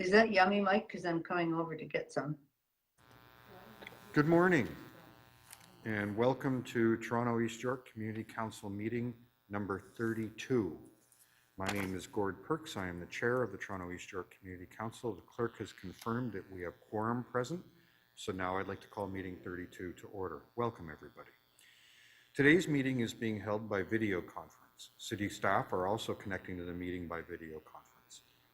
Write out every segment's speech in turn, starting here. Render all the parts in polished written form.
Is that yummy, Mike? Because I'm coming over to get some. Good morning and welcome to Toronto East York Community Council meeting number 32. My name is Gord Perks. I am the chair of the Toronto East York Community Council. The clerk has confirmed that we have quorum present. So now I'd like to call meeting 32 to order. Welcome everybody. Today's meeting is being held by video conference. City staff are also connecting to the meeting by video conference.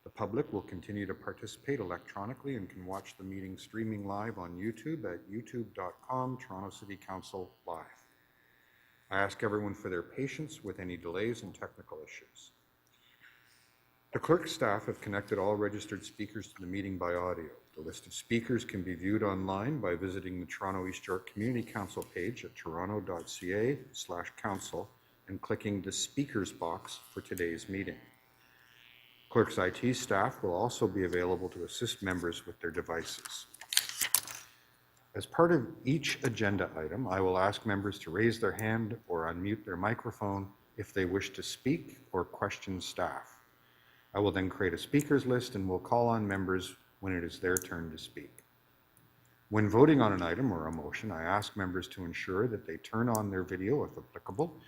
The public will continue to participate electronically and can watch the meeting streaming live on YouTube at youtube.com Toronto City Council Live. I ask everyone for their patience with any delays and technical issues. The clerk's staff have connected all registered speakers to the meeting by audio. The list of speakers can be viewed online by visiting the Toronto East York Community Council page at toronto.ca/council and clicking the speakers box for today's meeting. Clerk's IT staff will also be available to assist members with their devices. As part of each agenda item, I will ask members to raise their hand or unmute their microphone if they wish to speak or question staff. I will then create a speakers list and will call on members when it is their turn to speak. When voting on an item or a motion, I ask members to ensure that they turn on their video if applicable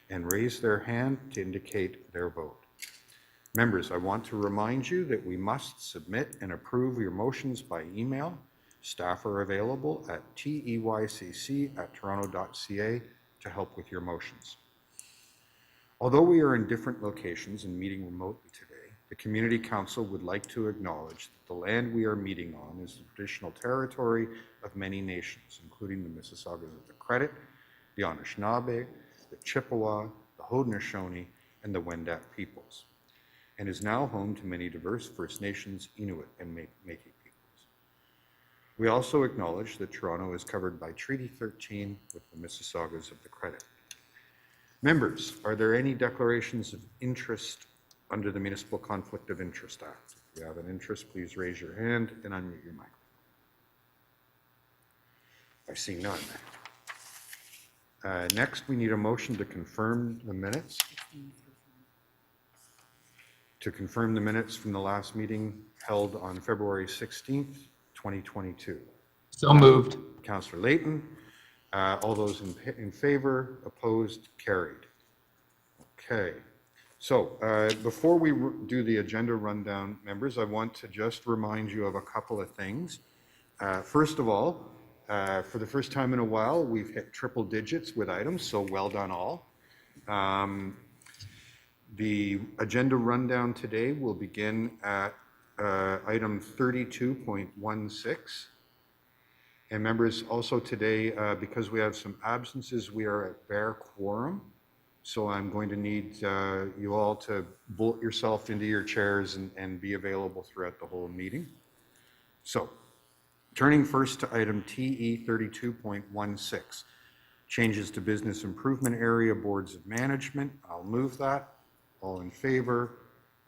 and raise their hand to indicate their vote. Members, I want to remind you that we must submit and approve your motions by email. Staff are available at teycc@toronto.ca to help with your motions. Although we are in different locations and meeting remotely today, the Community Council would like to acknowledge that the land we are meeting on is the traditional territory of many nations, including the Mississaugas of the Credit, the Anishinaabe, the Chippewa, the Haudenosaunee, and the Wendat peoples, and is now home to many diverse First Nations, Inuit, and Métis peoples. We also acknowledge that Toronto is covered by Treaty 13 with the Mississaugas of the Credit. Members, are there any declarations of interest under the Municipal Conflict of Interest Act? If you have an interest, please raise your hand and unmute your microphone. I see none. Next, we need a motion to confirm the minutes. To confirm the minutes from the last meeting held on February 16th, 2022. So moved. Councillor Layton. All those in favor, opposed, carried. Okay. So before we do the agenda rundown, members, I want to just remind you of a couple of things. First of all, for the first time in a while, we've hit triple digits with items, so well done all. The agenda rundown today will begin at item 32.16. And members, also today, because we have some absences, we are at bare quorum. So I'm going to need you all to bolt yourself into your chairs and be available throughout the whole meeting. So, turning first to item TE 32.16, changes to business improvement area boards of management. I'll move that. All in favor,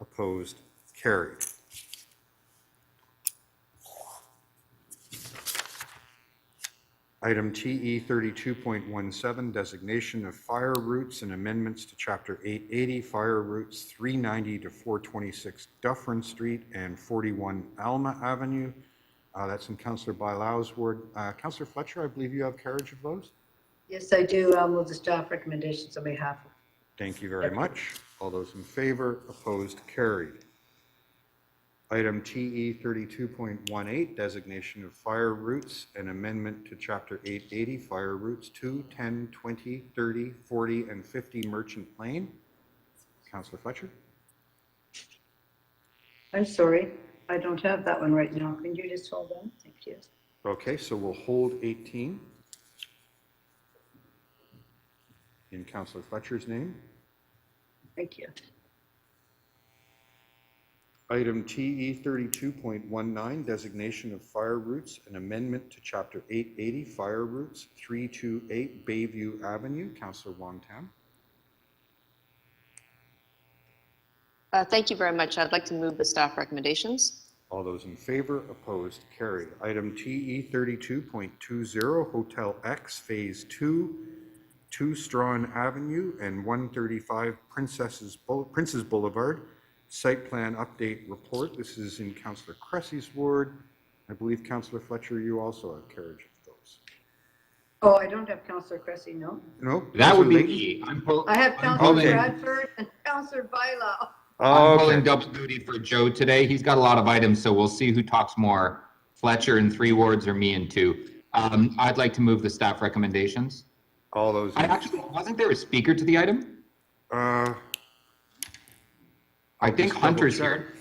opposed, carried. Item TE 32.17, designation of fire routes and amendments to Chapter 880, fire routes 390 to 426 Dufferin Street and 41 Alma Avenue. That's in Councillor Bailau's ward. Councillor Fletcher, I believe you have carriage of those? Yes, I do. I'll move the staff recommendations on behalf of. Thank you very much. All those in favor, opposed, carried. Item TE 32.18, designation of fire routes and amendment to Chapter 880, fire routes 2, 10, 20, 30, 40, and 50 Merchant Lane. Councillor Fletcher. I'm sorry, I don't have that one right now. Can you just hold on? Thank you. Okay, so we'll hold 18 in Councillor Fletcher's name. Thank you. Item TE 32.19, designation of fire routes, an amendment to Chapter 880, fire routes 328 Bayview Avenue. Councillor Wong Tam. Thank you very much. I'd like to move the staff recommendations. All those in favor, opposed, carried. Item TE 32.20, Hotel X Phase 2, 2 Strawn Avenue and 135 Princes Boulevard. site plan update report. This is in Councillor Cressy's ward. I believe Councillor Fletcher, you also have carriage of those. Oh, I don't have Councillor Cressy, no. No? That would be Councillor me. I have I'm Councillor pulling- Bradford and Councillor Bylaw. I'm Layton? pulling Okay. double duty for Joe today. He's got a lot of items, so we'll see who talks more. Fletcher in 3 wards or me in 2. I'd like to move the staff recommendations. All those. Wasn't there a speaker to the item? Uh, I think just Hunter's double check. here.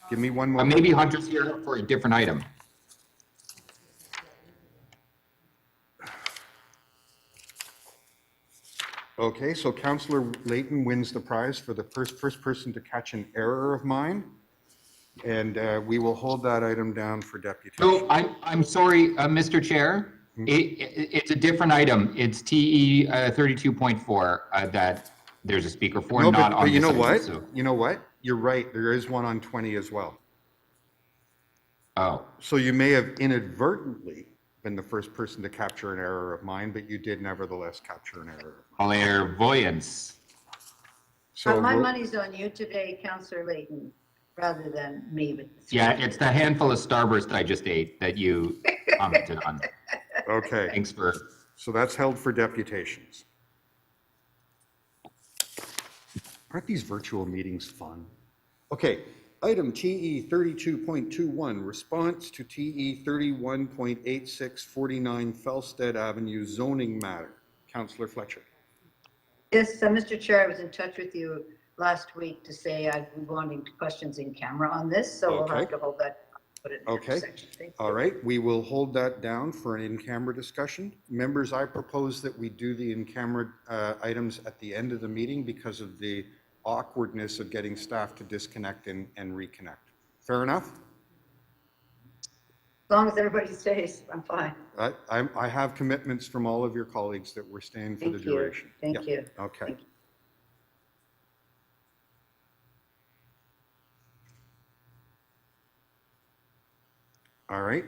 Give me one more. Maybe Hunter's here for a different item. Okay, so Councillor Layton wins the prize for the first person to catch an error of mine. And we will hold that item down for deputation. No, I'm sorry, Mr. Chair. It's a different item. It's TE 32.4 that there's a speaker for, No, not but on you this know item, what? so- You know what? You're right. There is one on 20 as well. Oh, So you may have inadvertently been the first person to capture an error of mine, but you did nevertheless capture an error. clairvoyance. So My we'll- money's on you today, Councillor Layton, rather than me with the 3. Yeah, it's the handful of Starburst I just ate that you commented on. Okay, Thanks for, so that's held for deputations. Aren't these virtual meetings fun? Okay, item TE 32.21, response to TE 31.86 49 Felstead Avenue zoning matter. Councillor Fletcher. Yes, Mr. Chair, I was in touch with you last week to say I'd be wanting questions in camera on this, so we'll Okay. have to hold that, put it in Okay. section. Thank you. All right, we will hold that down for an in-camera discussion. Members, I propose that we do the in-camera items at the end of the meeting because of the awkwardness of getting staff to disconnect and reconnect. Fair enough? As long as everybody stays, I'm fine. I have commitments from all of your colleagues that we're staying for the Thank you. duration. Thank Yeah. you. Okay. Thank you. All right.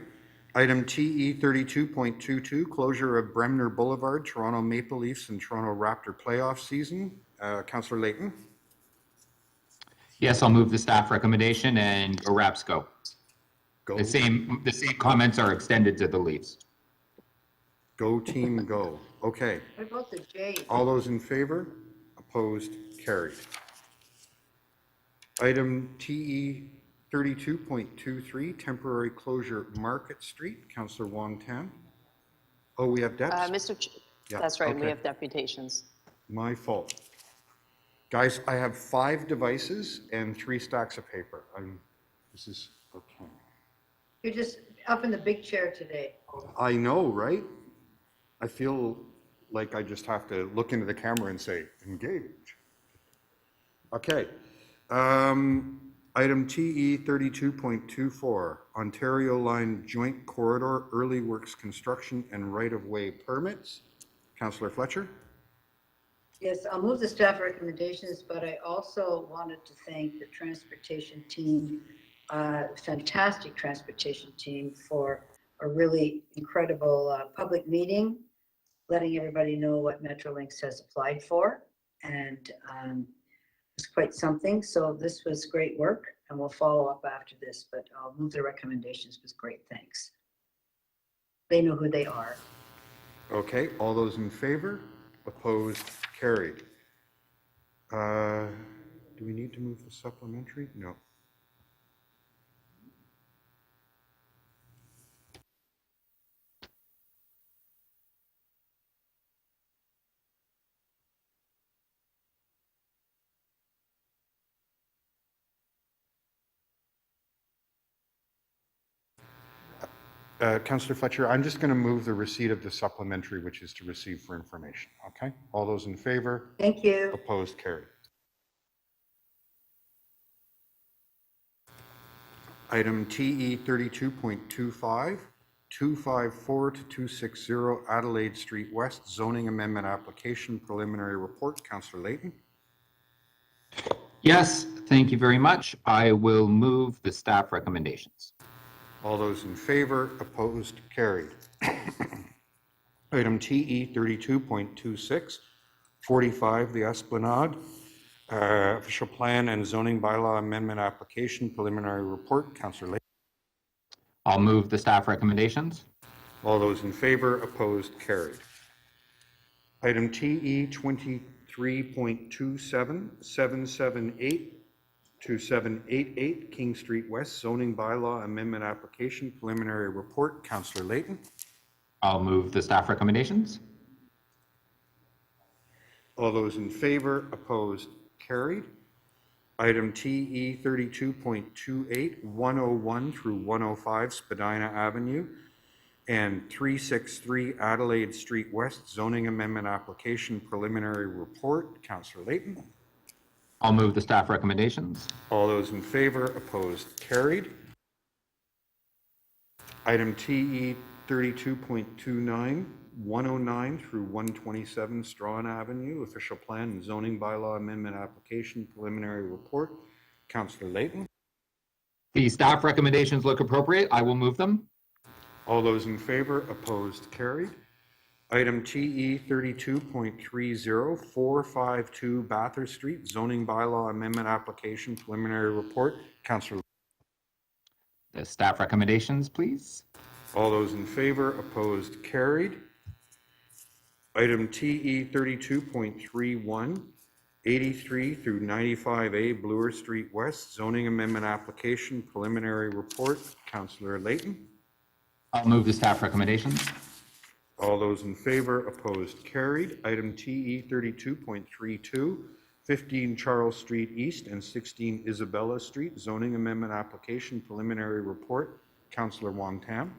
Item TE 32.22, closure of Bremner Boulevard, Toronto Maple Leafs and Toronto Raptor playoff season. Councillor Layton. yes, I'll move the staff recommendation and go Raps go. Go. The same comments are extended to the Leafs. Go team, go. Okay. What about the J? All those in favor? Opposed? Carried. Item TE 32.23, temporary closure Market Street. Councillor Wong Tam. Oh, we have Debs? Yeah, That's right, we okay. have deputations. My fault. Guys, I have 5 devices and 3 stacks of paper. This is okay. You're just up in the big chair today. I know, right? I feel like I just have to look into the camera and say, engage. Okay. Item TE 32.24, Ontario Line Joint Corridor Early Works Construction and Right-of-Way Permits. Councillor Fletcher? Yes, I'll move the staff recommendations, but I also wanted to thank the transportation team, fantastic transportation team, for a really incredible public meeting, letting everybody know what Metrolinx has applied for, and it's quite something. So this was great work, and we'll follow up after this, but I'll move the recommendations with great thanks. They know who they are. Okay, all those in favor? Opposed? Carried. Do we need to move the supplementary? No. Councillor Fletcher, I'm just going to move the receipt of the supplementary, which is to receive for information. Okay? All those in favor? Thank you. Opposed? Carried. Item TE 32.25, 254 to 260 Adelaide Street West zoning amendment application preliminary report. Councillor Layton. Yes, thank you very much. I will move the staff recommendations. All those in favor? Opposed? Carried. Item TE 32.26, 45 The Esplanade, Official plan and zoning bylaw amendment application preliminary report. Councillor Layton. I'll move the staff recommendations. All those in favor, opposed, carried. Item TE 23.27, 778 to 788 King Street West zoning bylaw amendment application preliminary report. Councillor Layton. I'll move the staff recommendations. All those in favor, opposed, carried. Item TE 32.28, 101 through 105 Spadina Avenue and 363 Adelaide Street West zoning amendment application preliminary report. Councillor Layton. I'll move the staff recommendations. All those in favor, opposed, carried. Item TE 32.29, 109 through 127 Strawn Avenue, official plan and zoning bylaw amendment application preliminary report. Councillor Layton. The staff recommendations look appropriate. I will move them. All those in favor, opposed, carried. Item TE 32.30, 452 Bathurst Street, zoning bylaw amendment application preliminary report. Councillor. The staff recommendations, please. All those in favor, opposed, carried. Item TE 32.31, 83 through 95A Bloor Street West, zoning amendment application preliminary report. Councillor Layton. I'll move the staff recommendations. All those in favor, opposed, carried. Item TE 32.32, 15 Charles Street East and 16 Isabella Street, zoning amendment application preliminary report. Councillor Wong Tam.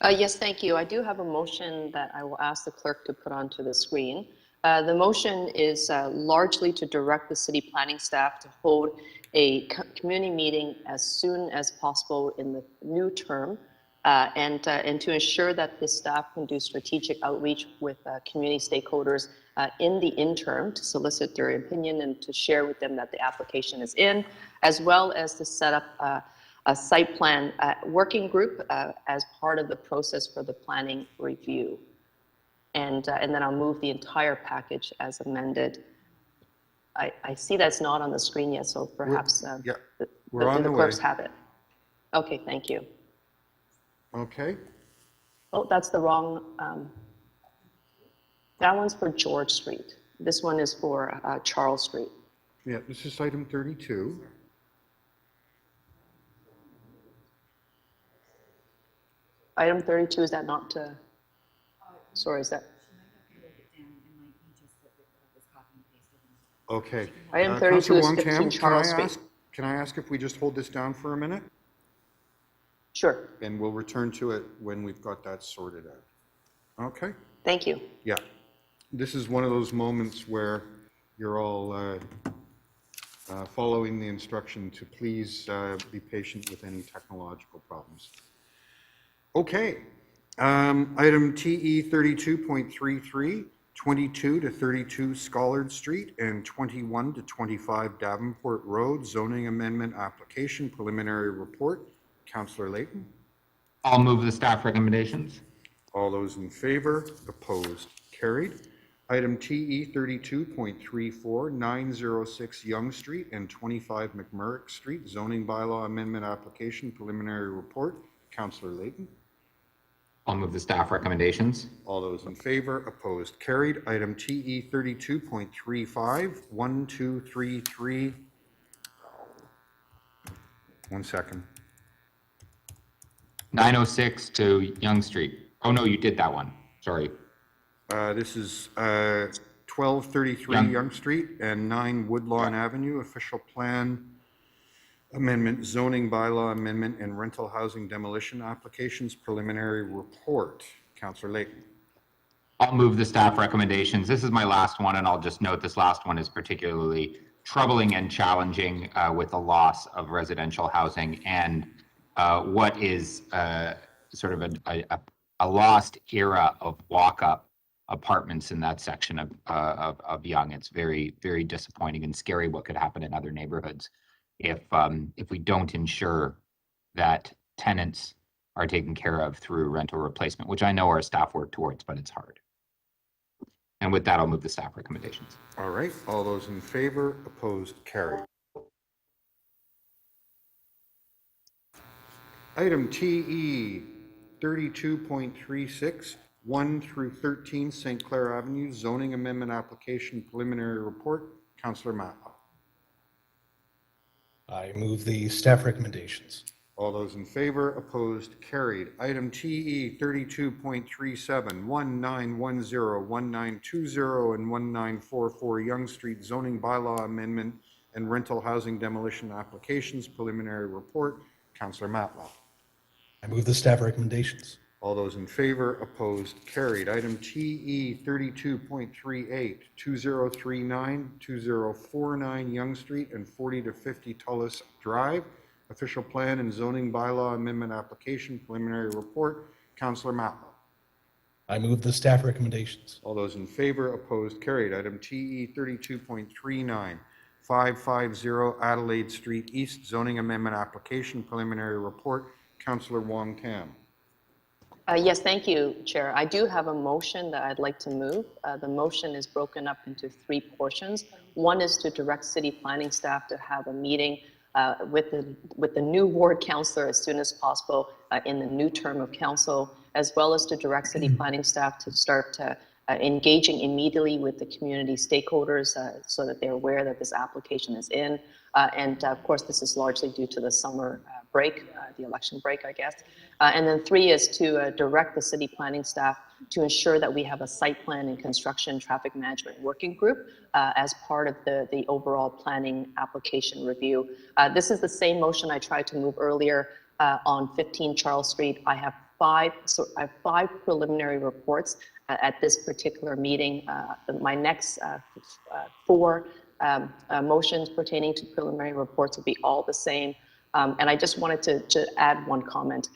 Yes, thank you. I do have a motion that I will ask the clerk to put onto the screen. The motion is largely to direct the city planning staff to hold a community meeting as soon as possible in the new term and to ensure that the staff can do strategic outreach with community stakeholders in the interim to solicit their opinion and to share with them that the application is in, as well as to set up a site plan working group as part of the process for the planning review. And then I'll move the entire package as amended. I see that's not on the screen yet, so perhaps we're on the clerks way. have it. Okay, thank you. Okay. Oh, that's the wrong, that one's for George Street. This one is for Charles Street. Yeah, this is item 32. Item 32, is that not, sorry, is that? Okay. Item 32 Councillor is Wong 15 Tam, Charles Street. can I ask if we just hold this down for a minute? Sure, And we'll return to it when we've got that sorted out. Okay? thank you. Yeah. This is one of those moments where you're all following the instruction to please be patient with any technological problems. Okay. Item TE 32.33, 22 to 32 Scollard Street and 21 to 25 Davenport Road, zoning amendment application preliminary report. Councillor Layton. I'll move the staff recommendations. All those in favor, opposed, carried. Item TE 32.34, 906 Yonge Street and 25 McMurrick Street, zoning bylaw amendment application preliminary report. Councillor Layton. I'll move the staff recommendations. All those in favor, opposed, carried. Item TE 32.35, 1233. 1 second. 906 to Yonge Street. Oh, no, you did that one. Sorry. This is 1233 Yonge Street and 9 Woodlawn Avenue, official plan amendment, zoning bylaw amendment, and rental housing demolition applications preliminary report. Councillor Layton. I'll move the staff recommendations. This is my last one, and I'll just note this last one is particularly troubling and challenging with the loss of residential housing and what is sort of a lost era of walk-up apartments in that section of Yonge. It's very, very disappointing and scary what could happen in other neighborhoods if we don't ensure that tenants are taken care of through rental replacement, which I know our staff work towards, but it's hard. And with that, I'll move the staff recommendations. All right, all those in favor, opposed, carried. Item TE 32.36, 1 through 13 St. Clair Avenue, zoning amendment application preliminary report. Councillor Matlow. I move the staff recommendations. All those in favor, opposed, carried. Item TE 32.37, 1910, 1920, and 1944 Yonge Street zoning bylaw amendment and rental housing demolition applications preliminary report. Councillor Matlow. I move the staff recommendations. All those in favor, opposed, carried. Item TE 32.38, 2039, 2049 Yonge Street and 40 to 50 Tullis Drive, official plan and zoning bylaw amendment application preliminary report. Councillor Matlow. I move the staff recommendations. All those in favor, opposed, carried. Item TE 32.39, 550 Adelaide Street East zoning amendment application preliminary report. Councillor Wong Tam. Yes, thank you, Chair. I do have a motion that I'd like to move. The motion is broken up into three portions. One is to direct city planning staff to have a meeting with the new ward councillor as soon as possible in the new term of council, as well as to direct city planning staff to start engaging immediately with the community stakeholders so that they're aware that this application is in. And of course, this is largely due to the summer break, the election break, I guess. And then three is to direct the city planning staff to ensure that we have a site plan and construction traffic management working group as part of the overall planning application review. This is the same motion I tried to move earlier on 15 Charles Street. I have five preliminary reports at this particular meeting. My next four motions pertaining to preliminary reports will be all the same. And I just wanted to add one comment.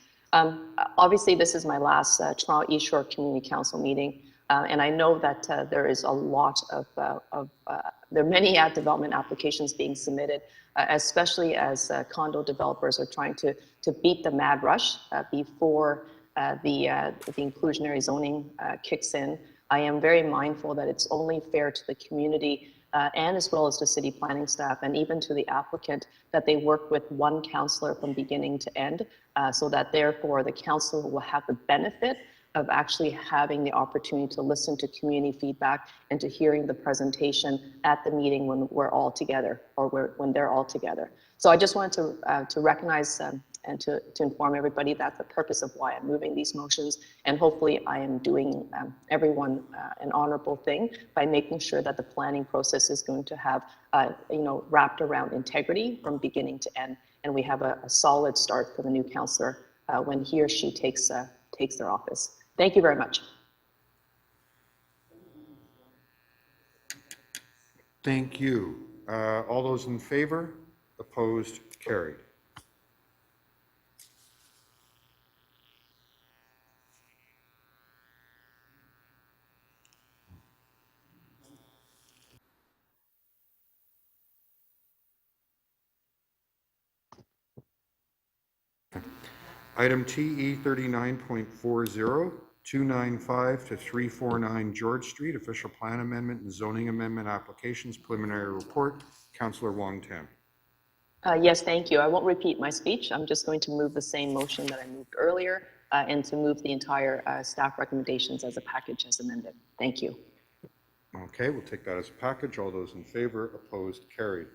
Obviously, this is my last Toronto East Shore Community Council meeting, and I know that there is a lot of there are many development applications being submitted, especially as condo developers are trying to beat the mad rush before the inclusionary zoning kicks in. I am very mindful that it's only fair to the community and as well as to city planning staff and even to the applicant that they work with one councillor from beginning to end so that therefore the councillor will have the benefit of actually having the opportunity to listen to community feedback and to hearing the presentation at the meeting when we're all together or when they're all together. So I just wanted to recognize and to inform everybody that's the purpose of why I'm moving these motions. And hopefully I am doing everyone an honorable thing by making sure that the planning process is going to have, wrapped around integrity from beginning to end. And we have a solid start for the new councillor when he or she takes their office. Thank you very much. Thank you. All those in favor? Opposed? Carried. Item TE 39.40, 295 to 349 George Street, official plan amendment and zoning amendment applications, preliminary report. Councillor Wong Tam. Yes, thank you. I won't repeat my speech. I'm just going to move the same motion that I moved earlier and to move the entire staff recommendations as a package as amended. Thank you. Okay, we'll take that as a package. All those in favor, opposed, carried.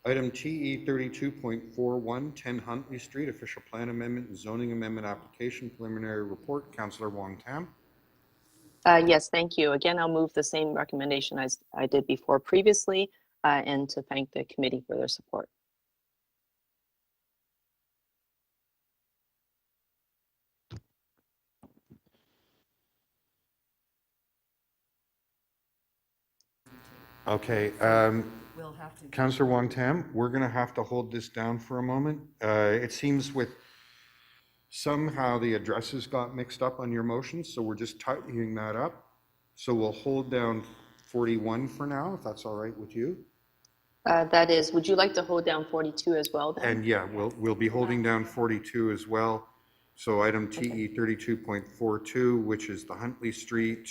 Item TE 32.41, 10 Huntley Street, official plan amendment and zoning amendment application, preliminary report. Councillor Wong Tam. Yes, thank you. Again, I'll move the same recommendation as I did before previously and to thank the committee for their support. Okay, Councillor Wong Tam, we're going to have to hold this down for a moment. It seems with somehow the addresses got mixed up on your motion, so we're just tightening that up. So we'll hold down 41 for now, if that's all right with you. That is, would you like to hold down 42 as well then? And yeah, we'll be holding down 42 as well. So item TE 32.42, which is the Huntley Street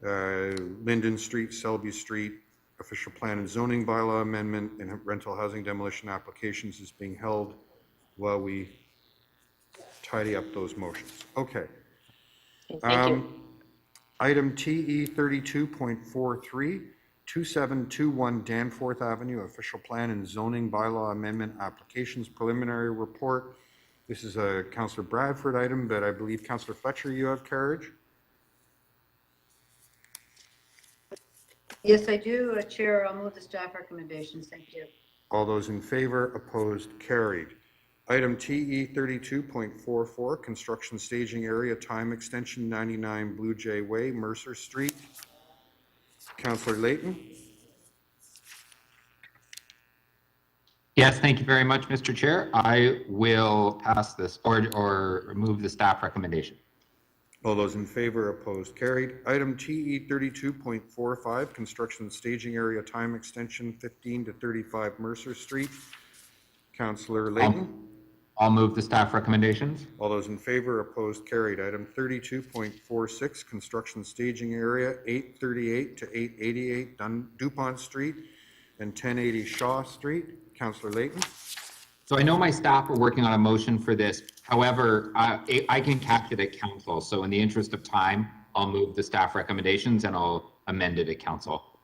Linden Street, Selby Street, official plan and zoning bylaw amendment and rental housing demolition applications is being held while we tidy up those motions. Okay. Okay, thank you. Item TE 32.43, 2721 Danforth Avenue, official plan and zoning bylaw amendment applications preliminary report. This is a Councillor Bradford item, but I believe Councillor Fletcher, you have carriage. Yes, I do, Chair. I'll move the staff recommendations. Thank you. All those in favor, opposed, carried. Item TE 32.44, construction staging area time extension 99 Blue Jay Way, Mercer Street. Councillor Layton. Yes, thank you very much, Mr. Chair. I will pass this or move the staff recommendation. All those in favor, opposed, carried. Item TE 32.45, construction staging area time extension 15 to 35 Mercer Street. Councillor Layton. I'll move the staff recommendations. All those in favor, opposed, carried. Item 32.46, construction staging area 838 to 888 Dupont Street and 1080 Shaw Street. Councillor Layton. So I know my staff are working on a motion for this. However, I can catch it at council. So in the interest of time, I'll move the staff recommendations and I'll amend it at council.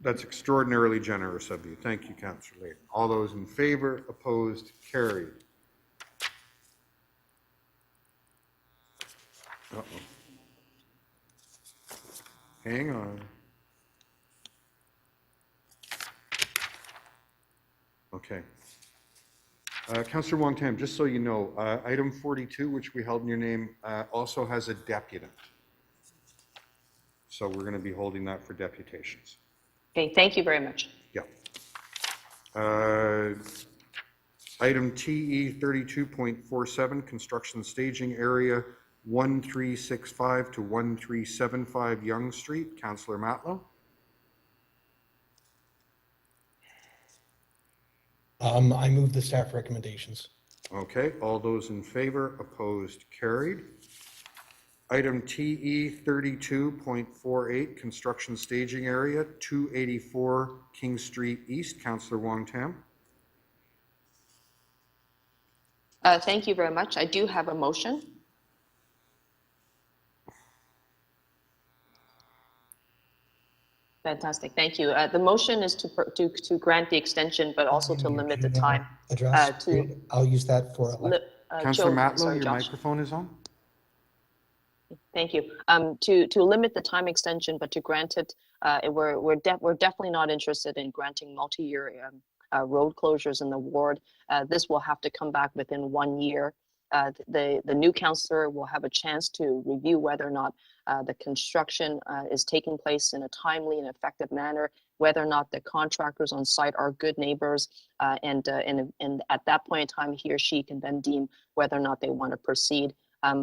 That's extraordinarily generous of you. Thank you, Councillor Layton. All those in favor, opposed, carried. Uh-oh. Hang on. Okay. Councillor Wong-Tam, just so you know, item 42, which we held in your name, also has a deputant. So we're going to be holding that for deputations. Okay, thank you very much. Yeah. Item TE 32.47, construction staging area 1365 to 1375 Yonge Street. Councillor Matlow. I move the staff recommendations. Okay, all those in favor, opposed, carried. Item TE 32.48, construction staging area 284 King Street East. Councillor Wong-Tam. Thank you very much. I do have a motion. Fantastic, thank you. The motion is to grant the extension, but also to limit the time. Address. I'll use that for. Councillor Joe, Matlow, sorry, your Josh. microphone is on. Thank you. To limit the time extension, but to grant it, we're definitely not interested in granting multi-year road closures in the ward. This will have to come back within 1 year. The new councillor will have a chance to review whether or not the construction is taking place in a timely and effective manner, whether or not the contractors on site are good neighbors, and at that point in time, he or she can then deem whether or not they want to proceed.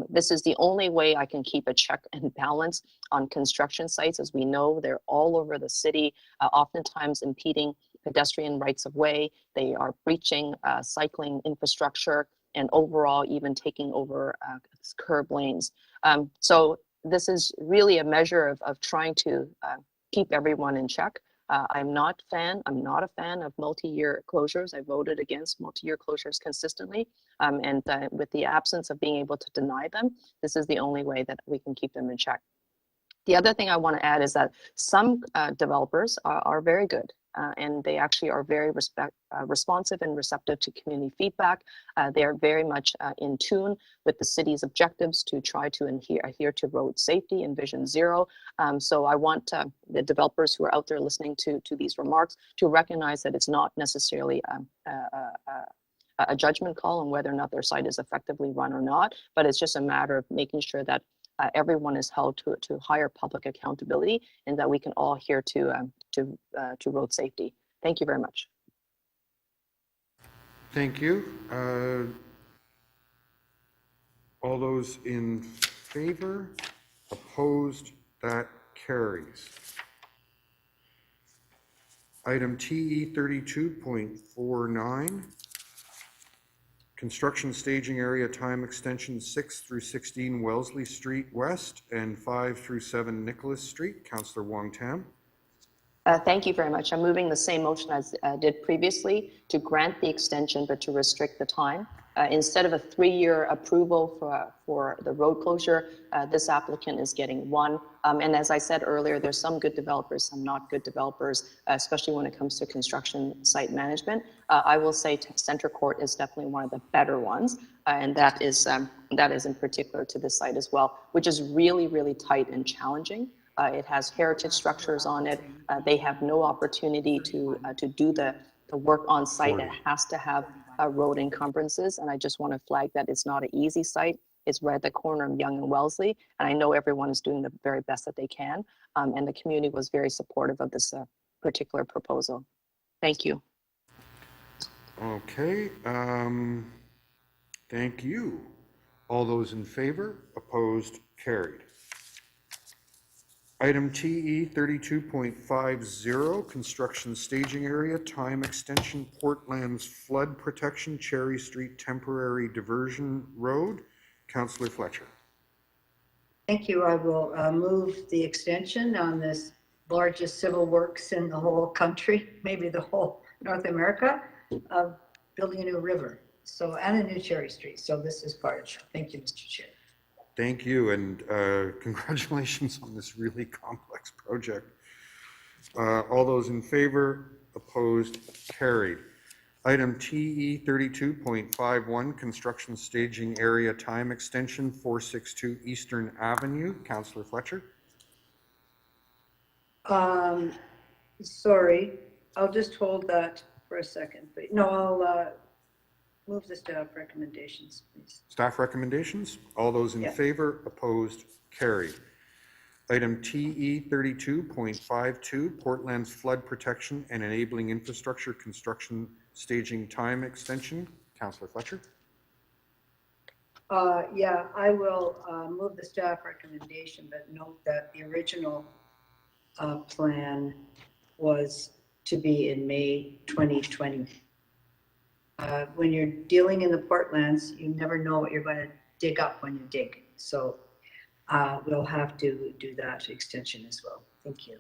This is the only way I can keep a check and balance on construction sites. As we know, they're all over the city, oftentimes impeding pedestrian rights of way. They are breaching cycling infrastructure and overall even taking over curb lanes. So this is really a measure of trying to keep everyone in check. I'm not a fan of multi-year closures. I voted against multi-year closures consistently. And with the absence of being able to deny them, this is the only way that we can keep them in check. The other thing I want to add is that some developers are very good. And they actually are very responsive and receptive to community feedback. They are very much in tune with the city's objectives to try to adhere to road safety and Vision Zero. So I want the developers who are out there listening to these remarks to recognize that it's not necessarily a judgment call on whether or not their site is effectively run or not, but it's just a matter of making sure that everyone is held to higher public accountability and that we can all adhere to road safety. Thank you very much. Thank you. All those in favor? Opposed? That carries. Item TE 32.49, Construction staging area time extension 6 through 16 Wellesley Street West and 5 through 7 Nicholas Street. Councillor Wong Tam. Thank you very much. I'm moving the same motion as I did previously to grant the extension, but to restrict the time. Instead of a 3-year approval for the road closure, this applicant is getting 1. And as I said earlier, there's some good developers, some not good developers, especially when it comes to construction site management. I will say Center Court is definitely one of the better ones, and that is in particular to this site as well, which is really, really tight and challenging. It has heritage structures on it. They have no opportunity to do the work on site. It has to have road encumbrances, and I just want to flag that it's not an easy site. It's right at the corner of Yonge and Wellesley, and I know everyone is doing the very best that they can, and the community was very supportive of this particular proposal. Thank you. Okay, thank you. All those in favor? Opposed? Carried. Item TE 32.50, construction staging area, time extension, Portland's flood protection, Cherry Street temporary diversion road. Councillor Fletcher. Thank you. I will move the extension on this largest civil works in the whole country, maybe the whole North America, of building a new river. So, and a new Cherry Street. So this is part of it. Thank you, Mr. Chair. Thank you, and congratulations on this really complex project. All those in favor? Opposed? Carried. Item TE 32.51, construction staging area time extension, 462 Eastern Avenue. Councillor Fletcher. Sorry, I'll just hold that for a second. But no, I'll move the staff recommendations, please. Staff recommendations. All those in favor? Opposed? Carried. Item TE 32.52, Portland's flood protection and enabling infrastructure construction staging time extension. Councillor Fletcher. Yeah, I will move the staff recommendation, but note that the original plan was to be in May 2020. When you're dealing in the Portlands, you never know what you're going to dig up when you dig. So we'll have to do that extension as well. Thank you.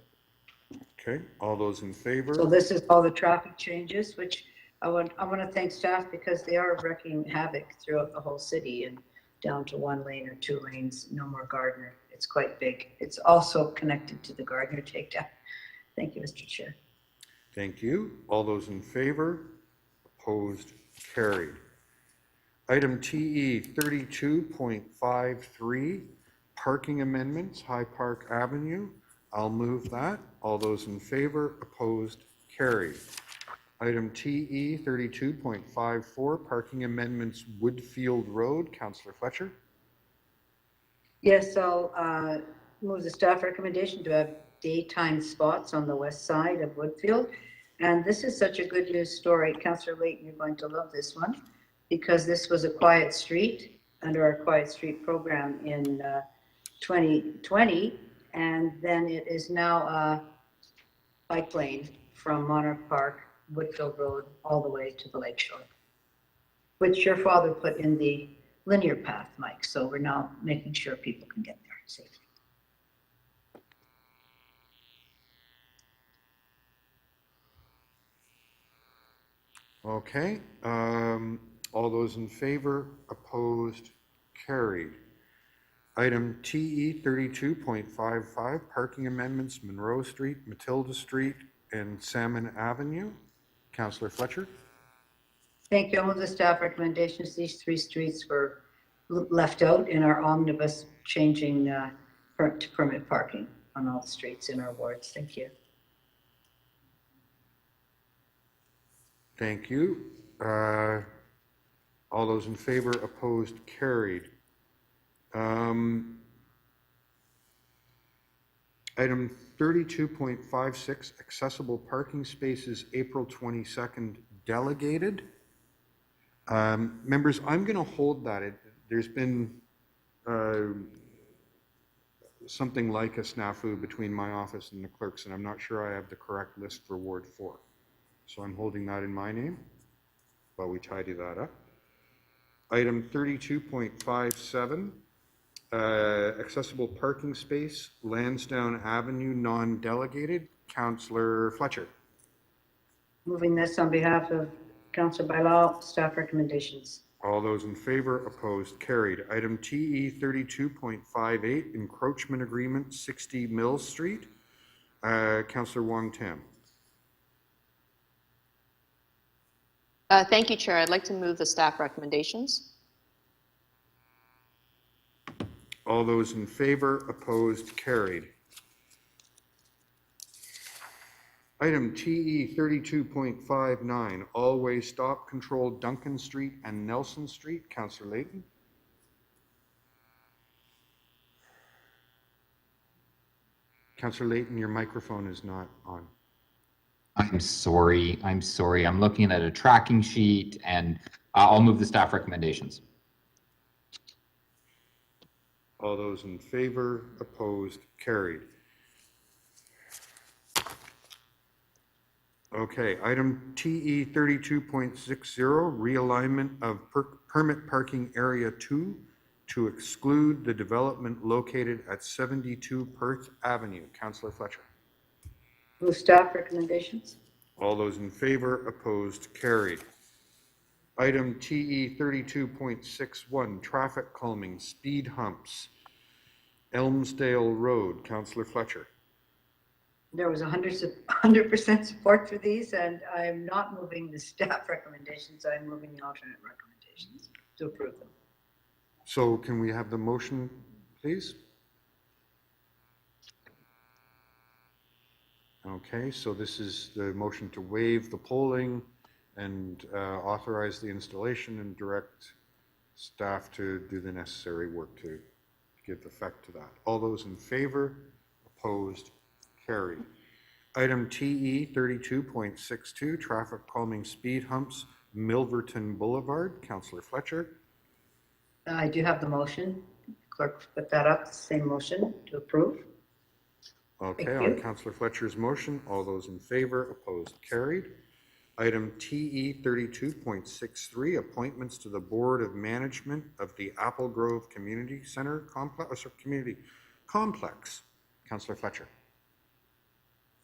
Okay, all those in favor? So this is all the traffic changes, which I want to thank staff because they are wreaking havoc throughout the whole city and down to 1 lane or 2 lanes, no more Gardner. It's quite big. It's also connected to the Gardner takedown. Thank you, Mr. Chair. Thank you. All those in favor? Opposed? Carried. Item TE 32.53, parking amendments, High Park Avenue. I'll move that. All those in favor? Opposed? Carried. Item TE 32.54, parking amendments, Woodfield Road. Councillor Fletcher. Yes, I'll move the staff recommendation to have daytime spots on the west side of Woodfield. And this is such a good news story. Councillor Layton, you're going to love this one because this was a quiet street under our Quiet Street program in 2020. And then it is now a bike lane from Monarch Park, Woodfield Road, all the way to the lakeshore, which your father put in the linear path, Mike. So we're now making sure people can get there safely. Okay. All those in favor? Opposed? Carried. Item TE 32.55, parking amendments, Monroe Street, Matilda Street, and Salmon Avenue. Councillor Fletcher. Thank you. All of the staff recommendations, these 3 streets were left out in our omnibus changing to permit parking on all the streets in our wards. Thank you. Thank you. All those in favor? Opposed? Carried. Item 32.56, accessible parking spaces, April 22nd, delegated. Members, I'm going to hold that. There's been something like a snafu between my office and the clerks, and I'm not sure I have the correct list for Ward 4. So I'm holding that in my name while we tidy that up. Item 32.57, accessible parking space, Lansdowne Avenue, non-delegated. Councillor Fletcher. Moving this on behalf of Council by Law, staff recommendations. All those in favor, opposed, carried. Item TE 32.58, encroachment agreement, 60 Mill Street. Councillor Wong Tam. Thank you, Chair. I'd like to move the staff recommendations. All those in favor, opposed, carried. Item TE 32.59, all-way stop control, Duncan Street and Nelson Street. Councillor Layton. Councillor Layton, your microphone is not on. I'm sorry. I'm looking at a tracking sheet, and I'll move the staff recommendations. All those in favor, opposed, carried. Okay, item TE 32.60, realignment of permit parking area 2 to exclude the development located at 72 Perth Avenue. Councillor Fletcher. Move staff recommendations. All those in favor, opposed, carried. Item TE 32.61, traffic calming, speed humps, Elmsdale Road. Councillor Fletcher. There was 100% support for these, and I'm not moving the staff recommendations. I'm moving the alternate recommendations to approve them. So can we have the motion, please? Okay, so this is the motion to waive the polling and authorize the installation and direct staff to do the necessary work to give effect to that. All those in favor, opposed, carried. Item TE 32.62, traffic calming speed humps, Milverton Boulevard. Councillor Fletcher. I do have the motion. Clerk, put that up, same motion to approve. Okay, Thank on you. Councillor Fletcher's motion, all those in favor, opposed, carried. Item TE 32.63, appointments to the Board of Management of the Apple Grove Community Center Complex, Community Complex. Councillor Fletcher.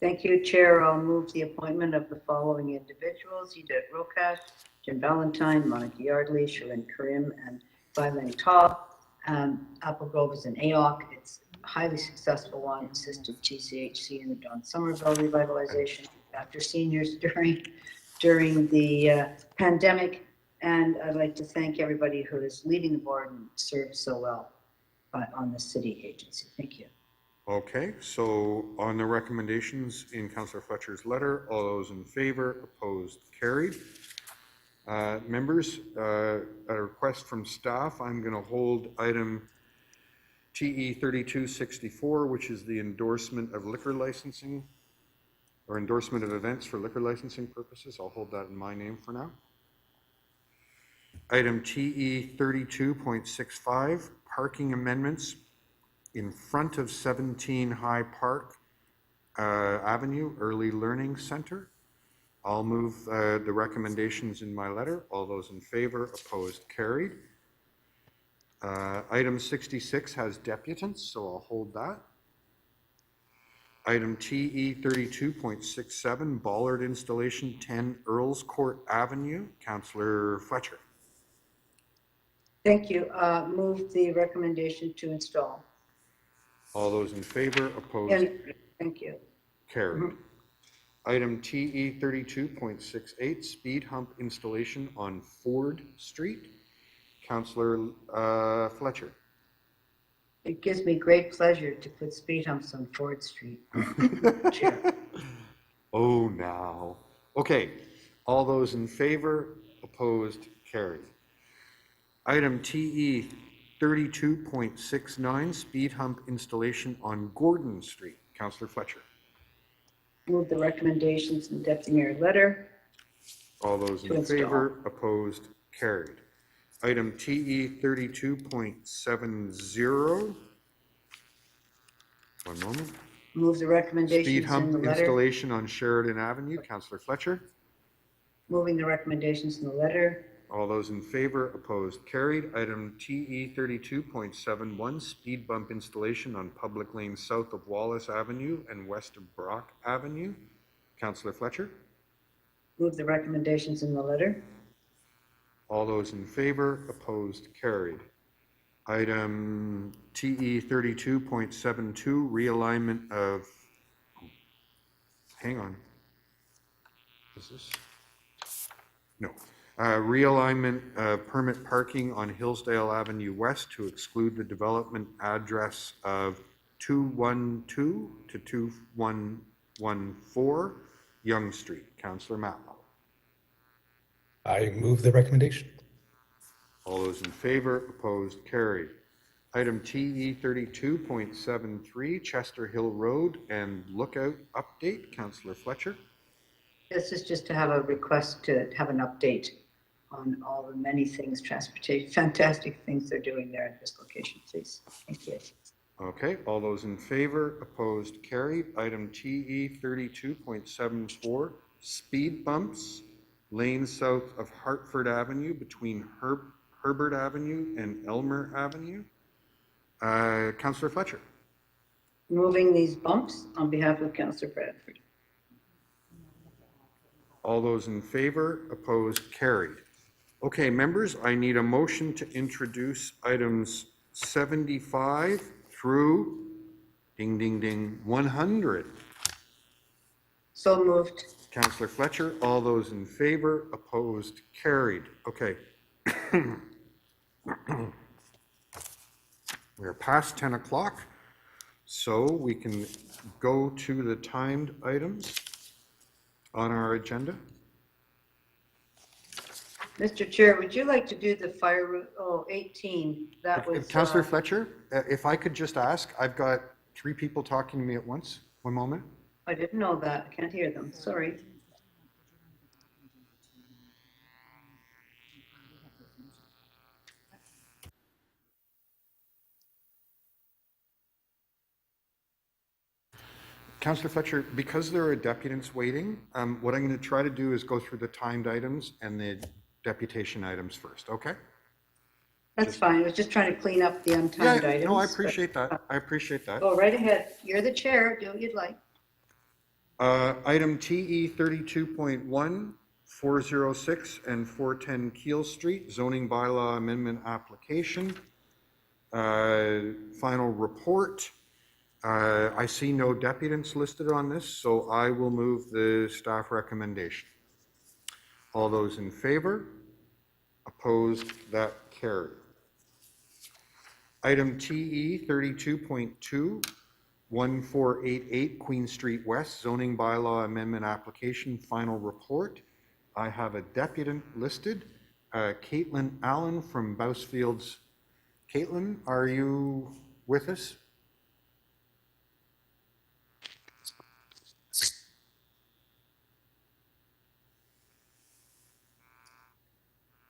Thank you, Chair. I'll move the appointment of the following individuals: Edith Rokash, Jim Valentine, Monica Yardley, Shalyn Karim, and Vailing Taw. Apple Grove is an AOC. It's a highly successful one, assisted TCHC in the Don Somerville revitalization after seniors during the pandemic. And I'd like to thank everybody who is leading the board and served so well on the city agency. Thank you. Okay, so on the recommendations in Councillor Fletcher's letter, all those in favor, opposed, carried. Members, at a request from staff, I'm going to hold item TE 3264, which is the endorsement of liquor licensing or endorsement of events for liquor licensing purposes. I'll hold that in my name for now. Item TE 32.65, parking amendments in front of 17 High Park Avenue Early Learning Center. I'll move the recommendations in my letter. All those in favor, opposed, carried. Item 66 has deputants, so I'll hold that. Item TE 32.67, bollard installation, 10 Earls Court Avenue. Councillor Fletcher. Thank you. Move the recommendation to install. All those in favor, opposed, And thank you. carried. Item TE 32.68, speed hump installation on Ford Street. Councillor Fletcher. It gives me great pleasure to put speed humps on Ford Street. Chair. Oh, now. Okay, all those in favor, opposed, carried. Item TE 32.69, speed hump installation on Gordon Street. Councillor Fletcher. Move the recommendations in the Deputy Mayor letter. All those in favor, opposed, carried. Item TE 32.70. One moment. Move the recommendations Speed in hump the letter. installation on Sheridan Avenue. Councillor Fletcher. Moving the recommendations in the letter. All those in favor, opposed, carried. Item TE 32.71, speed bump installation on public lane south of Wallace Avenue and west of Brock Avenue. Councillor Fletcher. Move the recommendations in the letter. All those in favor, opposed, carried. Item TE 32.72, realignment of, hang on. Is this? No. Realignment of permit parking on Hillsdale Avenue West to exclude the development address of 212 to 2114 Yonge Street. Councillor Matlow. I move the recommendation. All those in favor, opposed, carried. Item TE 32.73, Chester Hill Road and Lookout update. Councillor Fletcher. This is just to have a request to have an update on all the many things, transportation, fantastic things they're doing there at this location, please. Thank you. Okay, all those in favor, opposed, carried. Item TE 32.74, speed bumps, lane south of Hartford Avenue between Herbert Avenue and Elmer Avenue. Councillor Fletcher. Moving these bumps on behalf of Councillor Bradford. All those in favor, opposed, carried. Okay, members, I need a motion to introduce items 75 through, ding, ding, ding, 100. So moved. Councillor Fletcher, all those in favor, opposed, carried. Okay. We're past 10 o'clock, so we can go to the timed items on our agenda. Mr. Chair, would you like to do the fire route? Oh, 18. That was. Councillor Fletcher, if I could just ask, I've got 3 people talking to me at once. One moment. I didn't know that. I can't hear them. Sorry. Councillor Fletcher, because there are deputants waiting, what I'm going to try to do is go through the timed items and the deputation items first, okay? That's fine. I was just trying to clean up the untimed items. No, I appreciate that. I appreciate that. Go right ahead. You're the chair. Do what you'd like. Item TE 32.1, 406 and 410 Keel Street, zoning bylaw amendment application. Final report. I see no deputants listed on this, so I will move the staff recommendation. All those in favor? Opposed? That carried. Item TE 32.2, 1488 Queen Street West, zoning bylaw amendment application, final report. I have a deputant listed, Caitlin Allen from Bousfields. Caitlin, are you with us?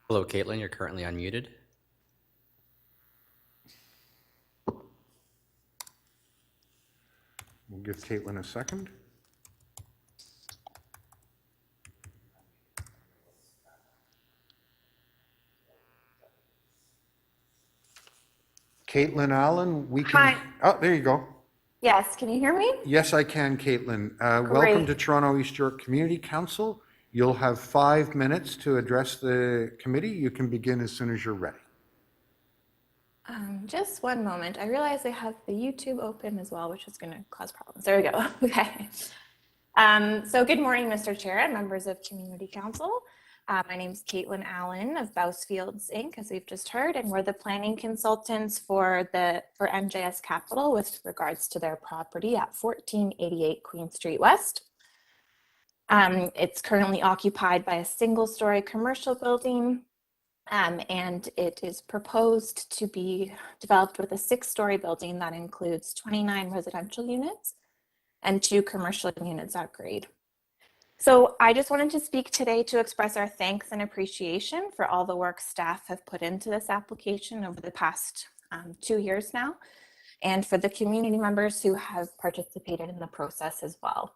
Hello, Caitlin. You're currently unmuted. We'll give Caitlin a second. Caitlin Allen, we can. Hi. Oh, there you go. Yes, can you hear me? Yes, I can, Caitlin. Welcome to Toronto East York Community Council. You'll have 5 minutes to address the committee. You can begin as soon as you're ready. Just one moment. I realize I have the YouTube open as well, which is going to cause problems. There we go. Okay. So good morning, Mr. Chair and members of Community Council. My name is Caitlin Allen of Bousfields Inc., as we've just heard, and we're the planning consultants for MJS Capital with regards to their property at 1488 Queen Street West. It's currently occupied by a single-story commercial building, and it is proposed to be developed with a 6-story building that includes 29 residential units and 2 commercial units at grade. So I just wanted to speak today to express our thanks and appreciation for all the work staff have put into this application over the past 2 years now, and for the community members who have participated in the process as well.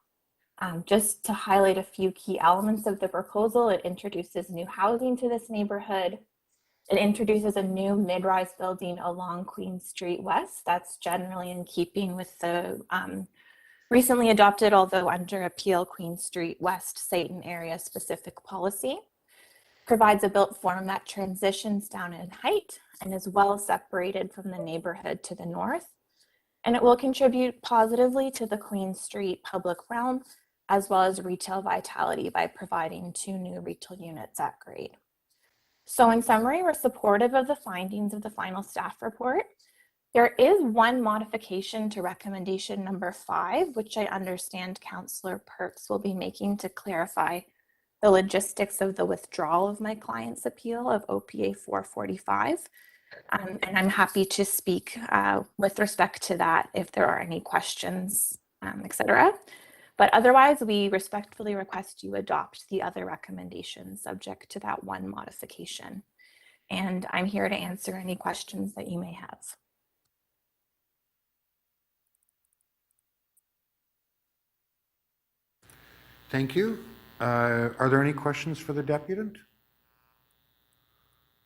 Just to highlight a few key elements of the proposal, it introduces new housing to this neighborhood. It introduces a new mid-rise building along Queen Street West. That's generally in keeping with the recently adopted, although under appeal, Queen Street West site and area specific policy. Provides a built form that transitions down in height and is well separated from the neighborhood to the north. And it will contribute positively to the Queen Street public realm, as well as retail vitality by providing 2 new retail units at grade. So in summary, we're supportive of the findings of the final staff report. There is one modification to recommendation number 5, which I understand Councillor Perks will be making to clarify the logistics of the withdrawal of my client's appeal of OPA 445. And I'm happy to speak with respect to that if there are any questions, etc. But otherwise, we respectfully request you adopt the other recommendations subject to that one modification. And I'm here to answer any questions that you may have. Thank you. Are there any questions for the deputant?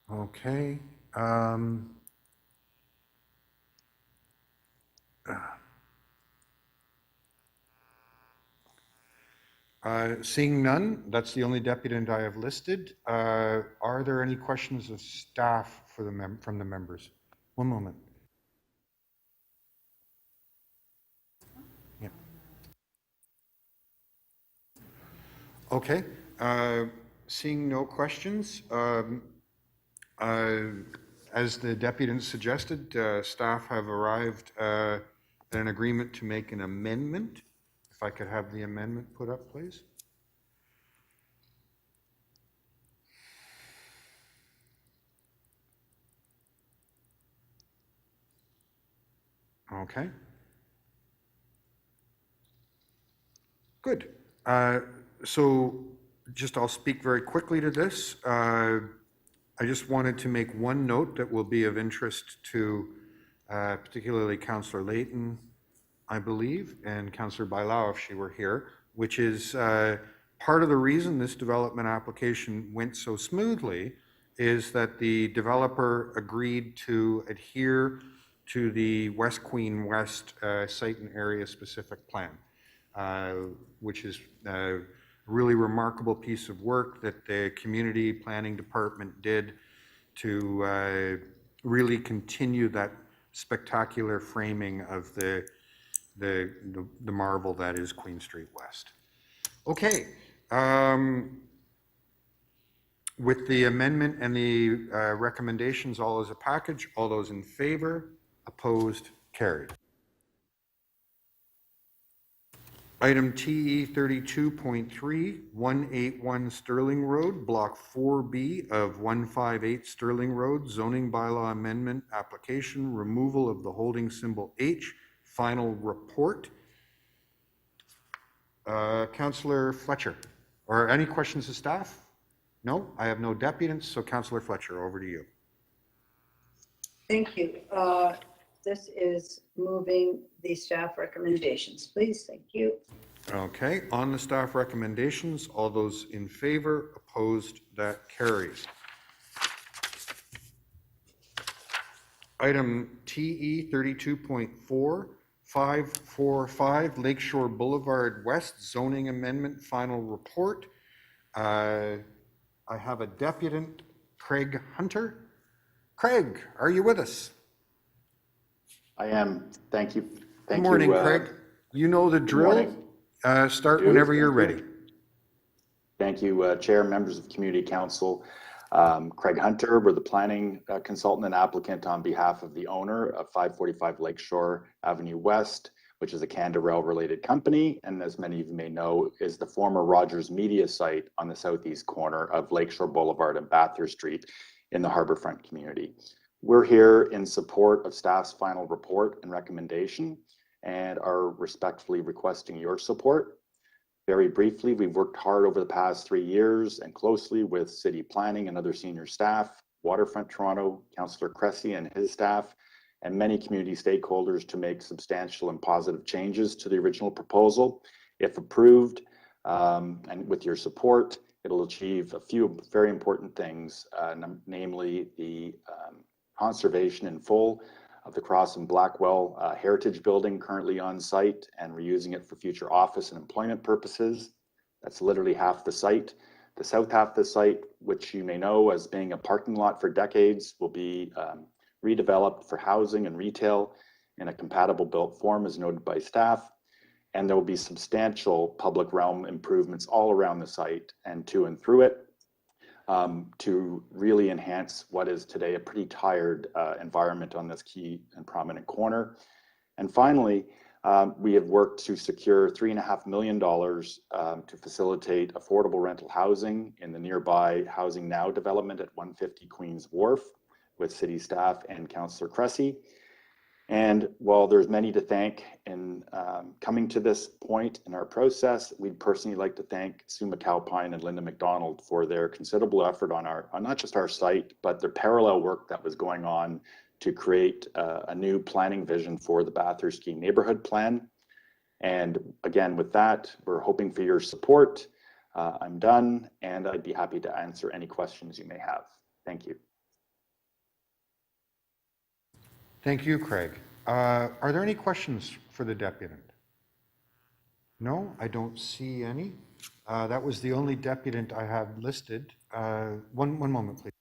Okay. Seeing none, that's the only deputant I have listed. Are there any questions of staff for from the members? One moment. Yeah. Okay. Seeing no questions, as the deputant suggested, staff have arrived at an agreement to make an amendment. If I could have the amendment put up, please. Okay. Good. So just I'll speak very quickly to this. I just wanted to make one note that will be of interest to particularly Councillor Layton, I believe, and Councillor Bailao if she were here, which is part of the reason this development application went so smoothly is that the developer agreed to adhere to the West Queen West site and area specific plan, which is a really remarkable piece of work that the community planning department did to really continue that spectacular framing of the marvel that is Queen Street West. Okay. With the amendment and the recommendations all as a package, all those in favor, opposed, carried. Item TE 32.3, 181 Sterling Road, Block 4B of 158 Sterling Road, zoning bylaw amendment application, removal of the holding symbol H, final report. Councillor Fletcher, or any questions of staff? No, I have no deputants, so Councillor Fletcher, over to you. Thank you. This is moving the staff recommendations, please. Thank you. Okay, on the staff recommendations, all those in favor, opposed, that carries. Item TE 32.4, 545 Lakeshore Boulevard West zoning amendment final report. I have a deputant, Craig Hunter. Craig, are you with us? I am. Thank you. Good morning, Craig. You know the drill. Start whenever you're ready. Thank you, Chair, members of Community Council. Craig Hunter, we're the planning consultant and applicant on behalf of the owner of 545 Lakeshore Avenue West, which is a Canderel related company, and as many of you may know, is the former Rogers Media site on the southeast corner of Lakeshore Boulevard and Bathurst Street in the Harbourfront community. We're here in support of staff's final report and recommendation and are respectfully requesting your support. Very briefly, we've worked hard over the past 3 years and closely with city planning and other senior staff, Waterfront Toronto, Councillor Cressy and his staff, and many community stakeholders to make substantial and positive changes to the original proposal If approved, and with your support, it'll achieve a few very important things, namely the conservation in full of the Cross and Blackwell Heritage Building currently on site and reusing it for future office and employment purposes. That's literally half the site. The south half of the site, which you may know as being a parking lot for decades, will be redeveloped for housing and retail in a compatible built form as noted by staff. And there will be substantial public realm improvements all around the site and to and through it to really enhance what is today a pretty tired environment on this key and prominent corner. And finally, we have worked to secure $3.5 million to facilitate affordable rental housing in the nearby Housing Now development at 150 Queens Wharf with city staff and Councillor Cressy. And while there's many to thank in coming to this point in our process, we'd personally like to thank Sue McAlpine and Linda McDonald for their considerable effort on not just our site, but their parallel work that was going on to create a new planning vision for the Bathurst Key Neighborhood Plan. And again, with that, we're hoping for your support. I'm done, and I'd be happy to answer any questions you may have. Thank you. Thank you, Craig. Are there any questions for the deputant? No, I don't see any. That was the only deputant I have listed. One moment, please.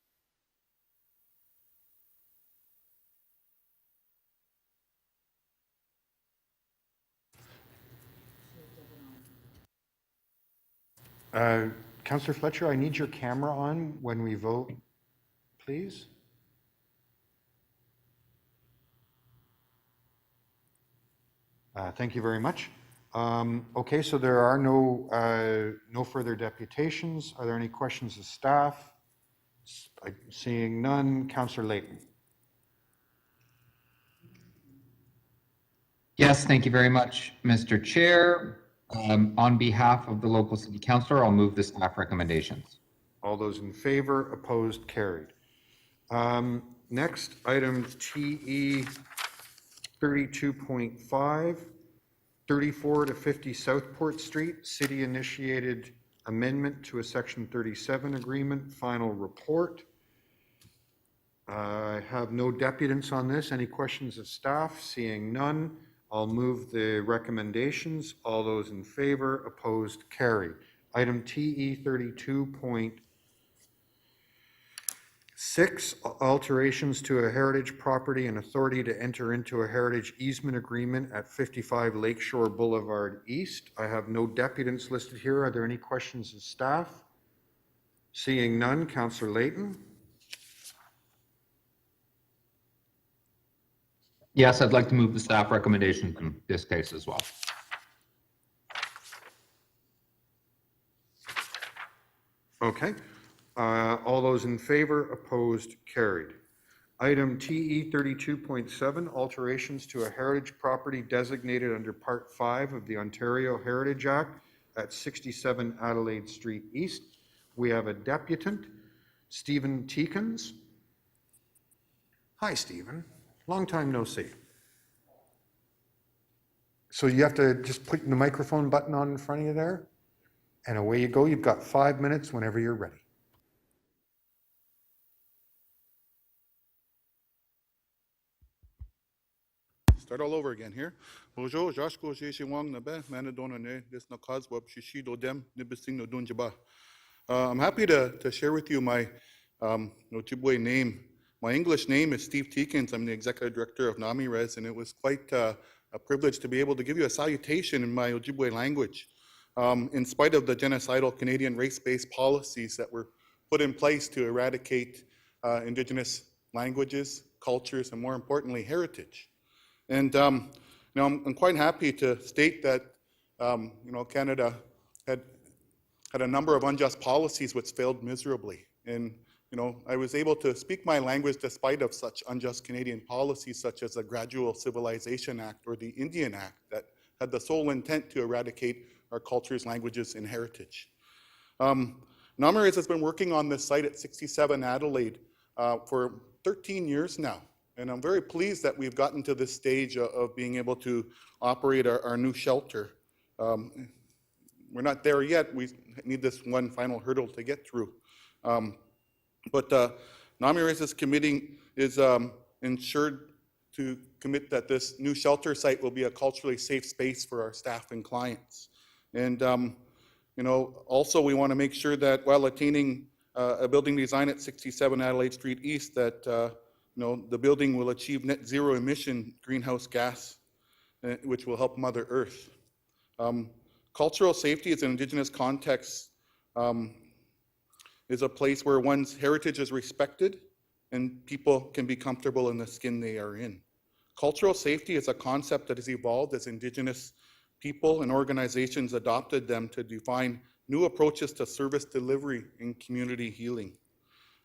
Councillor Fletcher, I need your camera on when we vote, please. Thank you very much. Okay, so there are no further deputations. Are there any questions of staff? Seeing none, Councillor Layton. Yes, thank you very much, Mr. Chair. On behalf of the local city councillor, I'll move the staff recommendations. All those in favor, opposed, carried. Next, item TE 32.5, 34 to 50 Southport Street, city initiated amendment to a section 37 agreement, final report. I have no deputants on this. Any questions of staff? Seeing none, I'll move the recommendations. All those in favor, opposed, carried. Item TE 32.6, alterations to a heritage property and authority to enter into a heritage easement agreement at 55 Lakeshore Boulevard East. I have no deputants listed here. Are there any questions of staff? Seeing none, Councillor Layton. Yes, I'd like to move the staff recommendations in this case as well. Okay. All those in favor, opposed, carried. Item TE 32.7, alterations to a heritage property designated under Part 5 of the Ontario Heritage Act at 67 Adelaide Street East. We have a deputant, Stephen Teekins. Hi, Stephen. Long time no see. So you have to just put the microphone button on in front of you there, and away you go. You've got 5 minutes whenever you're ready. Start all over again here. Bonjour, Joshko Jeshewang Nabe, Manadonane, this Nakazwab Shishido Dem, Nibising no Dunjaba. I'm happy to share with you my Ojibwe name. My English name is Steve Teekins. I'm the executive director of NamiRes, and it was quite a privilege to be able to give you a salutation in my Ojibwe language. In spite of the genocidal Canadian race-based policies that were put in place to eradicate Indigenous languages, cultures, and more importantly, heritage. And I'm quite happy to state that Canada had a number of unjust policies which failed miserably. And I was able to speak my language despite of such unjust Canadian policies, such as the Gradual Civilization Act or the Indian Act, that had the sole intent to eradicate our cultures, languages, and heritage. NamiRes has been working on this site at 67 Adelaide for 13 years now. And I'm very pleased that we've gotten to this stage of being able to operate our new shelter. we're not there yet. We need this one final hurdle to get through. But NAMI-RES's committee is ensured to commit that this new shelter site will be a culturally safe space for our staff and clients. And also we want to make sure that while attaining a building design at 67 Adelaide Street East, that the building will achieve net zero emission greenhouse gas, which will help Mother Earth. Cultural safety is an Indigenous context, is a place where one's heritage is respected and people can be comfortable in the skin they are in. Cultural safety is a concept that has evolved as Indigenous people and organizations adopted them to define new approaches to service delivery and community healing.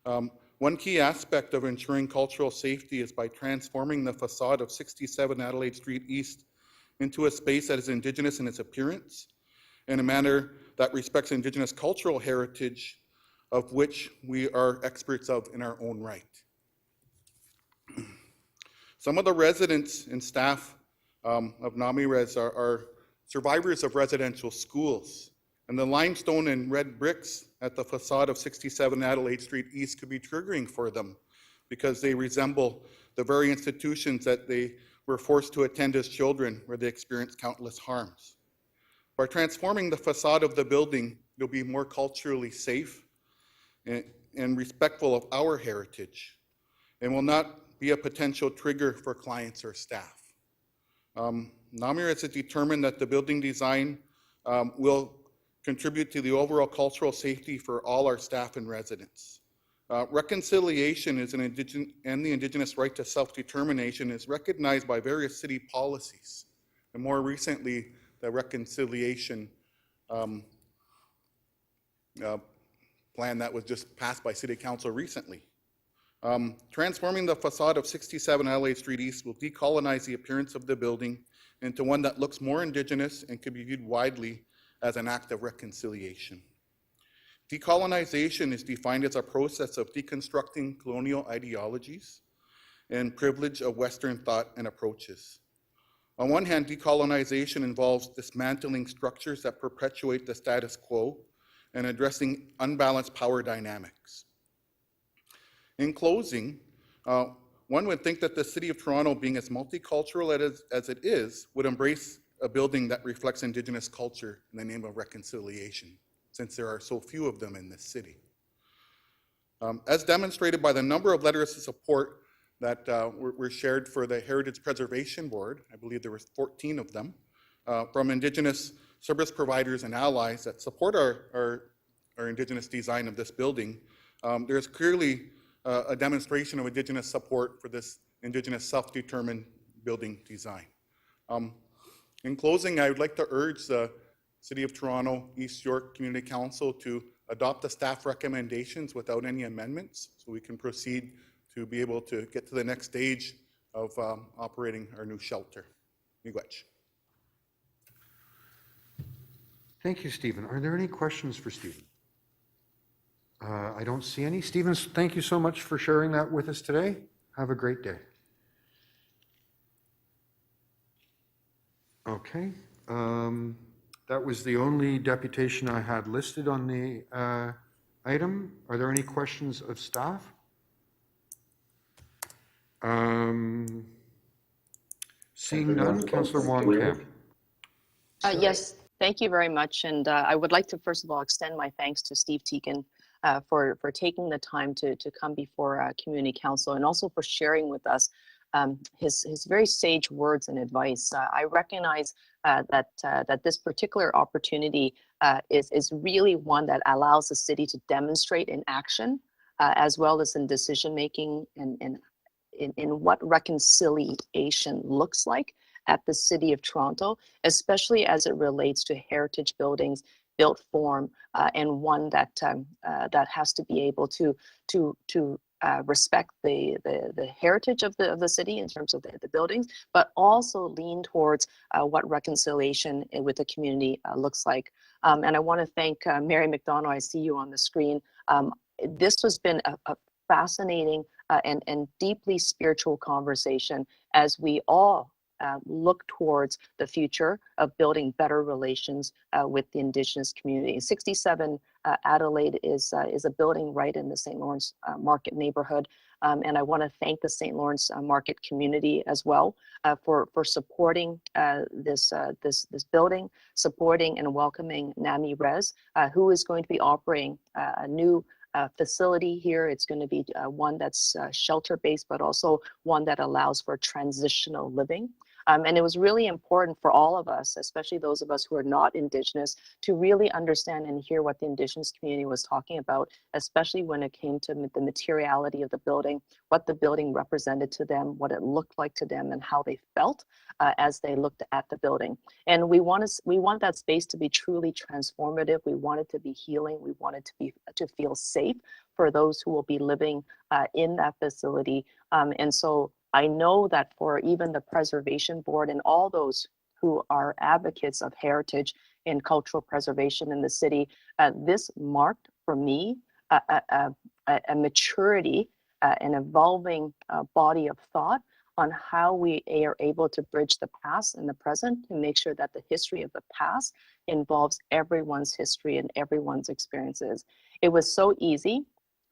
One key aspect of ensuring cultural safety is by transforming the facade of 67 Adelaide Street East into a space that is Indigenous in its appearance, in a manner that respects Indigenous cultural heritage, of which we are experts of in our own right. Some of the residents and staff of NAMI-RES are survivors of residential schools, and the limestone and red bricks at the facade of 67 Adelaide Street East could be triggering for them because they resemble the very institutions that they were forced to attend as children, where they experienced countless harms. By transforming the facade of the building, it'll be more culturally safe and respectful of our heritage, and will not be a potential trigger for clients or staff. NAMI-RES has determined that the building design will contribute to the overall cultural safety for all our staff and residents. Reconciliation is and the Indigenous right to self-determination is recognized by various city policies, and more recently, the reconciliation plan that was just passed by City Council recently. Transforming the facade of 67 Adelaide Street East will decolonize the appearance of the building into one that looks more Indigenous and can be viewed widely as an act of reconciliation. Decolonization is defined as a process of deconstructing colonial ideologies and privilege of Western thought and approaches. On one hand, decolonization involves dismantling structures that perpetuate the status quo and addressing unbalanced power dynamics. In closing, one would think that the City of Toronto, being as multicultural as it is, would embrace a building that reflects Indigenous culture in the name of reconciliation, since there are so few of them in this city. As demonstrated by the number of letters of support that were shared for the Heritage Preservation Board, I believe there was 14 of them, from Indigenous service providers and allies that support our Indigenous design of this building, there's clearly a demonstration of Indigenous support for this Indigenous self-determined building design. In closing, I would like to urge the City of Toronto East York Community Council to adopt the staff recommendations without any amendments, so we can proceed to be able to get to the next stage of operating our new shelter. Miigwech. Thank you, Stephen. Are there any questions for Stephen? I don't see any. Stephen, thank you so much for sharing that with us today. Have a great day. Okay. That was the only deputation I had listed on the item. Are there any questions of staff? Seeing none, Councillor Wong Tam. Yes, thank you very much. And I would like to, first of all, extend my thanks to Steve Teakin for taking the time to come before Community Council, and also for sharing with us his very sage words and advice. I recognize that this particular opportunity is really one that allows the city to demonstrate in action, as well as in decision making, and in what reconciliation looks like at the City of Toronto, especially as it relates to heritage buildings, built form, and one that that has to be able to respect the heritage of the city in terms of the buildings, but also lean towards what reconciliation with the community looks like. And I want to thank Mary McDonald. I see you on the screen. This has been a fascinating and deeply spiritual conversation, as we all look towards the future of building better relations with the Indigenous community. 67 Adelaide is a building right in the St. Lawrence Market neighborhood. And I want to thank the St. Lawrence Market community as well for supporting this building, supporting and welcoming NAMI Res, who is going to be operating a new facility here. It's going to be one that's shelter-based, but also one that allows for transitional living. And it was really important for all of us, especially those of us who are not Indigenous, to really understand and hear what the Indigenous community was talking about, especially when it came to the materiality of the building, what the building represented to them, what it looked like to them, and how they felt as they looked at the building. And we want that space to be truly transformative. We want it to be healing. We want it to feel safe for those who will be living in that facility. And so I know that for even the Preservation Board and all those who are advocates of heritage and cultural preservation in the city, this marked for me a maturity, an evolving body of thought on how we are able to bridge the past and the present to make sure that the history of the past involves everyone's history and everyone's experiences. It was so easy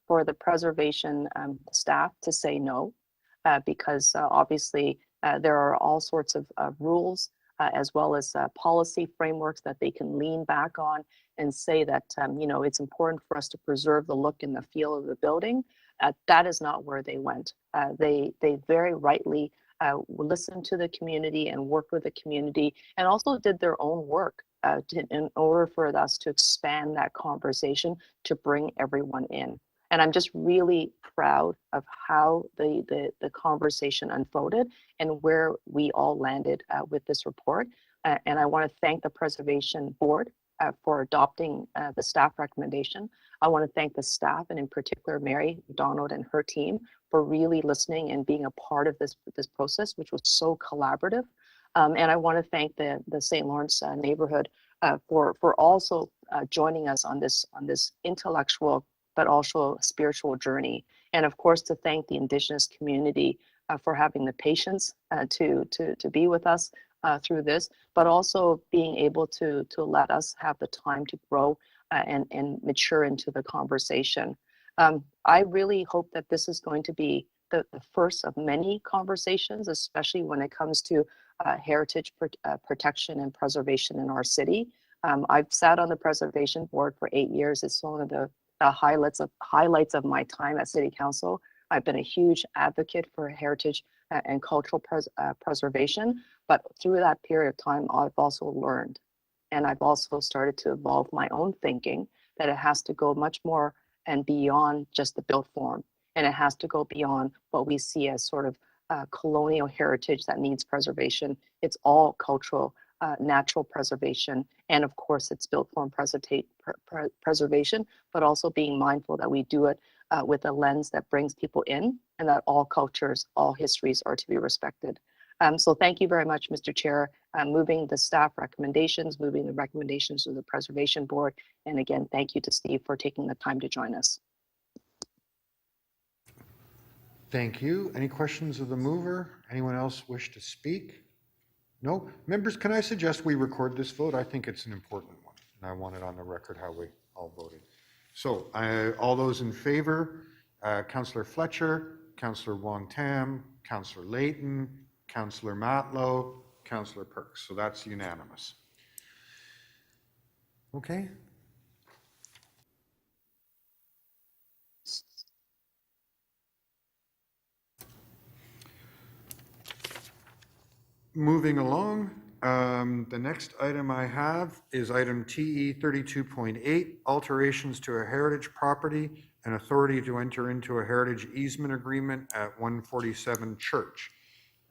for the preservation staff to say no, because obviously there are all sorts of rules as well as policy frameworks that they can lean back on and say that it's important for us to preserve the look and the feel of the building. That is not where they went. They very rightly listened to the community and worked with the community, and also did their own work in order for us to expand that conversation to bring everyone in. And I'm just really proud of how the conversation unfolded and where we all landed with this report. And I want to thank the Preservation Board for adopting the staff recommendation. I want to thank the staff, and in particular, Mary McDonald and her team, for really listening and being a part of this process, which was so collaborative. And I want to thank the St. Lawrence neighborhood for also joining us on this intellectual but also spiritual journey. And of course, to thank the Indigenous community for having the patience to be with us through this, but also being able to let us have the time to grow and mature into the conversation. I really hope that this is going to be the first of many conversations, especially when it comes to heritage protection and preservation in our city. I've sat on the Preservation Board for 8 years. It's one of the highlights of my time at City Council. I've been a huge advocate for heritage and cultural preservation, but through that period of time, I've also learned, and I've also started to evolve my own thinking that it has to go much more and beyond just the built form, and it has to go beyond what we see as sort of colonial heritage that needs preservation. It's all cultural, natural preservation, and of course it's built form preservation, but also being mindful that we do it with a lens that brings people in, and that all cultures, all histories are to be respected. So thank you very much, Mr. Chair, moving the staff recommendations, moving the recommendations to the Preservation Board, and again, thank you to Steve for taking the time to join us. Thank you. Any questions of the mover? Anyone else wish to speak? No? Members, can I suggest we record this vote? I think it's an important one, and I want it on the record how we all voted. So all those in favor, Councillor Fletcher, Councillor Wong Tam, Councillor Layton, Councillor Matlow, Councillor Perks. So that's unanimous. Okay. Moving along, the next item I have is item TE 32.8, alterations to a heritage property and authority to enter into a heritage easement agreement at 147 Church.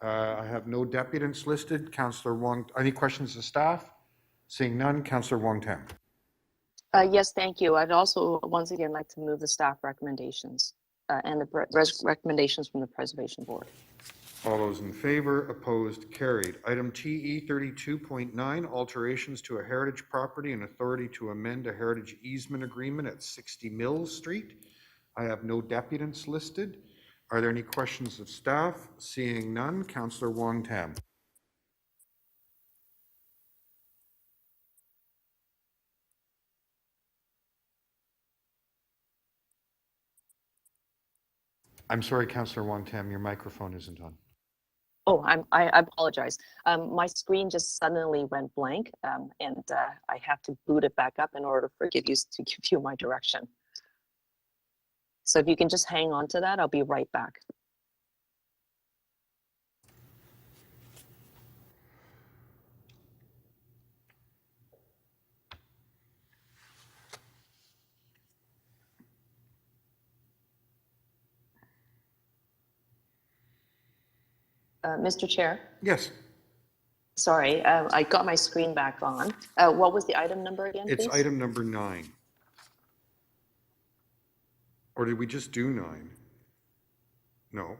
I have no deputants listed. Councillor Wong, any questions to staff? Seeing none, Councillor Wong Tam. Yes, thank you. I'd also once again like to move the staff recommendations and the recommendations from the Preservation Board. All those in favor, opposed, carried. Item TE 32.9, alterations to a heritage property and authority to amend a heritage easement agreement at 60 Mills Street. I have no deputants listed. Are there any questions of staff? Seeing none, Councillor Wong Tam. I'm sorry, Councillor Wong-Tam, your microphone isn't on. Oh, I apologize. My screen just suddenly went blank, and I have to boot it back up in order to give you my direction. So if you can just hang on to that, I'll be right back. Mr. Chair, Yes, sorry, I got my screen back on. What was the item number again, it's please? item number 9. Or did we just do 9? No.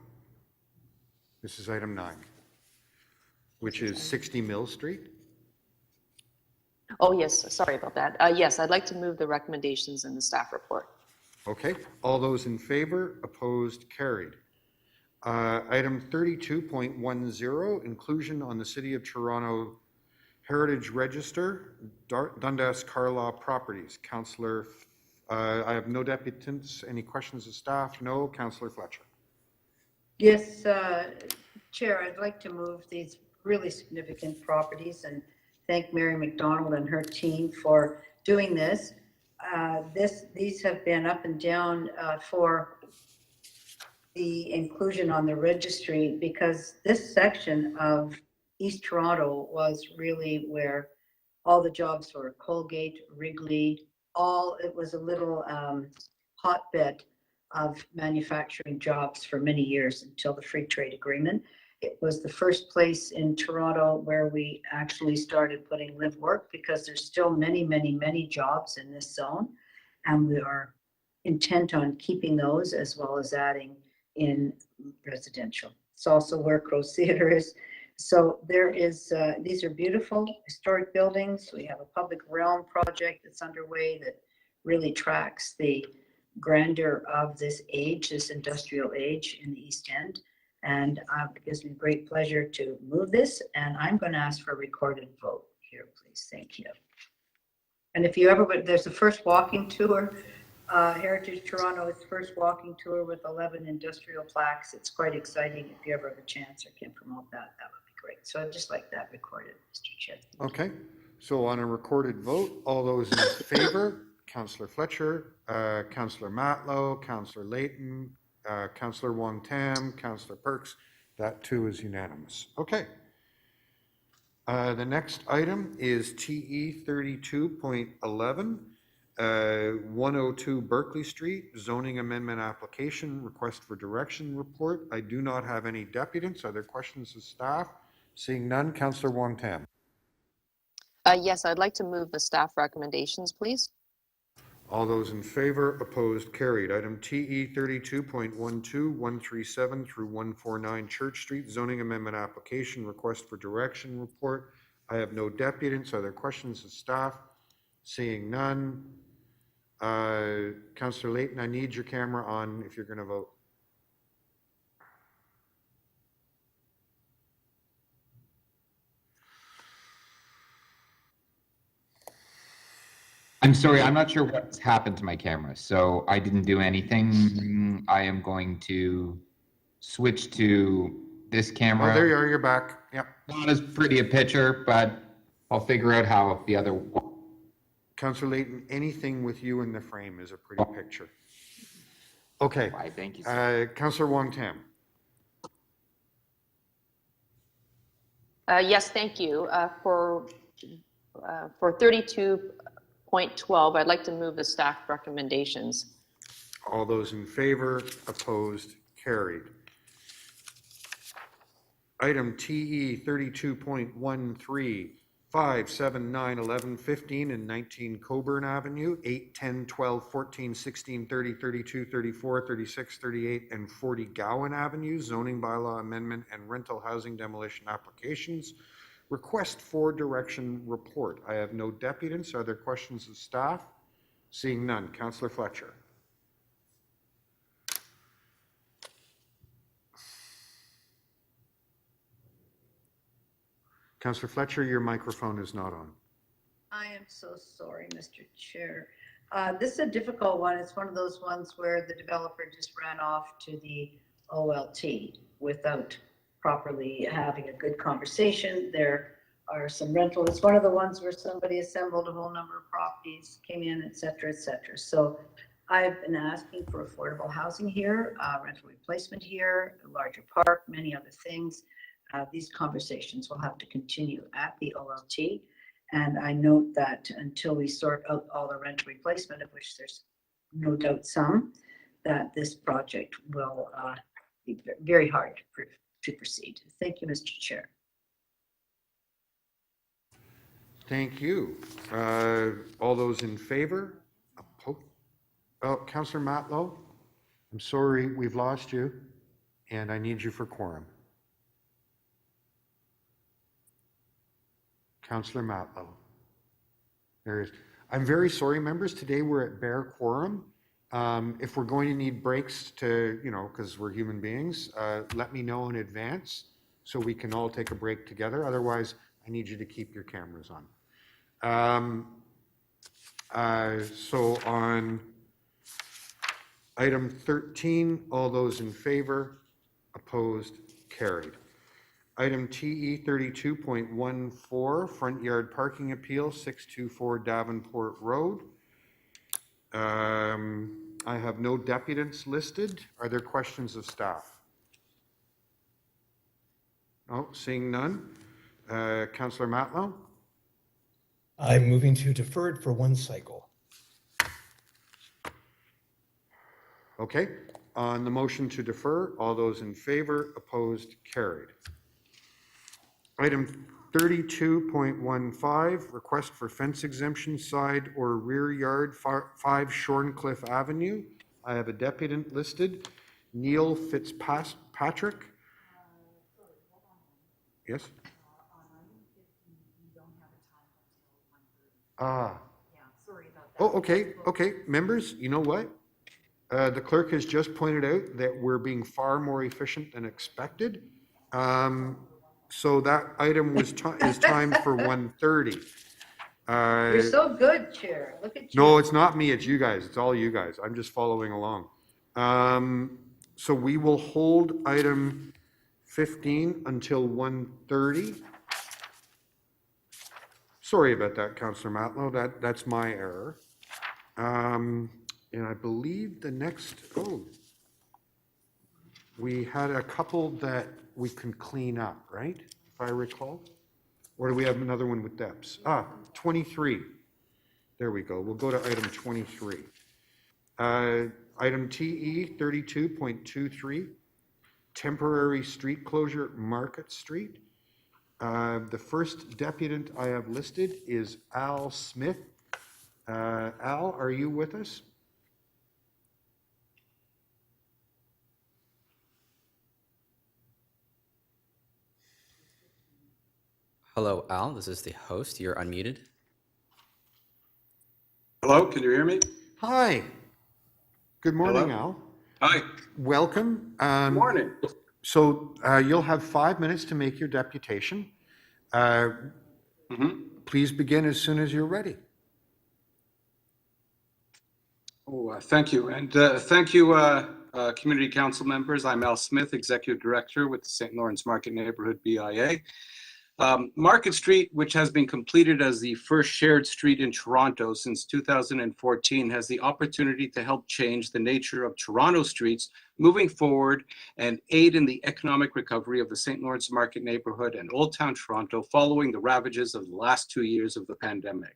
This is item 9, which is 60 Mill Street. Oh, yes, sorry about that. Yes, I'd like to move the recommendations in the staff report. Okay, all those in favor, opposed, carried. Item 32.10, inclusion on the City of Toronto Heritage Register, Dundas Carlaw Properties. Councillor, I have no deputants. Any questions of staff? No. Councillor Fletcher. Yes, Chair, I'd like to move these really significant properties and thank Mary McDonald and her team for doing this. These have been up and down for the inclusion on the registry because this section of East Toronto was really where all the jobs were. Colgate, Wrigley, it was a little hotbed of manufacturing jobs for many years until the free trade agreement. It was the first place in Toronto where we actually started putting live work because there's still many, many, many jobs in this zone. And we are intent on keeping those as well as adding in residential. It's also where Crow's Theatre is. So there is, these are beautiful historic buildings. We have a public realm project that's underway that really tracks the grandeur of this age, this industrial age in the East End. And it gives me great pleasure to move this. And I'm going to ask for a recorded vote here, please. Thank you. And if you ever, there's the first walking tour. Heritage Toronto, its first walking tour with 11 industrial plaques. It's quite exciting. If you ever have a chance or can promote that, that would be great. So I'd just like that recorded, Mr. Chair. Okay, so on a recorded vote, all those in favor, Councillor Fletcher, Councillor Matlow, Councillor Layton, Councillor Wong-Tam, Councillor Perks, that too is unanimous. Okay. The next item is TE 32.11. 102 Berkeley Street, zoning amendment application, request for direction report. I do not have any deputants. Are there questions of staff? Seeing none, Councillor Wong-Tam. Yes, I'd like to move the staff recommendations, please. All those in favor, opposed, carried. Item TE 32.12, 137 through 149 Church Street, zoning amendment application, request for direction report. I have no deputants. Are there questions of staff? Seeing none. Councillor Layton, I need your camera on if you're going to vote. I'm sorry, I'm not sure what's happened to my camera, so I didn't do anything. I am going to switch to this camera. Oh, there you are, you're back. Yep. Not as pretty a picture, but I'll figure out how the other one. Councillor Layton, anything with you in the frame is a pretty picture. Okay. Why, thank you, sir. Councillor Wong-Tam. Yes, thank you. For 32.12, I'd like to move the staff recommendations. All those in favor, opposed, carried. Item TE 32.13, 5, 7, 9, 11, 15, and 19 Coburn Avenue, 8, 10, 12, 14, 16, 30, 32, 34, 36, 38, and 40 Gowan Avenue, zoning bylaw amendment and rental housing demolition applications. Request for direction report. I have no deputants. Are there questions of staff? Seeing none. Councillor Fletcher. Councillor Fletcher, your microphone is not on. I am so sorry, Mr. Chair. This is a difficult one. It's one of those ones where the developer just ran off to the OLT without properly having a good conversation. There are some rental. It's one of the ones where somebody assembled a whole number of properties, came in, et cetera, et cetera. So I've been asking for affordable housing here, rental replacement here, a larger park, many other things. These conversations will have to continue at the OLT. And I note that until we sort out all the rental replacement, of which there's no doubt some, that this project will be very hard to proceed. Thank you, Mr. Chair. Thank you. All those in favor? Oh, Councillor Matlow, I'm sorry we've lost you, and I need you for quorum. Councillor Matlow. There is. I'm very sorry, members. Today we're at bare quorum. If we're going to need breaks to, because we're human beings, let me know in advance so we can all take a break together. Otherwise, I need you to keep your cameras on. So on item 13, all those in favor, opposed, carried. Item TE 32.14, front yard parking appeal, 624 Davenport Road. I have no deputants listed. Are there questions of staff? Oh, seeing none. Councillor Matlow? I'm moving to defer it for one cycle. Okay. On the motion to defer, all those in favor, opposed, carried. Item 32.15, request for fence exemption side or rear yard 5 Shorncliffe Avenue. I have a deputant listed, Neil Fitzpatrick. Yes? Oh, okay, okay. Members, you know what? The clerk has just pointed out that we're being far more efficient than expected. So that item is timed for 1:30. You're so good, Chair. Look at you. No, it's not me, it's you guys. It's all you guys. I'm just following along. So we will hold item 15 until 1:30. Sorry about that, Councillor Matlow. That's my error. And I believe the next, we had a couple that we can clean up, right? If I recall. Or do we have another one with Debs? 23. There we go. We'll go to item 23. Item TE 32.23, temporary street closure at Market Street. The first deputant I have listed is Al Smith. Al, are you with us? Hello, Al. This is the host. You're unmuted. Hello, can you hear me? Hi. Good morning, Hello. Al. Hi, Welcome. good morning. So you'll have 5 minutes to make your deputation. Please begin as soon as you're ready. Thank you. And thank you, Community Council members. I'm Al Smith, Executive Director with the St. Lawrence Market Neighborhood BIA. Market Street, which has been completed as the first shared street in Toronto since 2014, has the opportunity to help change the nature of Toronto streets moving forward and aid in the economic recovery of the St. Lawrence Market neighborhood and Old Town Toronto following the ravages of the last 2 years of the pandemic.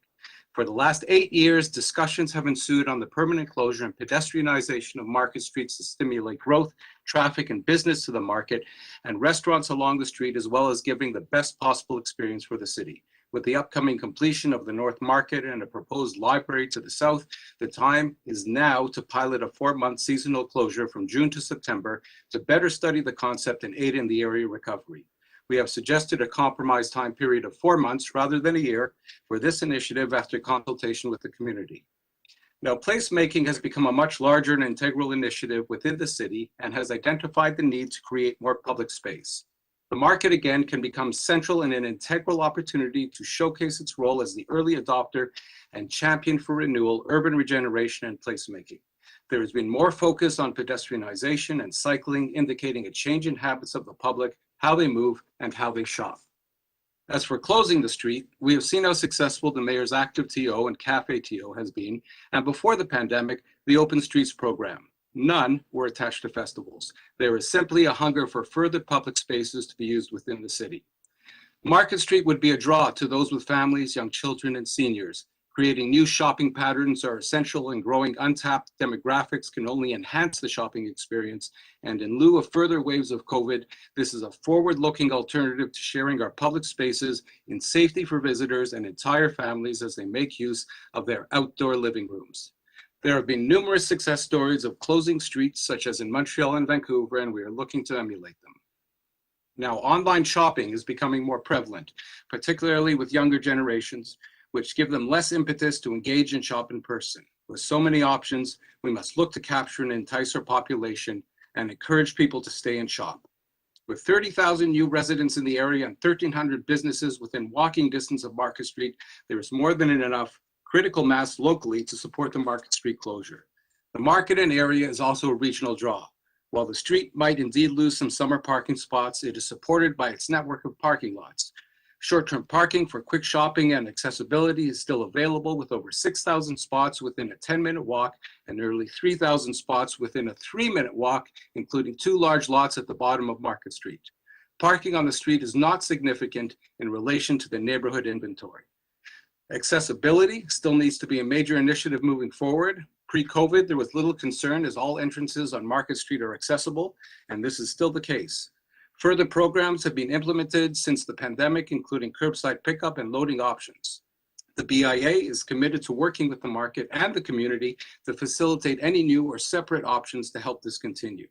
For the last 8 years, discussions have ensued on the permanent closure and pedestrianization of Market streets to stimulate growth, traffic, and business to the market and restaurants along the street, as well as giving the best possible experience for the city. With the upcoming completion of the North Market and a proposed library to the south, the time is now to pilot a 4-month seasonal closure from June to September to better study the concept and aid in the area recovery. We have suggested a compromise time period of 4 months rather than a year for this initiative after consultation with the community. Now, placemaking has become a much larger and integral initiative within the city and has identified the need to create more public space. The market again can become central and an integral opportunity to showcase its role as the early adopter and champion for renewal, urban regeneration, and placemaking. There has been more focus on pedestrianization and cycling, indicating a change in habits of the public, how they move, and how they shop. As for closing the street, we have seen how successful the mayor's Active TO and Cafe TO has been, and before the pandemic, the Open Streets program. None were attached to festivals. There is simply a hunger for further public spaces to be used within the city. Market Street would be a draw to those with families, young children, and seniors. Creating new shopping patterns are essential, and growing untapped demographics can only enhance the shopping experience. And in lieu of further waves of COVID, this is a forward-looking alternative to sharing our public spaces in safety for visitors and entire families as they make use of their outdoor living rooms. There have been numerous success stories of closing streets, such as in Montreal and Vancouver, and we are looking to emulate them. Now, online shopping is becoming more prevalent, particularly with younger generations, which give them less impetus to engage and shop in person. With so many options, we must look to capture and entice our population and encourage people to stay and shop. With 30,000 new residents in the area and 1,300 businesses within walking distance of Market Street, there is more than enough critical mass locally to support the Market Street closure. The market and area is also a regional draw. While the street might indeed lose some summer parking spots, it is supported by its network of parking lots. Short-term parking for quick shopping and accessibility is still available, with over 6,000 spots within a 10-minute walk and nearly 3,000 spots within a 3-minute walk, including 2 large lots at the bottom of Market Street. Parking on the street is not significant in relation to the neighborhood inventory. Accessibility still needs to be a major initiative moving forward. Pre-COVID, there was little concern as all entrances on Market Street are accessible, and this is still the case. Further programs have been implemented since the pandemic, including curbside pickup and loading options. The BIA is committed to working with the market and the community to facilitate any new or separate options to help this continue.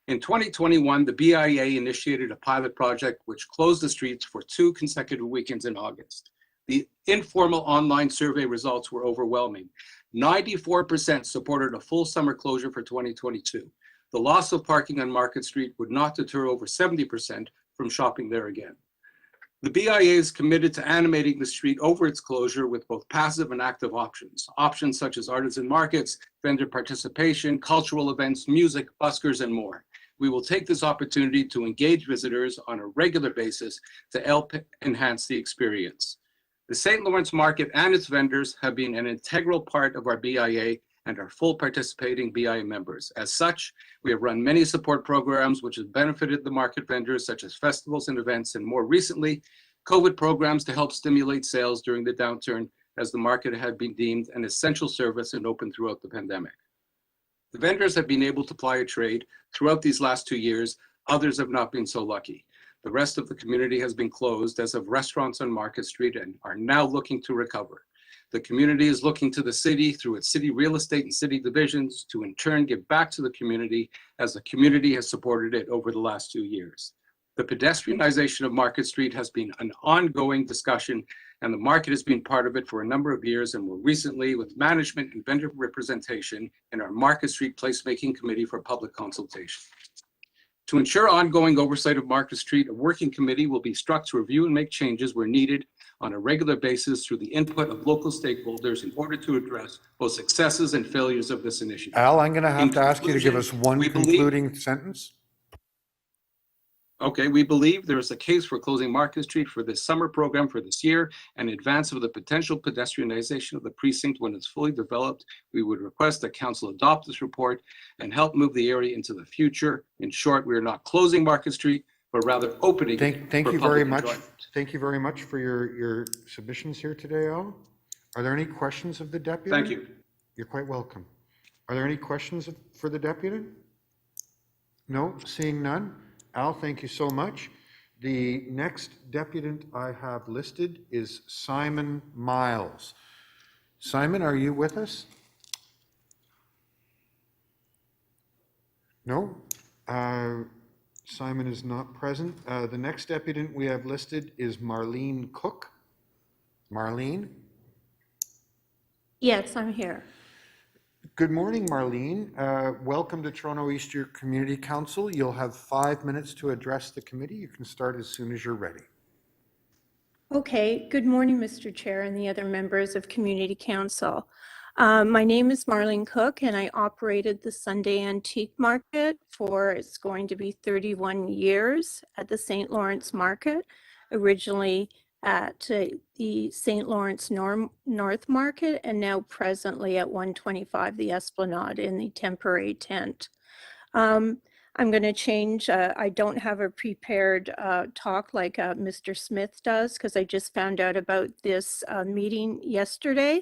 In 2021, the BIA initiated a pilot project which closed the streets for 2 consecutive weekends in August. The informal online survey results were overwhelming. 94% supported a full summer closure for 2022. The loss of parking on Market Street would not deter over 70% from shopping there again. The BIA is committed to animating the street over its closure with both passive and active options. Options such as artisan markets, vendor participation, cultural events, music, buskers, and more. We will take this opportunity to engage visitors on a regular basis to help enhance the experience. The St. Lawrence Market and its vendors have been an integral part of our BIA and are full participating BIA members. As such, we have run many support programs which have benefited the market vendors, such as festivals and events, and more recently, COVID programs to help stimulate sales during the downturn, as the market had been deemed an essential service and open throughout the pandemic. The vendors have been able to ply a trade throughout these last 2 years. Others have not been so lucky. The rest of the community has been closed, as have restaurants on Market Street, and are now looking to recover. The community is looking to the city through its city real estate and city divisions to in turn give back to the community, as the community has supported it over the last 2 years. The pedestrianization of Market Street has been an ongoing discussion, and the market has been part of it for a number of years, and more recently with management and vendor representation in our Market Street Placemaking Committee for public consultation. To ensure ongoing oversight of Market Street, a working committee will be struck to review and make changes where needed on a regular basis through the input of local stakeholders in order to address both successes and failures of this initiative. Al, I'm going to have In to ask you to give us conclusion, one we believe- concluding sentence. Okay, we believe there is a case for closing Market Street for this summer program for this year in advance of the potential pedestrianization of the precinct when it's fully developed. We would request that council adopt this report and help move the area into the future. In short, we are not closing Market Street, but rather opening it Thank for you very public much. enjoyment. Thank you very much for your submissions here today, Al. Are there any questions of the deputy? Thank you. You're quite welcome. Are there any questions for the deputy? No, seeing none. Al, thank you so much. The next deputant I have listed is Simon Miles. Simon, are you with us? No? Simon is not present. The next deputant we have listed is Marlene Cook. Marlene? Yes, I'm here. Good morning, Marlene. Welcome to Toronto East York Community Council. You'll have 5 minutes to address the committee. You can start as soon as you're ready. Okay, good morning, Mr. Chair and the other members of Community Council. My name is Marlene Cook and I operated the Sunday Antique Market for, it's going to be 31 years at the St. Lawrence Market, originally at the St. Lawrence North Market and now presently at 125 the Esplanade in the temporary tent. I'm going to change. I don't have a prepared talk like Mr. Smith does because I just found out about this meeting yesterday.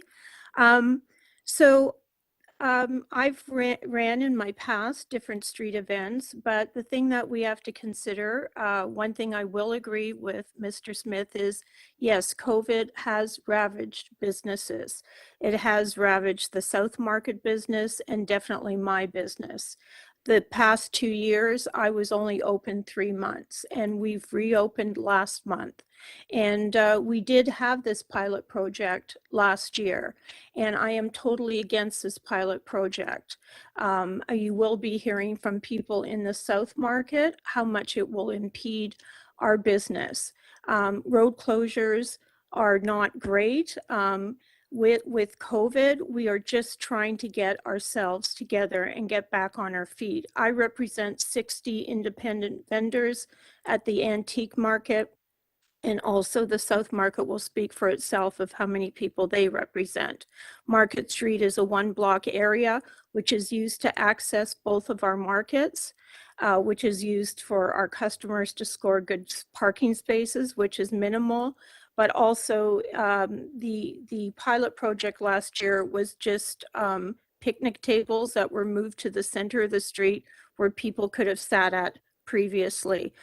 I've ran in my past different street events, but the thing that we have to consider, one thing I will agree with Mr. Smith is, yes, COVID has ravaged businesses. It has ravaged the South Market business and definitely my business. The past 2 years, I was only open 3 months and we've reopened last month. And we did have this pilot project last year, and I am totally against this pilot project. You will be hearing from people in the South Market how much it will impede our business. Road closures are not great. With COVID, we are just trying to get ourselves together and get back on our feet. I represent 60 independent vendors at the antique market. And also the South Market will speak for itself of how many people they represent. Market Street is a 1-block area, which is used to access both of our markets, which is used for our customers to score good parking spaces, which is minimal. But also the pilot project last year was just picnic tables that were moved to the center of the street where people could have sat at previously.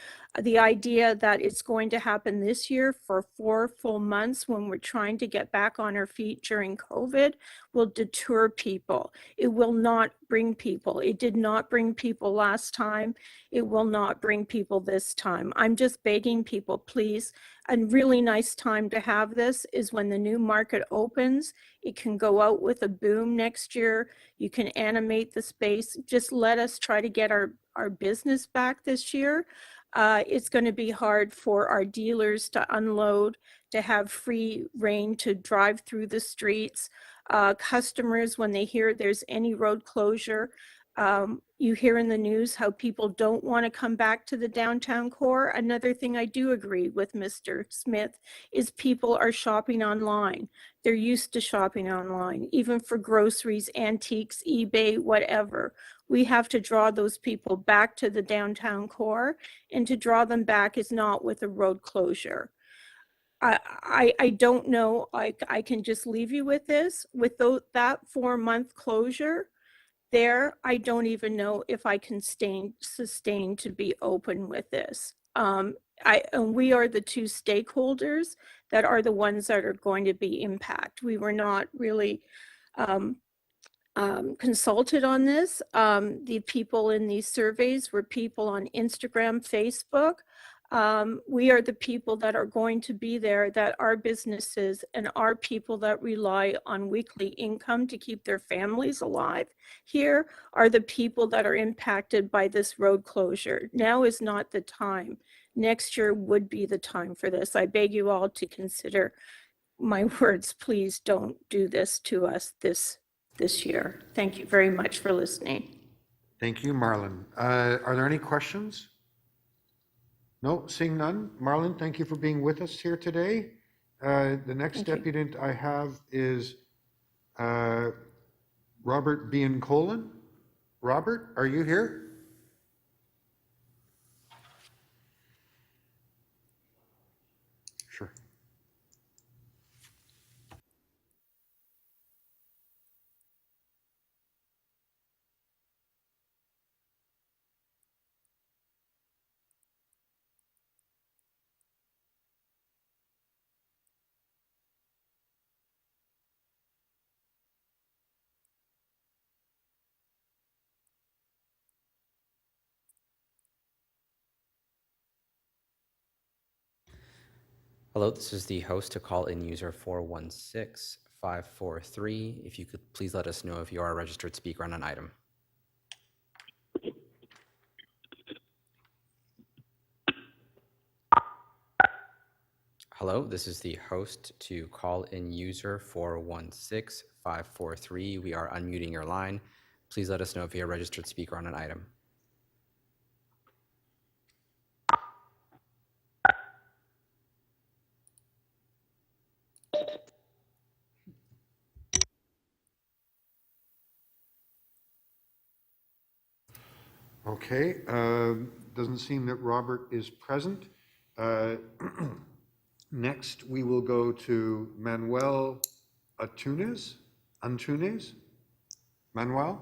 The idea that it's going to happen this year for 4 full months when we're trying to get back on our feet during COVID will deter people. It will not bring people. It did not bring people last time. It will not bring people this time. I'm just begging people, please. A really nice time to have this is when the new market opens. It can go out with a boom next year. You can animate the space. Just let us try to get our business back this year. It's going to be hard for our dealers to unload, to have free reign to drive through the streets. Customers, when they hear there's any road closure, you hear in the news how people don't want to come back to the downtown core. Another thing I do agree with Mr. Smith is people are shopping online. They're used to shopping online, even for groceries, antiques, eBay, whatever. We have to draw those people back to the downtown core, and to draw them back is not with a road closure. I don't know, I can just leave you with this. With that 4-month closure, I don't even know if I can sustain to be open with this. And we are the 2 stakeholders that are the ones that are going to be impacted. We were not really consulted on this. The people in these surveys were people on Instagram, Facebook. We are the people that are going to be there, that are businesses and are people that rely on weekly income to keep their families alive. Here are the people that are impacted by this road closure. Now is not the time. Next year would be the time for this. I beg you all to consider my words. Please don't do this to us this year. Thank you very much for listening. Thank you, Marlon. Are there any questions? No, seeing none. Marlon, thank you for being with us here today. The next deputant I have is Robert Biancolin. Robert, are you here? Sure. Hello, this is the host to call in user 416 543. If you could please let us know if you are a registered speaker on an item. Hello, this is the host to call-in user 416543. We are unmuting your line. Please let us know if you're a registered speaker on an item. Okay, doesn't seem that Robert is present. Next, we will go to Manuel Antunes. Manuel?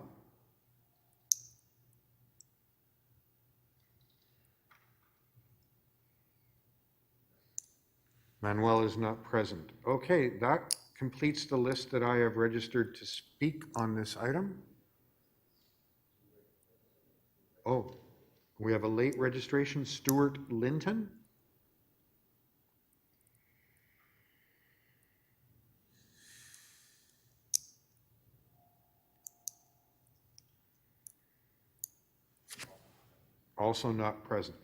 Manuel is not present. Okay, that completes the list that I have registered to speak on this item. Oh, we have a late registration, Stuart Linton. Also not present.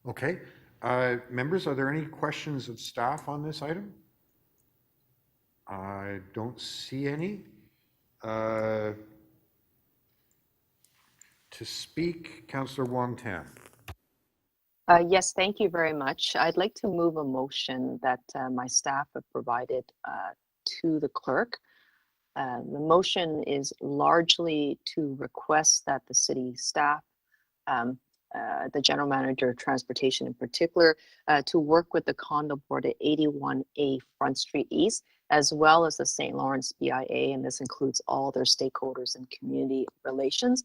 Okay, members, are there any questions of staff on this item? I don't see any. To speak, Councillor Wong Tam. Yes, thank you very much. I'd like to move a motion that my staff have provided to the clerk. The motion is largely to request that the city staff, the general manager of transportation in particular, to work with the condo board at 81A Front Street East, as well as the St. Lawrence BIA, and this includes all their stakeholders in community relations,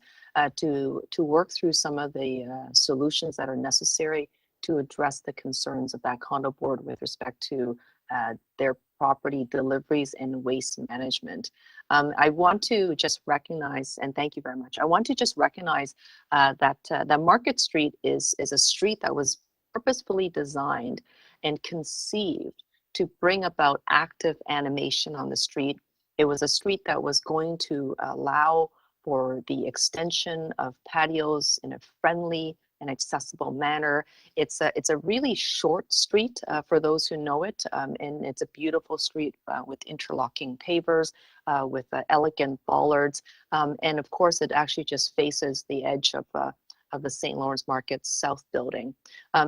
to work through some of the solutions that are necessary to address the concerns of that condo board with respect to their property deliveries and waste management. I want to just recognize, and thank you very much, I want to just recognize that Market Street is a street that was purposefully designed and conceived to bring about active animation on the street. It was a street that was going to allow for the extension of patios in a friendly and accessible manner. It's a really short street for those who know it, and it's a beautiful street with interlocking pavers, with elegant bollards, and of course it actually just faces the edge of the St. Lawrence Market South building.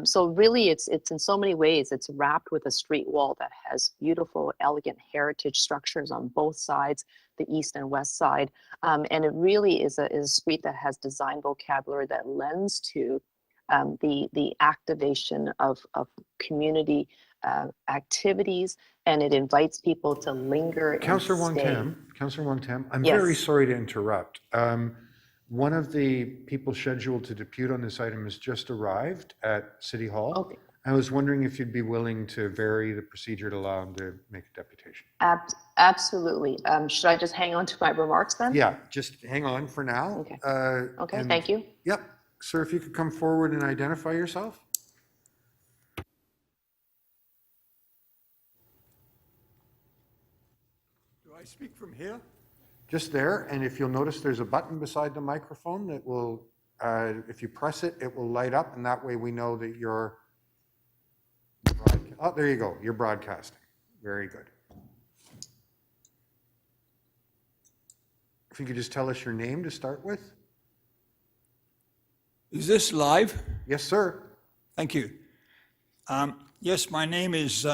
So really it's in so many ways, it's wrapped with a street wall that has beautiful, elegant heritage structures on both sides, the east and west side. And it really is a street that has design vocabulary that lends to the activation of community activities, and it invites people to linger Councillor Wong Tam, I'm very sorry to interrupt. One of the people scheduled to depute on this item has just arrived at City Hall. Okay. I was wondering if you'd be willing to vary the procedure to allow him to make a deputation. Absolutely. Should I just hang on to my remarks then? Yeah, just hang on for now. Okay. Okay, thank you. Yep. Sir, if you could come forward and identify yourself. Do I speak from here? Just there, and if you'll notice, there's a button beside the microphone that will, if you press it, it will light up, and that way we know that you're, oh, there you go, you're broadcasting. Very good. If you could just tell us your name to start with. Is this live? Yes, sir. Thank you. Yes, my name is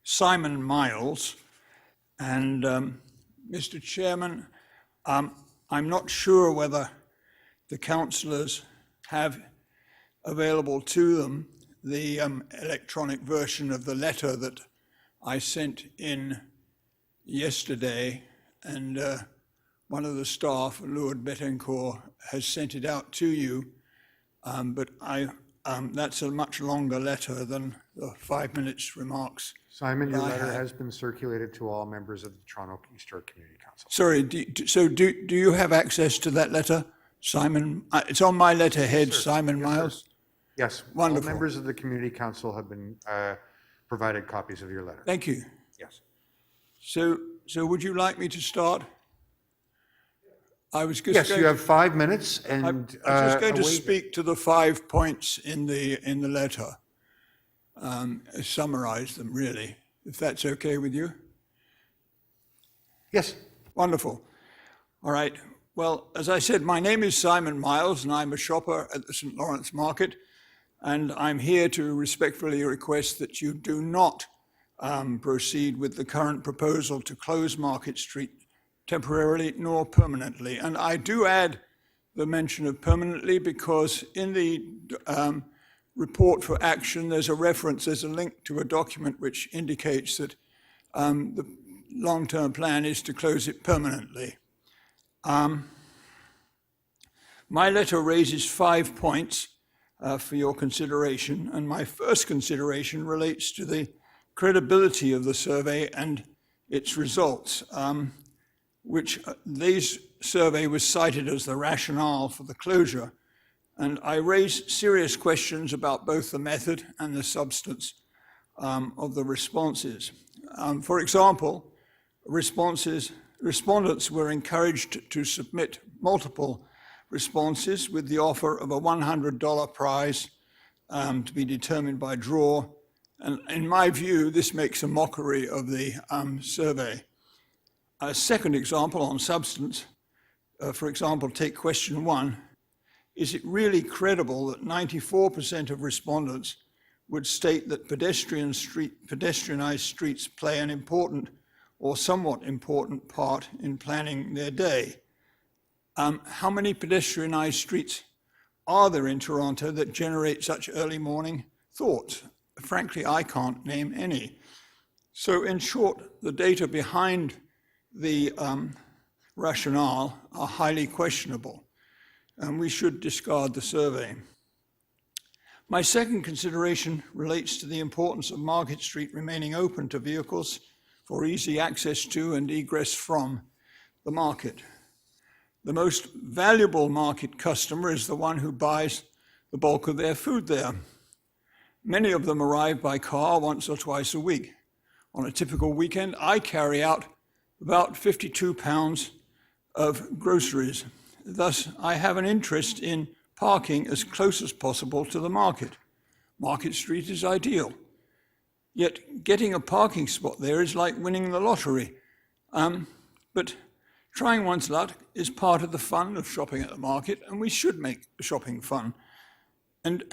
Simon Miles, and Mr. Chairman, I'm not sure whether the councillors have available to them the electronic version of the letter that I sent in yesterday, and one of the staff, Lord Bettencourt, has sent it out to you, but that's a much longer letter than the 5 minutes remarks. Simon, your letter has been circulated to all members of the Toronto East York Community Council. Sorry, do you have access to that letter, Simon? It's on my letterhead, Yes, Simon Miles. Yes, Wonderful. all members of the Community Council have been provided copies of your letter. Thank you. Yes. So would you like me to start? I was just Yes, going you have 5 minutes and. I'm just going to away- speak to the 5 points in the letter. Summarize them, really, if that's okay with you. Yes. Wonderful. All right. Well, as I said, my name is Simon Miles, and I'm a shopper at the St. Lawrence Market, and I'm here to respectfully request that you do not proceed with the current proposal to close Market Street temporarily nor permanently. And I do add the mention of permanently because in the report for action, there's a link to a document which indicates that the long-term plan is to close it permanently. My letter raises 5 points for your consideration, and my first consideration relates to the credibility of the survey and its results, which this survey was cited as the rationale for the closure. And I raise serious questions about both the method and the substance of the responses. For example, respondents were encouraged to submit multiple responses with the offer of a $100 prize to be determined by draw. And in my view, this makes a mockery of the survey. A second example on substance, for example, take question 1. Is it really credible that 94% of respondents would state that pedestrianized streets play an important or somewhat important part in planning their day? How many pedestrianized streets are there in Toronto that generate such early morning thoughts? Frankly, I can't name any. So in short, the data behind the rationale are highly questionable, and we should discard the survey. My second consideration relates to the importance of Market Street remaining open to vehicles for easy access to and egress from the market. The most valuable market customer is the one who buys the bulk of their food there. Many of them arrive by car once or twice a week. On a typical weekend, I carry out about 52 pounds of groceries. Thus, I have an interest in parking as close as possible to the market. Market Street is ideal. Yet getting a parking spot there is like winning the lottery. But trying one's luck is part of the fun of shopping at the market, and we should make shopping fun. And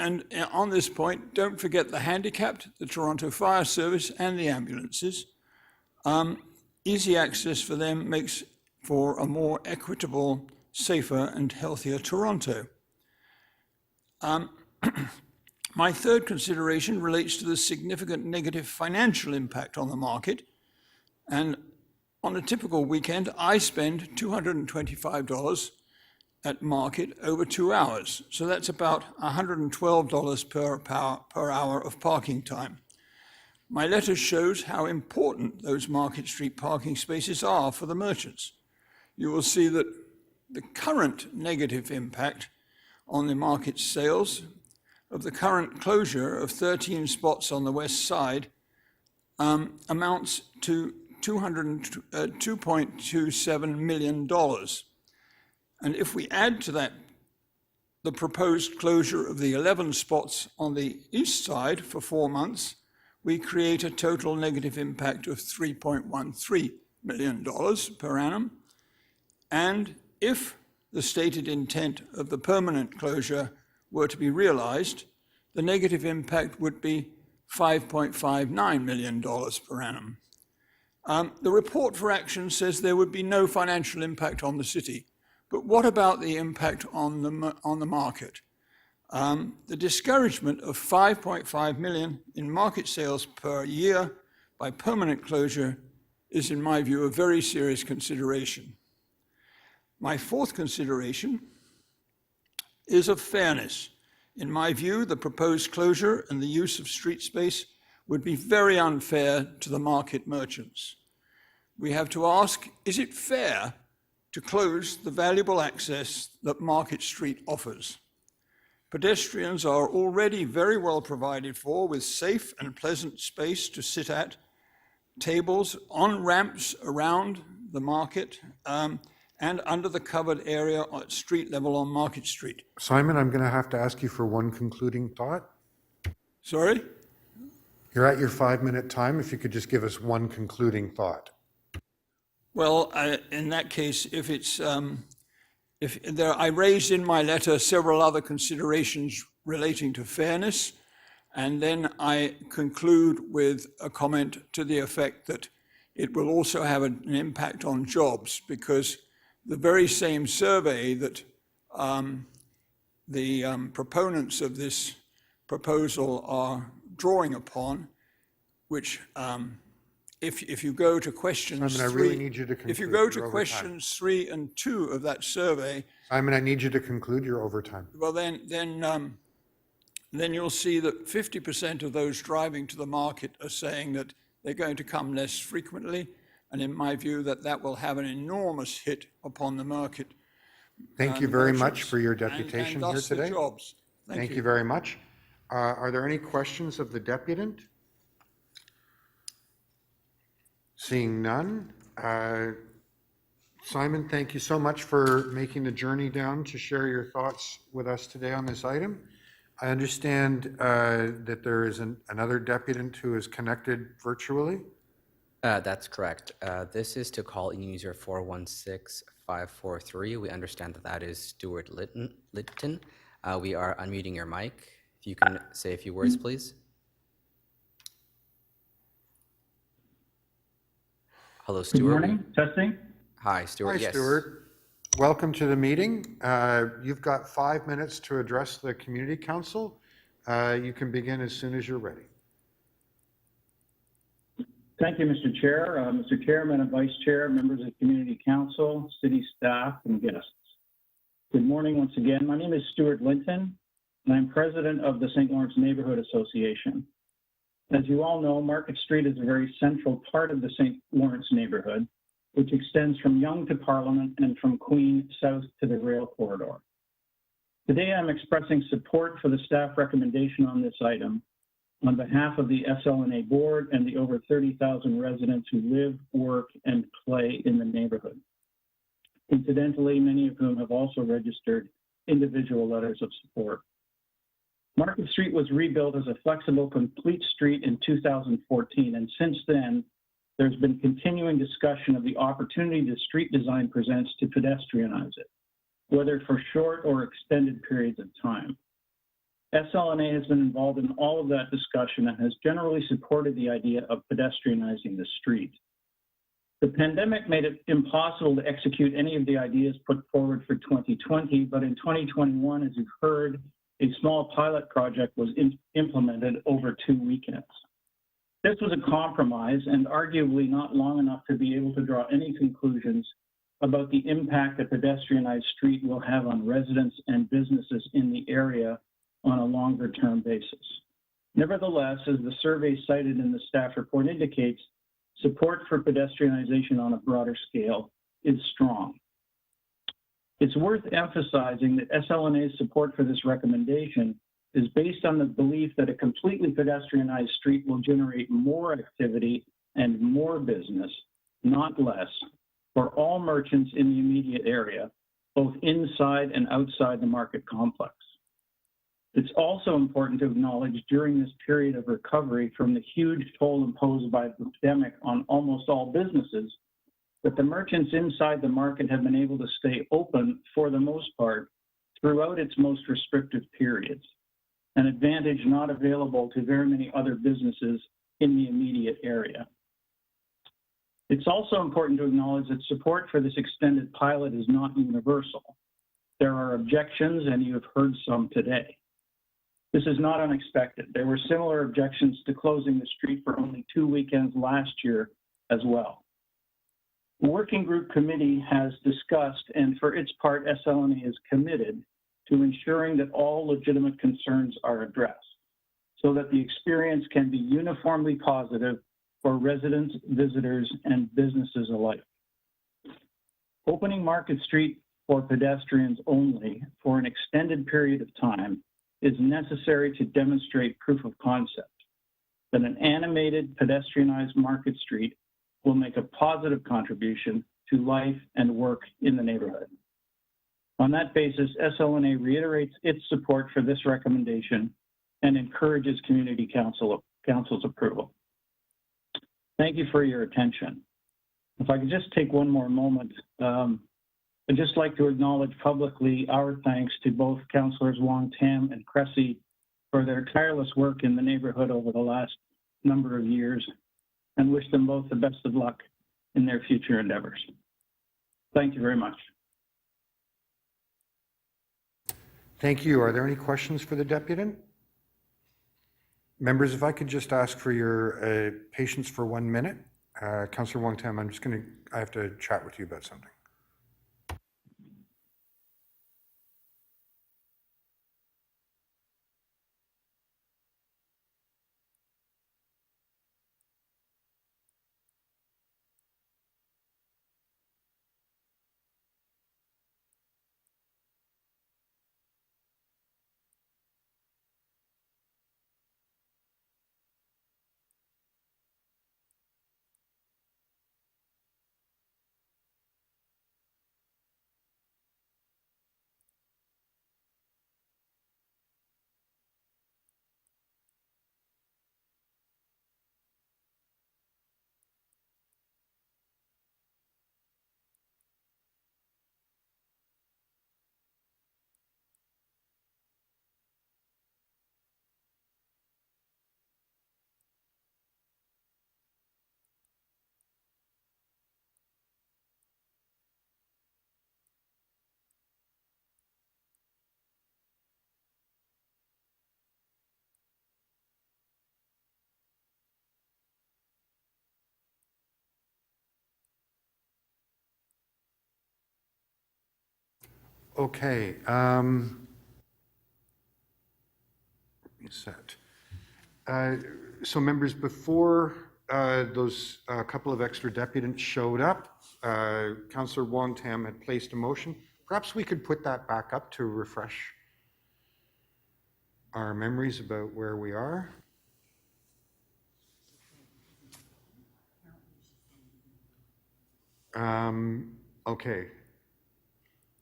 on this point, don't forget the handicapped, the Toronto Fire Service, and the ambulances. Easy access for them makes for a more equitable, safer, and healthier Toronto. My third consideration relates to the significant negative financial impact on the market. And on a typical weekend, I spend $225 at market over 2 hours. So that's about $112 per hour of parking time. My letter shows how important those Market Street parking spaces are for the merchants. You will see that the current negative impact on the market sales of the current closure of 13 spots on the west side amounts to $2.27 million. And if we add to that the proposed closure of the 11 spots on the east side for 4 months, we create a total negative impact of $3.13 million per annum. And if the stated intent of the permanent closure were to be realized, the negative impact would be $5.59 million per annum. The report for action says there would be no financial impact on the city, but what about the impact on the market? The discouragement of 5.5 million in market sales per year by permanent closure is, in my view, a very serious consideration. My fourth consideration is of fairness. In my view, the proposed closure and the use of street space would be very unfair to the market merchants. We have to ask, is it fair to close the valuable access that Market Street offers? Pedestrians are already very well provided for with safe and pleasant space to sit at, tables on ramps around the market, and under the covered area at street level on Market Street. Simon, I'm going to have to ask you for one concluding thought. Sorry? You're at your 5-minute time. If you could just give us one concluding thought. Well, in that case, I raised in my letter several other considerations relating to fairness, and then I conclude with a comment to the effect that it will also have an impact on jobs, because the very same survey that the proponents of this proposal are drawing upon, which if you go to questions Simon, I really need you to if you conclude. go to You're over questions 3 and 2 of that survey, Simon, I need you to conclude. Your overtime. well then you'll see that 50% of those driving to the market are saying that they're going to come less frequently, and in my view that will have an enormous hit upon the market. Thank you the very much merchants for your and deputation here thus the today. jobs. Thank you very much. Are there any questions of the deputant? Seeing none. Simon, thank you so much for making the journey down to share your thoughts with us today on this item. I understand that there is another deputant who is connected virtually. That's correct. This is to call in user 416543. We understand that is Stuart Litton. We are unmuting your mic. If you can say a few words, please. Hello, Stuart. Good morning. Testing. Hi, Stuart. Hi, Yes. Stuart. Welcome to the meeting. You've got 5 minutes to address the Community Council. You can begin as soon as you're ready. Thank you, Mr. Chair. Mr. Chairman and Vice Chair, members of the Community Council, city staff, and guests. Good morning once again. My name is Stuart Linton, and I'm president of the St. Lawrence Neighborhood Association. As you all know, Market Street is a very central part of the St. Lawrence neighborhood, which extends from Yonge to Parliament and from Queen south to the rail corridor. Today, I'm expressing support for the staff recommendation on this item on behalf of the SLNA board and the over 30,000 residents who live, work, and play in the neighborhood. Incidentally, many of whom have also registered individual letters of support. Market Street was rebuilt as a flexible, complete street in 2014, and since then, there's been continuing discussion of the opportunity the street design presents to pedestrianize it, whether for short or extended periods of time. SLNA has been involved in all of that discussion and has generally supported the idea of pedestrianizing the street. The pandemic made it impossible to execute any of the ideas put forward for 2020, but in 2021, as you've heard, a small pilot project was implemented over 2 weekends. This was a compromise and arguably not long enough to be able to draw any conclusions about the impact a pedestrianized street will have on residents and businesses in the area on a longer term basis. Nevertheless, as the survey cited in the staff report indicates, support for pedestrianization on a broader scale is strong. It's worth emphasizing that SLNA's support for this recommendation is based on the belief that a completely pedestrianized street will generate more activity and more business, not less, for all merchants in the immediate area, both inside and outside the market complex. It's also important to acknowledge during this period of recovery from the huge toll imposed by the pandemic on almost all businesses, that the merchants inside the market have been able to stay open for the most part throughout its most restrictive periods, an advantage not available to very many other businesses in the immediate area. It's also important to acknowledge that support for this extended pilot is not universal. There are objections, and you have heard some today. This is not unexpected. There were similar objections to closing the street for only 2 weekends last year as well. The working group committee has discussed, and for its part, SLNA is committed to ensuring that all legitimate concerns are addressed so that the experience can be uniformly positive for residents, visitors, and businesses alike. Opening Market Street for pedestrians only for an extended period of time is necessary to demonstrate proof of concept that an animated pedestrianized Market Street will make a positive contribution to life and work in the neighborhood. On that basis, SLNA reiterates its support for this recommendation and encourages Community Council's approval. Thank you for your attention. If I could just take one more moment, I'd just like to acknowledge publicly our thanks to both Councillors Wong Tam and Cressy for their tireless work in the neighborhood over the last number of years, and wish them both the best of luck in their future endeavors. Thank you very much. Thank you. Are there any questions for the deputant? Members, if I could just ask for your patience for 1 minute. Councillor Wong Tam, I have to chat with you about something. Okay. Set. So members, before those couple of extra deputants showed up, Councillor Wong Tam had placed a motion. Perhaps we could put that back up to refresh our memories about where we are. Okay.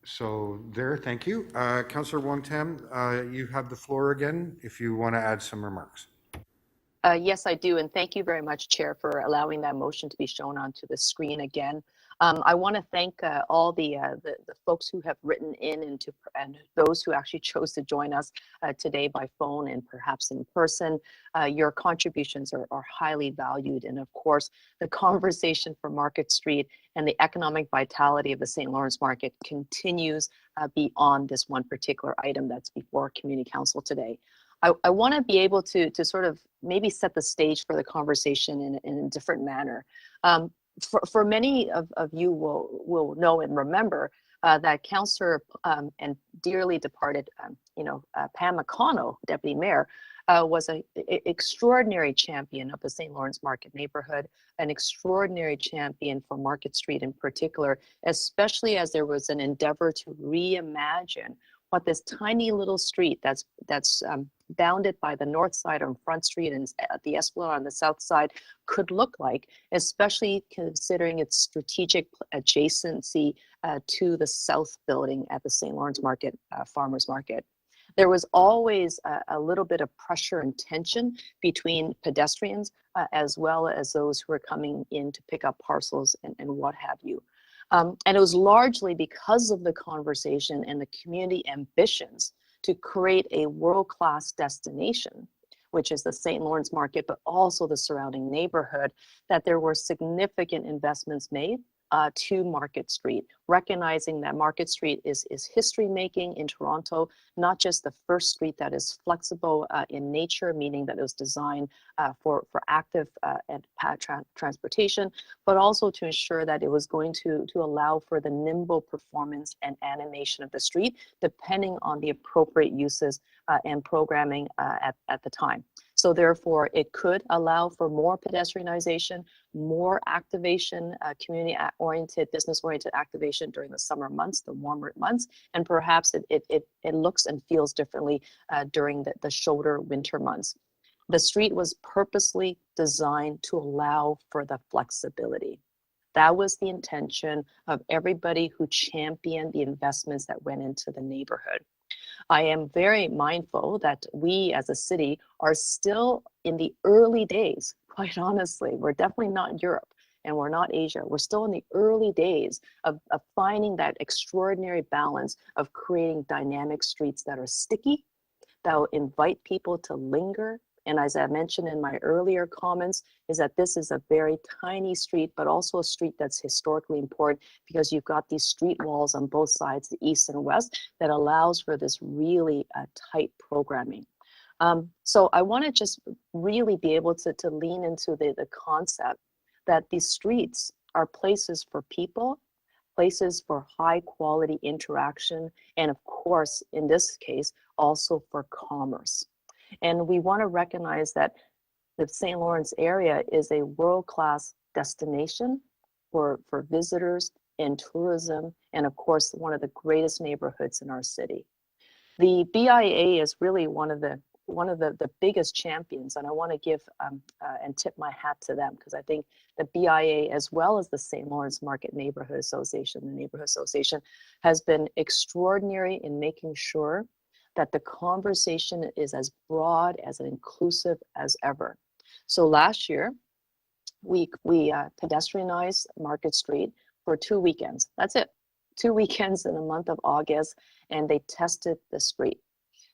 So there, thank you. Councillor Wong Tam, you have the floor again if you want to add some remarks. Yes, I do. And thank you very much, Chair, for allowing that motion to be shown onto the screen again. I want to thank all the folks who have written in and those who actually chose to join us today by phone and perhaps in person. Your contributions are highly valued. And of course, the conversation for Market Street and the economic vitality of the St. Lawrence Market continues beyond this one particular item that's before Community Council today. I want to be able to sort of maybe set the stage for the conversation in a different manner. For many of you will know and remember that Councillor and dearly departed, Pam McConnell, Deputy Mayor, was an extraordinary champion of the St. Lawrence Market neighborhood, an extraordinary champion for Market Street in particular, especially as there was an endeavor to reimagine what this tiny little street that's bounded by the north side on Front Street and the Esplanade on the south side could look like, especially considering its strategic adjacency to the south building at the St. Lawrence Market, Farmers Market. There was always a little bit of pressure and tension between pedestrians as well as those who were coming in to pick up parcels and what have you. And it was largely because of the conversation and the community ambitions to create a world-class destination, which is the St. Lawrence Market, but also the surrounding neighborhood, that there were significant investments made to Market Street, recognizing that Market Street is history making in Toronto, not just the first street that is flexible in nature, meaning that it was designed for active and transportation, but also to ensure that it was going to allow for the nimble performance and animation of the street, depending on the appropriate uses and programming at the time. So therefore, it could allow for more pedestrianization, more activation, community-oriented, business-oriented activation during the summer months, the warmer months, and perhaps it looks and feels differently during the shoulder winter months. The street was purposely designed to allow for the flexibility. That was the intention of everybody who championed the investments that went into the neighborhood. I am very mindful that we as a city are still in the early days, quite honestly. We're definitely not Europe and we're not Asia. We're still in the early days of finding that extraordinary balance of creating dynamic streets that are sticky, that will invite people to linger. And as I mentioned in my earlier comments, is that this is a very tiny street, but also a street that's historically important because you've got these street walls on both sides, the east and west, that allows for this really tight programming. So I want to just really be able to lean into the concept that these streets are places for people, places for high quality interaction, and of course, in this case, also for commerce. And we want to recognize that the St. Lawrence area is a world-class destination for visitors and tourism, and of course, one of the greatest neighborhoods in our city. The BIA is really one of the biggest champions, and I want to give and tip my hat to them because I think the BIA, as well as the St. Lawrence Market Neighborhood Association, the Neighborhood Association, has been extraordinary in making sure that the conversation is as broad, as inclusive as ever. So last year, we pedestrianized Market Street for 2 weekends. That's it. 2 weekends in the month of August, and they tested the street.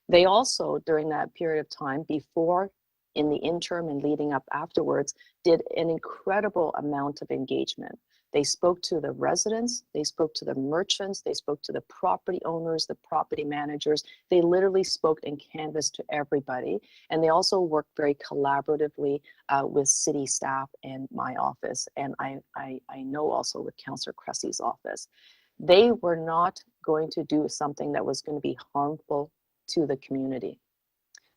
They also, during that period of time, before, in the interim and leading up afterwards, did an incredible amount of engagement. They spoke to the residents, they spoke to the merchants, they spoke to the property owners, the property managers. They literally spoke and canvassed to everybody. And they also worked very collaboratively with city staff and my office. And I know also with Councillor Cressy's office. They were not going to do something that was going to be harmful to the community.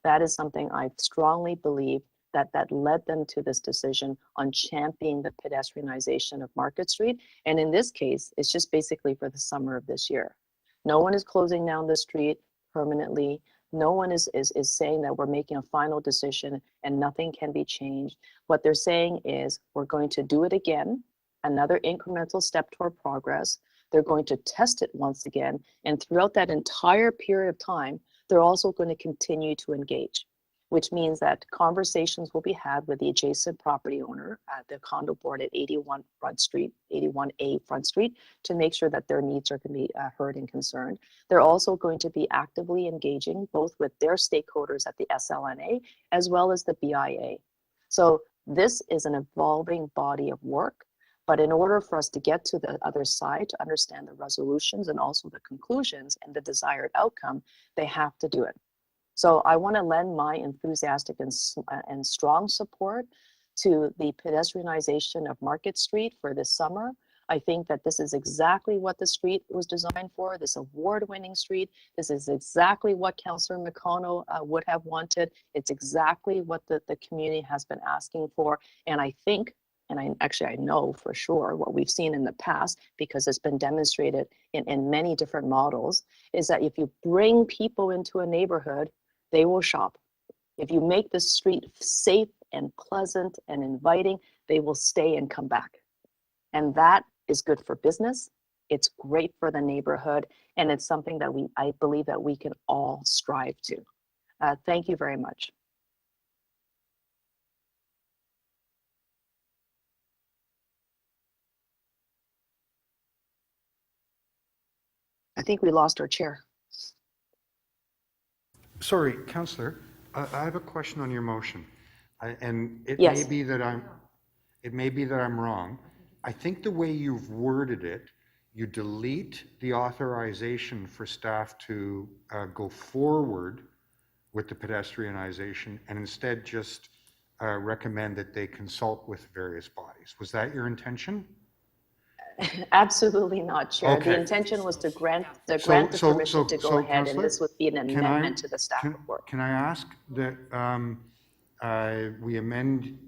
That is something I strongly believe that led them to this decision on championing the pedestrianization of Market Street. And in this case, it's just basically for the summer of this year. No one is closing down the street permanently. No one is saying that we're making a final decision and nothing can be changed. What they're saying is we're going to do it again, another incremental step toward progress. They're going to test it once again. And throughout that entire period of time, they're also going to continue to engage, which means that conversations will be had with the adjacent property owner at the condo board at 81 Front Street, 81A Front Street, to make sure that their needs are going to be heard and concerned. They're also going to be actively engaging both with their stakeholders at the SLNA as well as the BIA. So this is an evolving body of work. But in order for us to get to the other side, to understand the resolutions and also the conclusions and the desired outcome, they have to do it. So I want to lend my enthusiastic and strong support to the pedestrianization of Market Street for this summer. I think that this is exactly what the street was designed for, this award-winning street. This is exactly what Councillor McConnell would have wanted. It's exactly what the community has been asking for. And I think, and I know for sure what we've seen in the past, because it's been demonstrated in many different models, is that if you bring people into a neighborhood, they will shop. If you make the street safe and pleasant and inviting, they will stay and come back. And that is good for business. It's great for the neighborhood. And it's something that I believe that we can all strive to. Thank you very much. I think we lost our chair. Sorry, Councillor, I have a question on your motion. And it Yes. may be that I'm wrong. I think the way you've worded it, you delete the authorization for staff to go forward with the pedestrianization and instead just recommend that they consult with various bodies. Was that your intention? Absolutely not, Chair. Okay. The intention was to grant the permission to go ahead, and this would be an amendment to the staff report. Can I ask that we amend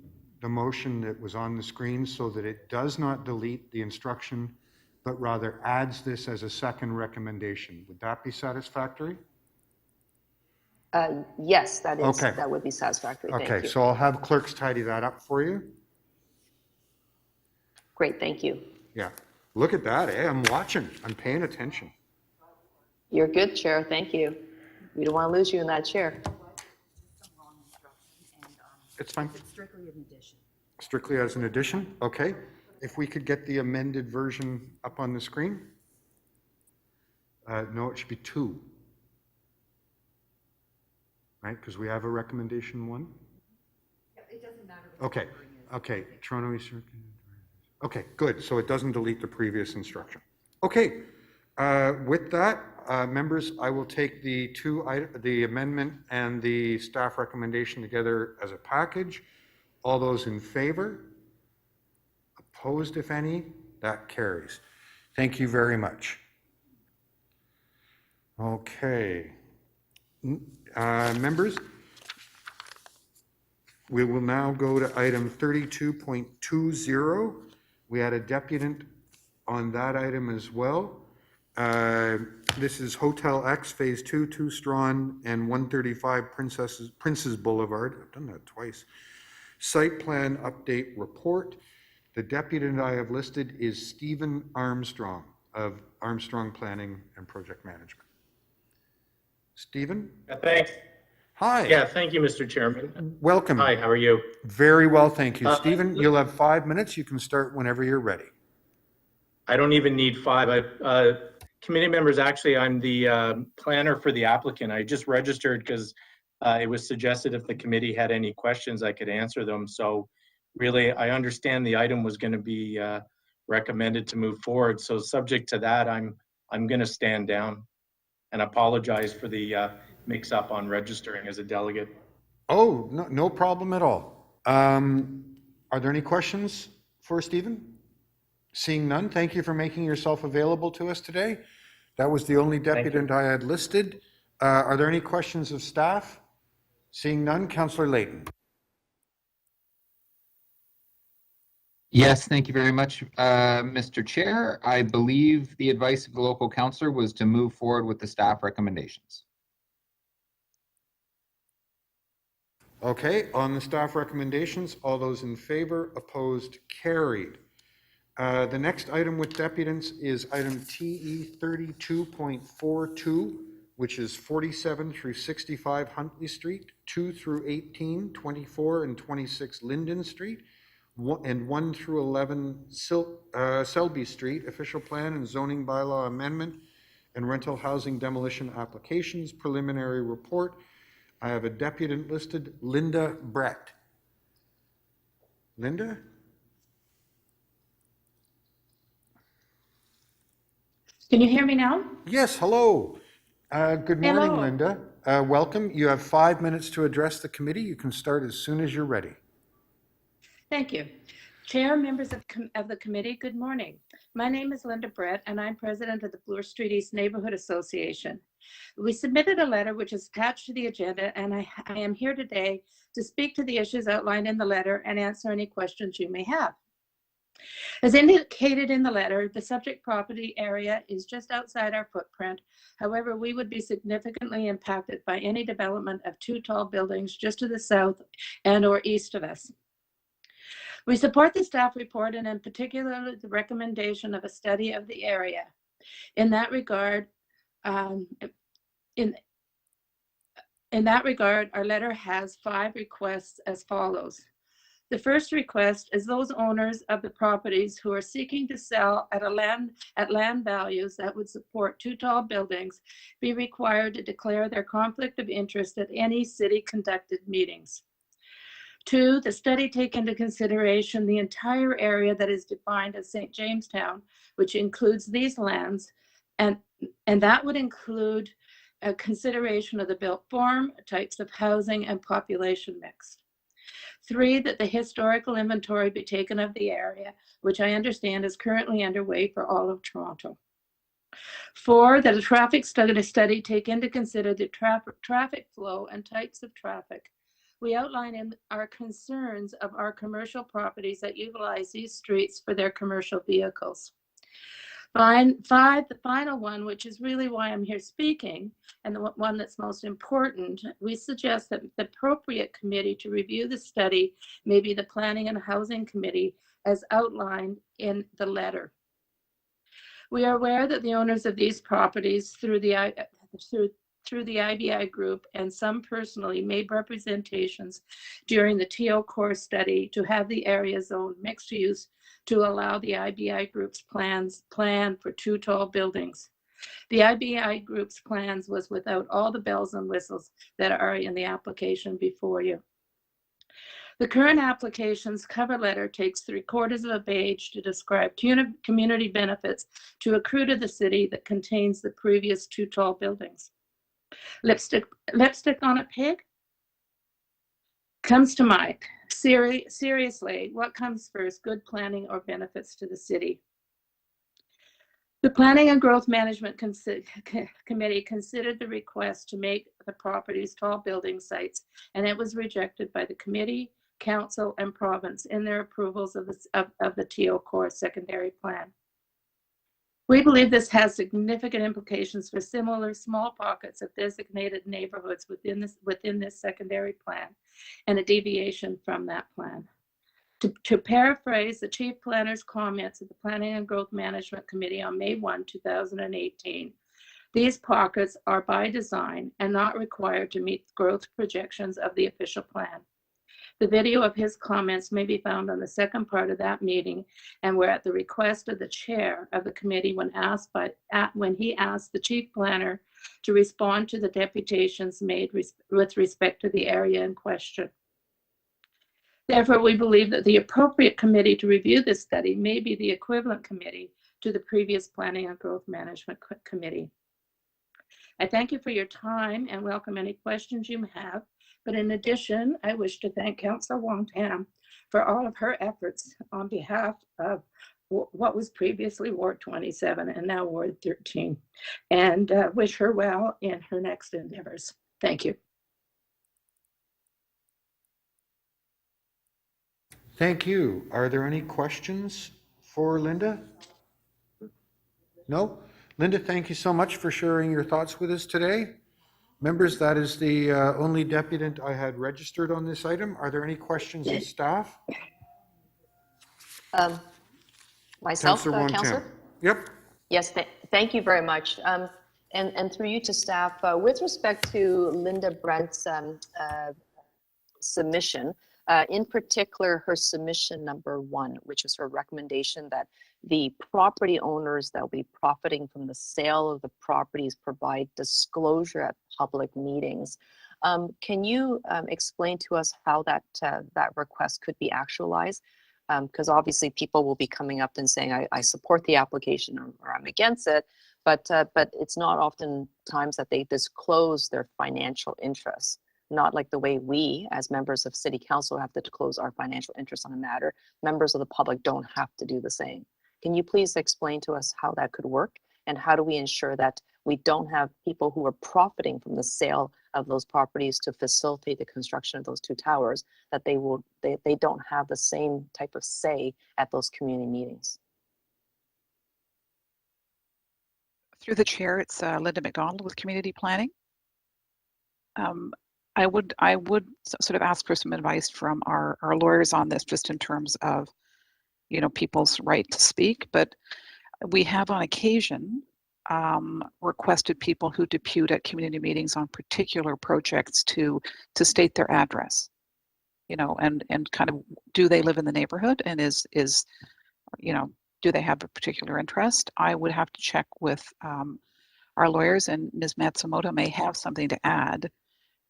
the motion that was on the screen so that it does not delete the instruction, but rather adds this as a second recommendation. Would that be satisfactory? Yes, that is, Okay. that would be satisfactory. Thank Okay, you. so I'll have clerks tidy that up for you. Great, thank you. Yeah, look at that, eh? I'm watching, I'm paying attention. You're good, Chair. Thank you. We don't want to lose you in that chair. It's fine. It's strictly an addition. Strictly as an addition, okay. If we could get the amended version up on the screen. No, it should be 2. Right, because we have a recommendation 1. Yeah, it doesn't matter. Okay, okay, Toronto East. Okay, good, so it doesn't delete the previous instruction. Okay, with that, members, I will take the amendment and the staff recommendation together as a package. All those in favor? Opposed, if any? That carries. Thank you very much. Okay. Members, we will now go to item 32.20. We had a deputant on that item as well. This is Hotel X Phase 2, 2 Strawn and 135 Princess Boulevard. I've done that twice. Site plan update report. The deputant I have listed is Stephen Armstrong of Armstrong Planning and Project Management. Stephen? Thanks. Hi. Yeah, thank you, Mr. Chairman. Welcome. Hi, how are you? Very well, thank you. Stephen, you'll have 5 minutes. You can start whenever you're ready. I don't even need 5. Committee members, actually, I'm the planner for the applicant. I just registered because it was suggested if the committee had any questions, I could answer them. So really, I understand the item was going to be recommended to move forward. So subject to that, I'm going to stand down and apologize for the mix-up on registering as a delegate. Oh, no problem at all. Are there any questions for Stephen? Seeing none, thank you for making yourself available to us today. That was the only deputant I had listed. Are there any questions of staff? Seeing none, Councillor Layton. Yes, thank you very much, Mr. Chair. I believe the advice of the local councillor was to move forward with the staff recommendations. Okay, on the staff recommendations, all those in favor, opposed, carried. The next item with deputants is item TE 32.42, which is 47 through 65 Huntley Street, 2 through 18, 24 and 26 Linden Street, and 1 through 11 Selby Street, official plan and zoning bylaw amendment and rental housing demolition applications, preliminary report. I have a deputant listed, Linda Brett. Linda? Can you hear me now? Yes, hello. Good morning, Hello. Linda. Welcome. You have 5 minutes to address the committee. You can start as soon as you're ready. Thank you. Chair, members of the committee, good morning. My name is Linda Brett, and I'm president of the Bloor Street East Neighborhood Association. We submitted a letter which is attached to the agenda, and I am here today to speak to the issues outlined in the letter and answer any questions you may have. As indicated in the letter, the subject property area is just outside our footprint. However, we would be significantly impacted by any development of 2 tall buildings just to the south and or east of us. We support the staff report and in particular the recommendation of a study of the area. In that regard, our letter has 5 requests as follows. The first request is those owners of the properties who are seeking to sell at land values that would support 2 tall buildings be required to declare their conflict of interest at any city-conducted meetings. 2, the study take into consideration the entire area that is defined as St. Jamestown, which includes these lands, and that would include a consideration of the built form, types of housing, and population mix. 3, that the historical inventory be taken of the area, which I understand is currently underway for all of Toronto. 4, that a traffic study take into consider the traffic flow and types of traffic, We outline in our concerns of our commercial properties that utilize these streets for their commercial vehicles. The final one, which is really why I'm here speaking, and the one that's most important, we suggest that the appropriate committee to review the study may be the Planning and Housing Committee as outlined in the letter. We are aware that the owners of these properties through the IBI group and some personally made representations during the TO core study to have the area zoned mixed use to allow the IBI group's plan for 2 tall buildings. The IBI group's plans was without all the bells and whistles that are in the application before you. The current application's cover letter takes 3/4 of a page to describe community benefits to accrue to the city that contains the previous 2 tall buildings. Lipstick on a pig? Comes to mind. Seriously, what comes first, good planning or benefits to the city? The Planning and Growth Management Committee considered the request to make the properties tall building sites, and it was rejected by the committee, council, and province in their approvals of the TO core secondary plan. We believe this has significant implications for similar small pockets of designated neighborhoods within this secondary plan and a deviation from that plan. To paraphrase the Chief Planner's comments at the Planning and Growth Management Committee on May 1, 2018, these pockets are by design and not required to meet growth projections of the official plan. The video of his comments may be found on the second part of that meeting and were at the request of the chair of the committee when he asked the chief planner to respond to the deputations made with respect to the area in question. Therefore, we believe that the appropriate committee to review this study may be the equivalent committee to the previous Planning and Growth Management Committee. I thank you for your time and welcome any questions you have. But in addition, I wish to thank Councillor Wong Tam for all of her efforts on behalf of what was previously Ward 27 and now Ward 13, and wish her well in her next endeavors. Thank you. Thank you. Are there any questions for Linda? No? Linda, thank you so much for sharing your thoughts with us today. Members, that is the only deputant I had registered on this item. Are there any questions of staff? Myself, Councillor Wong Tam. Councillor? Yep. Yes, thank you very much. And through you to staff, with respect to Linda Brent's submission, in particular, her submission number 1, which is her recommendation that the property owners that will be profiting from the sale of the properties provide disclosure at public meetings. Can you explain to us how that request could be actualized? Because obviously people will be coming up and saying, I support the application or I'm against it, but it's not often times that they disclose their financial interests. Not like the way we, as members of City Council, have to disclose our financial interests on a matter. Members of the public don't have to do the same. Can you please explain to us how that could work? And how do we ensure that we don't have people who are profiting from the sale of those properties to facilitate the construction of those 2 towers, that they don't have the same type of say at those community meetings? Through the chair, it's Linda McDonald with Community Planning. I would sort of ask for some advice from our lawyers on this, just in terms of, people's right to speak. But we have on occasion requested people who depute at community meetings on particular projects to state their address, and kind of, do they live in the neighborhood, and is do they have a particular interest? I would have to check with our lawyers, and Ms. Matsumoto may have something to add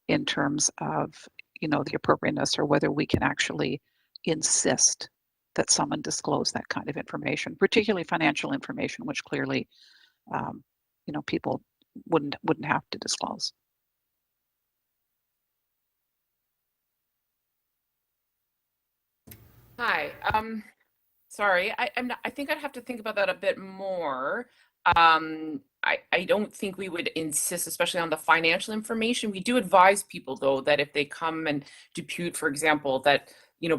in terms of, the appropriateness, or whether we can actually insist that someone disclose that kind of information, particularly financial information, which clearly, people wouldn't have to disclose. Hi. Sorry, I think I'd have to think about that a bit more. I don't think we would insist, especially on the financial information. We do advise people, though, that if they come and depute, for example, that,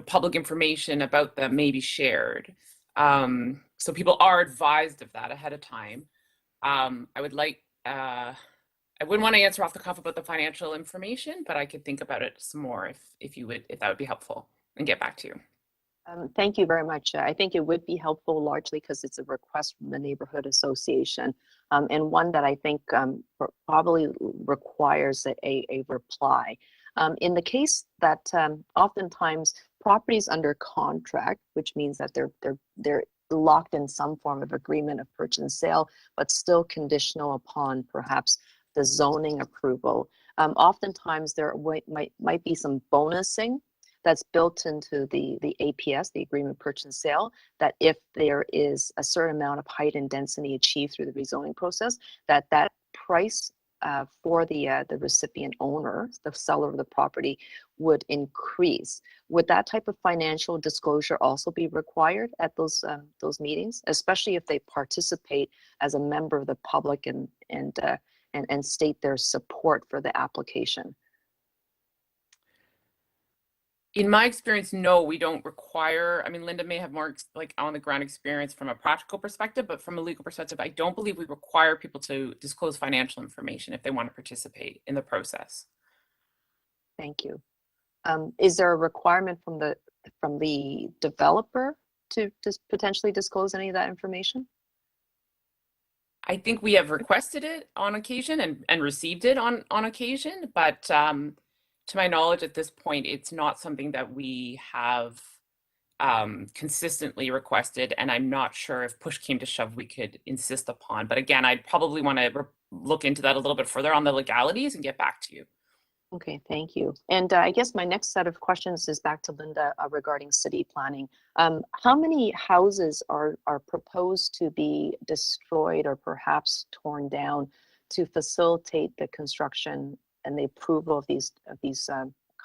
public information about them may be shared. So people are advised of that ahead of time. I would like, I wouldn't want to answer off the cuff about the financial information, but I could think about it some more if that would be helpful, and get back to you. Thank you very much. I think it would be helpful largely because it's a request from the neighborhood association, and one that I think probably requires a reply. In the case that oftentimes properties under contract, which means that they're locked in some form of agreement of purchase and sale, but still conditional upon perhaps the zoning approval. Oftentimes there might be some bonusing that's built into the APS, the agreement purchase and sale, that if there is a certain amount of height and density achieved through the rezoning process, that price for the recipient owner, the seller of the property, would increase. Would that type of financial disclosure also be required at those meetings, especially if they participate as a member of the public and state their support for the application? In my experience, no, we don't require, I mean, Linda may have more like on the ground experience from a practical perspective, but from a legal perspective, I don't believe we require people to disclose financial information if they want to participate in the process. Thank you. Is there a requirement from the developer to just potentially disclose any of that information? I think we have requested it on occasion and received it on occasion, but to my knowledge at this point, it's not something that we have consistently requested, and I'm not sure if push came to shove we could insist upon. But again, I'd probably want to look into that a little bit further on the legalities and get back to you. Okay, thank you. And I guess my next set of questions is back to Linda regarding city planning. How many houses are proposed to be destroyed or perhaps torn down to facilitate the construction and the approval of these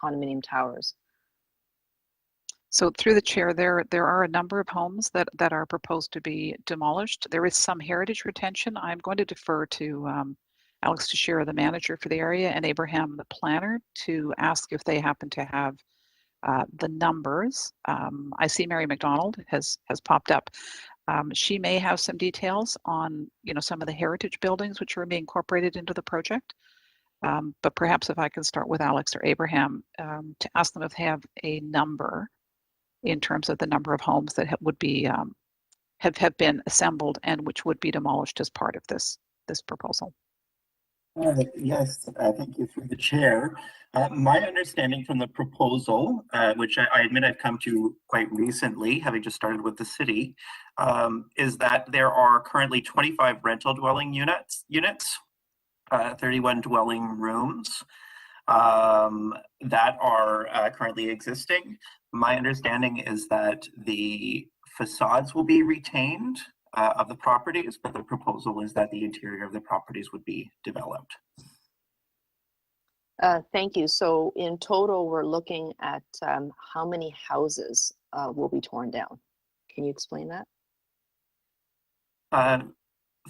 condominium towers? So through the chair, there are a number of homes that are proposed to be demolished. There is some heritage retention. I'm going to defer to Alex Teixeira, the manager for the area, and Abraham, the planner, to ask if they happen to have the numbers. I see Mary McDonald has popped up. She may have some details on some of the heritage buildings which are being incorporated into the project. But perhaps if I can start with Alex or Abraham to ask them if they have a number in terms of the number of homes that would be have been assembled and which would be demolished as part of this proposal. Yes, thank you through the chair. My understanding from the proposal, which I admit I've come to quite recently, having just started with the city, is that there are currently 25 rental dwelling units, 31 dwelling rooms that are currently existing. My understanding is that the facades will be retained of the properties, but the proposal is that the interior of the properties would be developed. Thank you. So in total, we're looking at how many houses will be torn down. Can you explain that?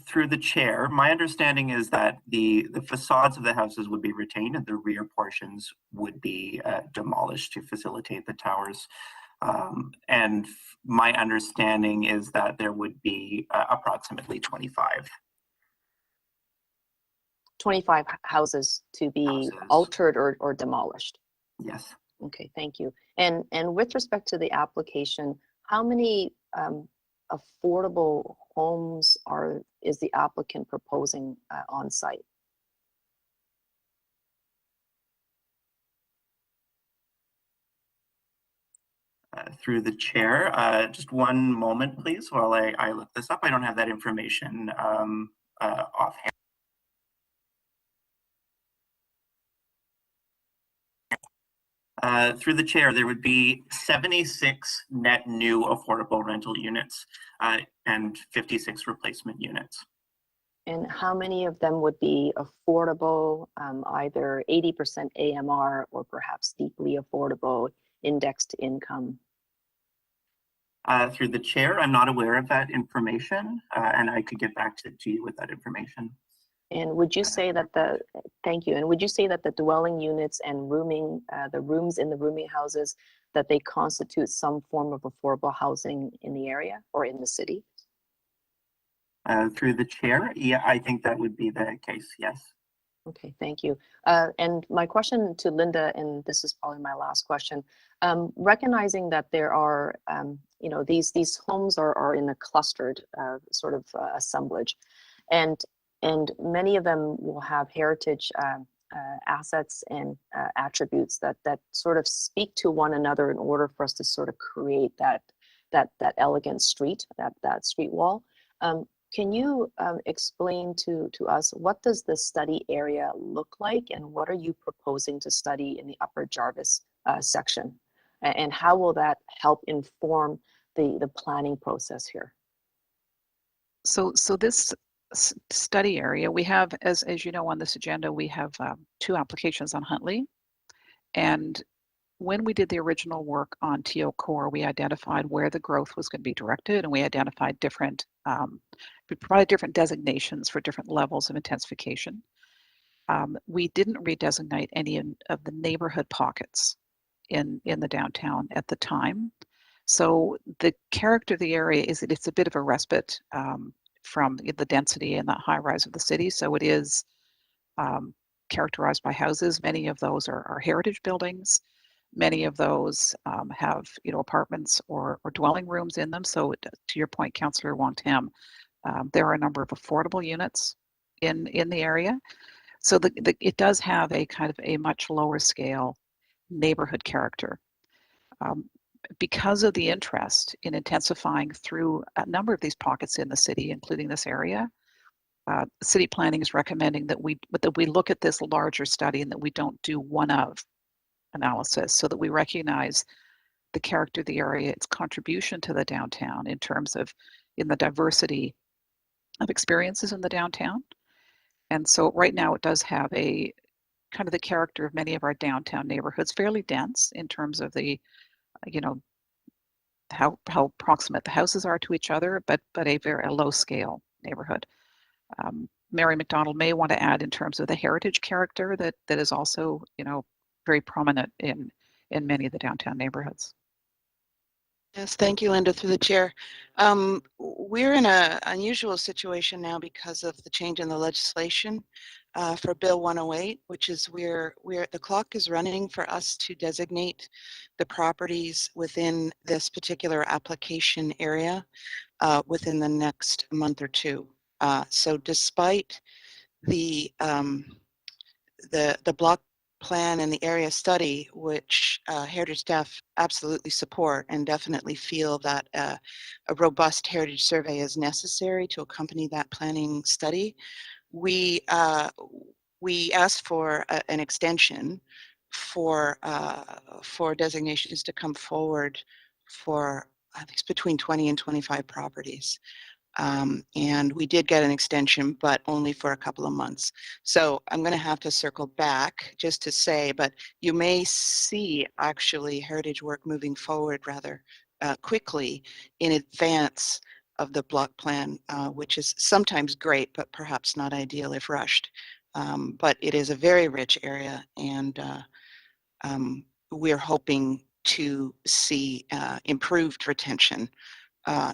Through the chair, my understanding is that the facades of the houses would be retained and the rear portions would be demolished to facilitate the towers. And my understanding is that there would be approximately 25 houses to be altered or demolished. Yes. Okay, thank you. And with respect to the application, how many affordable homes is the applicant proposing on site? Through the chair, just one moment, please, while I look this up. I don't have that information offhand. Through the chair, there would be 76 net new affordable rental units and 56 replacement units. And how many of them would be affordable, either 80% AMR or perhaps deeply affordable indexed income? Through the chair, I'm not aware of that information, and I could get back to you with that information. And would you say that thank you, and would you say that the dwelling units and rooming, the rooms in the rooming houses, that they constitute some form of affordable housing in the area or in the city? Through the chair, yeah, I think that would be the case, yes. Okay, thank you. And my question to Linda, and this is probably my last question, recognizing that there are, you know, these homes are in a clustered sort of assemblage, and many of them will have heritage assets and attributes that sort of speak to one another in order for us to sort of create that elegant street, that street wall. Can you explain to us, what does the study area look like, and what are you proposing to study in the Upper Jarvis section? And how will that help inform the planning process here? So this study area, we have, as you know, on this agenda, we have 2 applications on Huntley. And when we did the original work on TO Core, we identified where the growth was going to be directed, and we identified different, we provided different designations for different levels of intensification. We didn't redesignate any of the neighborhood pockets in the downtown at the time. So the character of the area is that it's a bit of a respite from the density and the high rise of the city. So it is characterized by houses. Many of those are heritage buildings. Many of those have, you know, apartments or dwelling rooms in them. So to your point, Councillor Wong-Tam, there are a number of affordable units in the area. So it does have a kind of a much lower scale neighborhood character. Because of the interest in intensifying through a number of these pockets in the city, including this area, city planning is recommending that we look at this larger study and that we don't do one of analysis, so that we recognize the character of the area, its contribution to the downtown in terms of in the diversity of experiences in the downtown. And so right now it does have a kind of the character of many of our downtown neighborhoods, fairly dense in terms of the, you know, how proximate the houses are to each other, but a very low scale neighborhood. Mary McDonald may want to add in terms of the heritage character that is also, you know, very prominent in many of the downtown neighborhoods. Yes, thank you, Linda, through the chair. We're in an unusual situation now because of the change in the legislation for Bill 108, which is where the clock is running for us to designate the properties within this particular application area within the next month or two. So despite the block plan and the area study, which heritage staff absolutely support and definitely feel that a robust heritage survey is necessary to accompany that planning study, we asked for an extension for designations to come forward for, I think it's between 20 and 25 properties. And we did get an extension, but only for a couple of months. So I'm going to have to circle back just to say, but you may see actually heritage work moving forward rather quickly in advance of the block plan, which is sometimes great, but perhaps not ideal if rushed. But it is a very rich area, and we're hoping to see improved retention,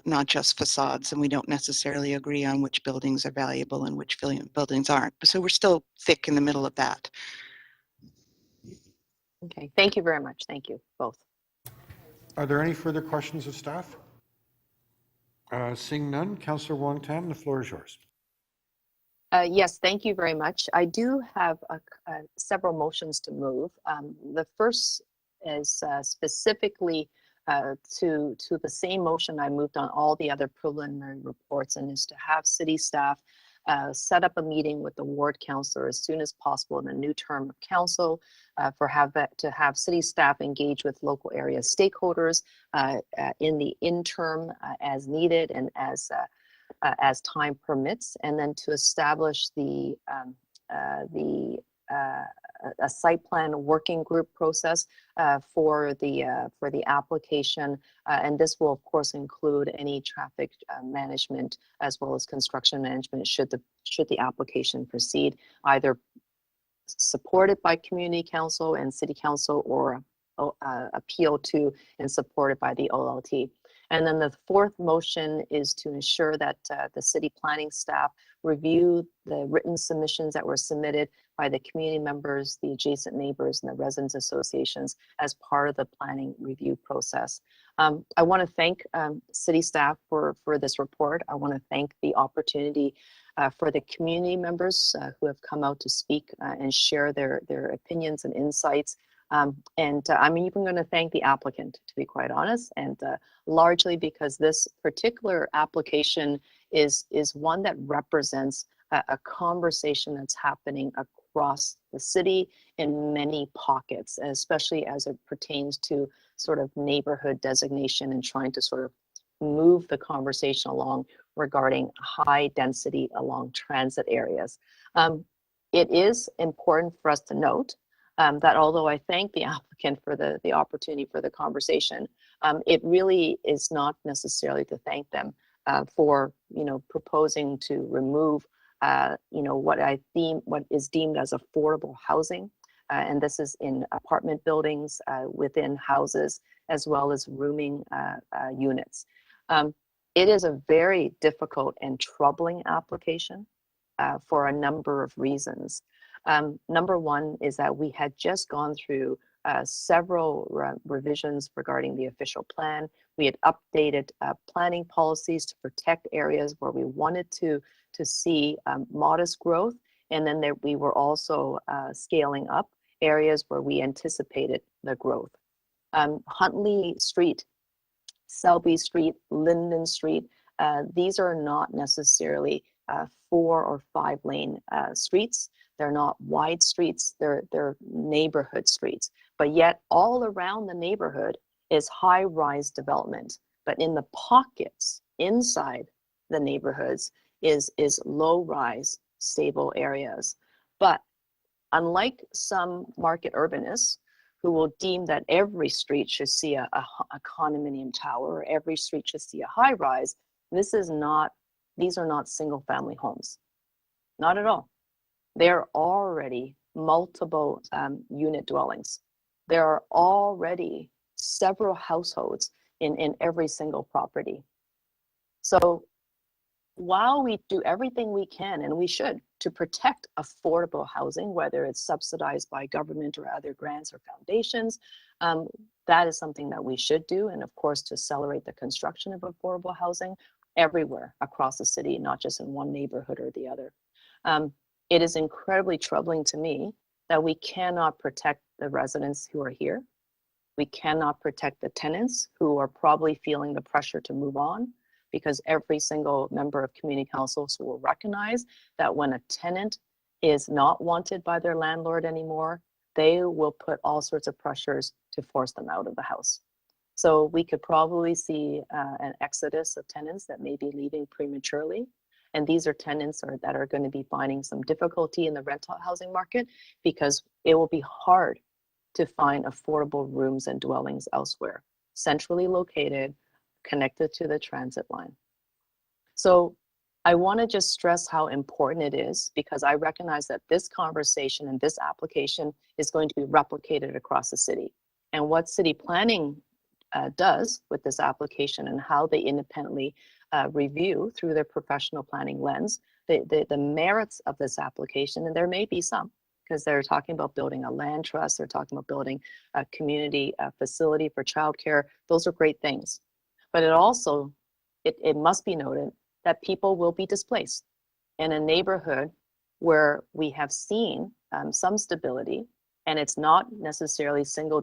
not just facades, and we don't necessarily agree on which buildings are valuable and which buildings aren't. So we're still thick in the middle of that. Okay, thank you very much. Thank you both. Are there any further questions of staff? Seeing none, Councillor Wong-Tam, the floor is yours. Yes, thank you very much. I do have several motions to move. The first is specifically to the same motion I moved on all the other preliminary reports, and is to have city staff set up a meeting with the ward councillor as soon as possible in the new term of council to have city staff engage with local area stakeholders in the interim as needed and as time permits, and then to establish the a site plan working group process for the application, and this will of course include any traffic management as well as construction management should the application proceed, either supported by community council and city council or appeal to and supported by the OLT. And then the fourth motion is to ensure that the city planning staff review the written submissions that were submitted by the community members, the adjacent neighbors, and the residents associations as part of the planning review process. I want to thank city staff for this report. I want to thank the opportunity for the community members who have come out to speak and share their opinions and insights. And I'm even going to thank the applicant, to be quite honest, and largely because this particular application is one that represents a conversation that's happening across the city in many pockets, especially as it pertains to sort of neighborhood designation and trying to sort of move the conversation along regarding high density along transit areas. It is important for us to note that although I thank the applicant for the opportunity for the conversation, it really is not necessarily to thank them for proposing to remove what is deemed as affordable housing, and this is in apartment buildings within houses as well as rooming units. It is a very difficult and troubling application for a number of reasons. Number one is that we had just gone through several revisions regarding the official plan. We had updated planning policies to protect areas where we wanted to see modest growth, and then we were also scaling up areas where we anticipated the growth. Huntley Street, Selby Street, Linden Street, these are not necessarily 4 or 5 lane streets. They're not wide streets, they're neighborhood streets. But yet all around the neighborhood is high-rise development. But in the pockets inside the neighborhoods is low-rise, stable areas. But unlike some market urbanists who will deem that every street should see a condominium tower, or every street should see a high-rise, these are not single-family homes. Not at all. There are already multiple unit dwellings. There are already several households in every single property. So while we do everything we can, and we should, to protect affordable housing, whether it's subsidized by government or other grants or foundations, that is something that we should do. And of course, to accelerate the construction of affordable housing everywhere across the city, not just in one neighborhood or the other. It is incredibly troubling to me that we cannot protect the residents who are here. We cannot protect the tenants who are probably feeling the pressure to move on, because every single member of community councils will recognize that when a tenant is not wanted by their landlord anymore, they will put all sorts of pressures to force them out of the house. So we could probably see an exodus of tenants that may be leaving prematurely. And these are tenants that are going to be finding some difficulty in the rental housing market, because it will be hard to find affordable rooms and dwellings elsewhere, centrally located, connected to the transit line. So I want to just stress how important it is, because I recognize that this conversation and this application is going to be replicated across the city. And what city planning does with this application and how they independently review through their professional planning lens the merits of this application, and there may be some, because they're talking about building a land trust, they're talking about building a community facility for childcare. Those are great things. But it must be noted that people will be displaced in a neighborhood where we have seen some stability, and it's not necessarily single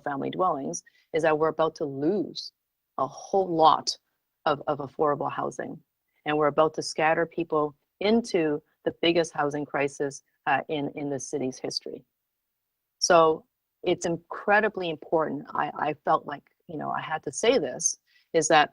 family dwellings, is that we're about to lose a whole lot of affordable housing. And we're about to scatter people into the biggest housing crisis in the city's history. So it's incredibly important. I felt like, I had to say this, is that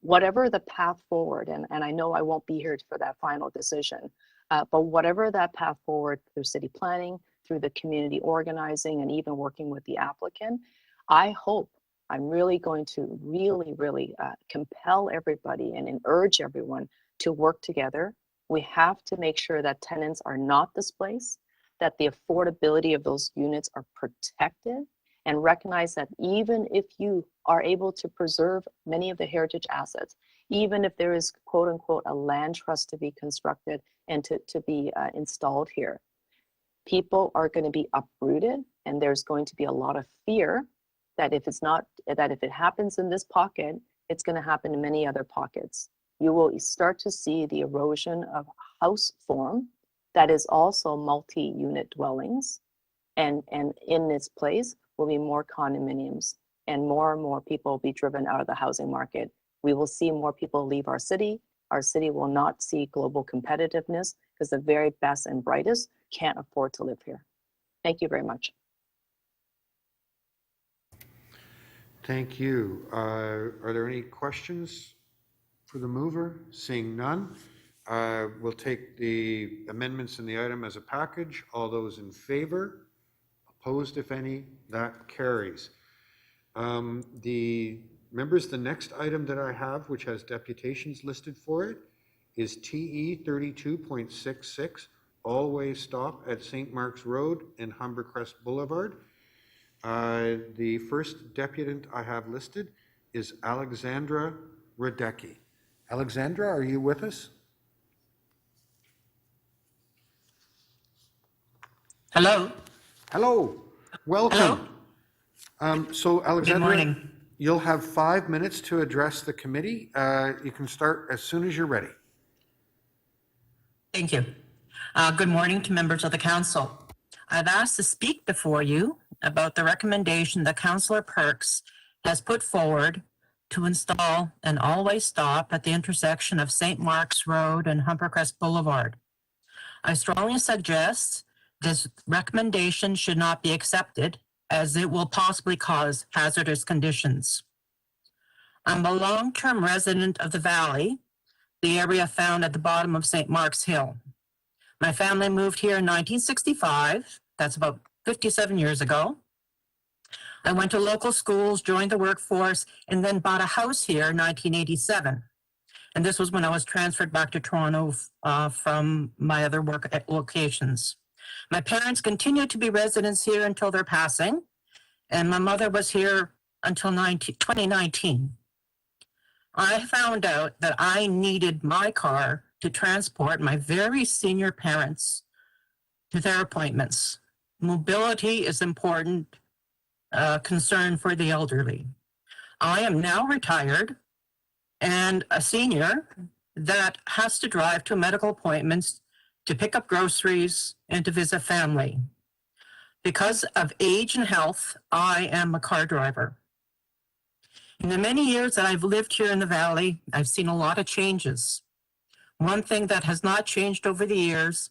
whatever the path forward, and I know I won't be here for that final decision, But whatever that path forward through city planning, through the community organizing, and even working with the applicant, I hope I'm really going to really compel everybody and urge everyone to work together. We have to make sure that tenants are not displaced, that the affordability of those units are protected, and recognize that even if you are able to preserve many of the heritage assets, even if there is quote unquote a land trust to be constructed and to be installed here, people are going to be uprooted, and there's going to be a lot of fear that if it happens in this pocket, it's going to happen in many other pockets. You will start to see the erosion of house form that is also multi-unit dwellings, and in its place will be more condominiums, and more people will be driven out of the housing market. We will see more people leave our city. Our city will not see global competitiveness because the very best and brightest can't afford to live here. Thank you very much. Thank you. Are there any questions for the mover? Seeing none, we'll take the amendments in the item as a package. All those in favor? Opposed, if any? That carries. The next item that I have, which has deputations listed for it, is TE 32.66, all-way stop at St. Mark's Road and Humbercrest Boulevard. The first deputant I have listed is Alexandra Radecki. Alexandra, are you with us? Hello. Hello. Welcome. So Alexandra, Good morning. you'll have 5 minutes to address the committee. You can start as soon as you're ready. Thank you. Good morning to members of the council. I've asked to speak before you about the recommendation that Councillor Perks has put forward to install an all-way stop at the intersection of St. Mark's Road and Humbercrest Boulevard. I strongly suggest this recommendation should not be accepted, as it will possibly cause hazardous conditions. I'm a long-term resident of the Valley, the area found at the bottom of St. Mark's Hill. My family moved here in 1965. That's about 57 years ago. I went to local schools, joined the workforce, and then bought a house here in 1987. And this was when I was transferred back to Toronto from my other work locations. My parents continued to be residents here until their passing, and my mother was here until 2019. I found out that I needed my car to transport my very senior parents to their appointments. Mobility is important concern for the elderly. I am now retired and a senior that has to drive to medical appointments to pick up groceries and to visit family. Because of age and health, I am a car driver. In the many years that I've lived here in the Valley, I've seen a lot of changes. One thing that has not changed over the years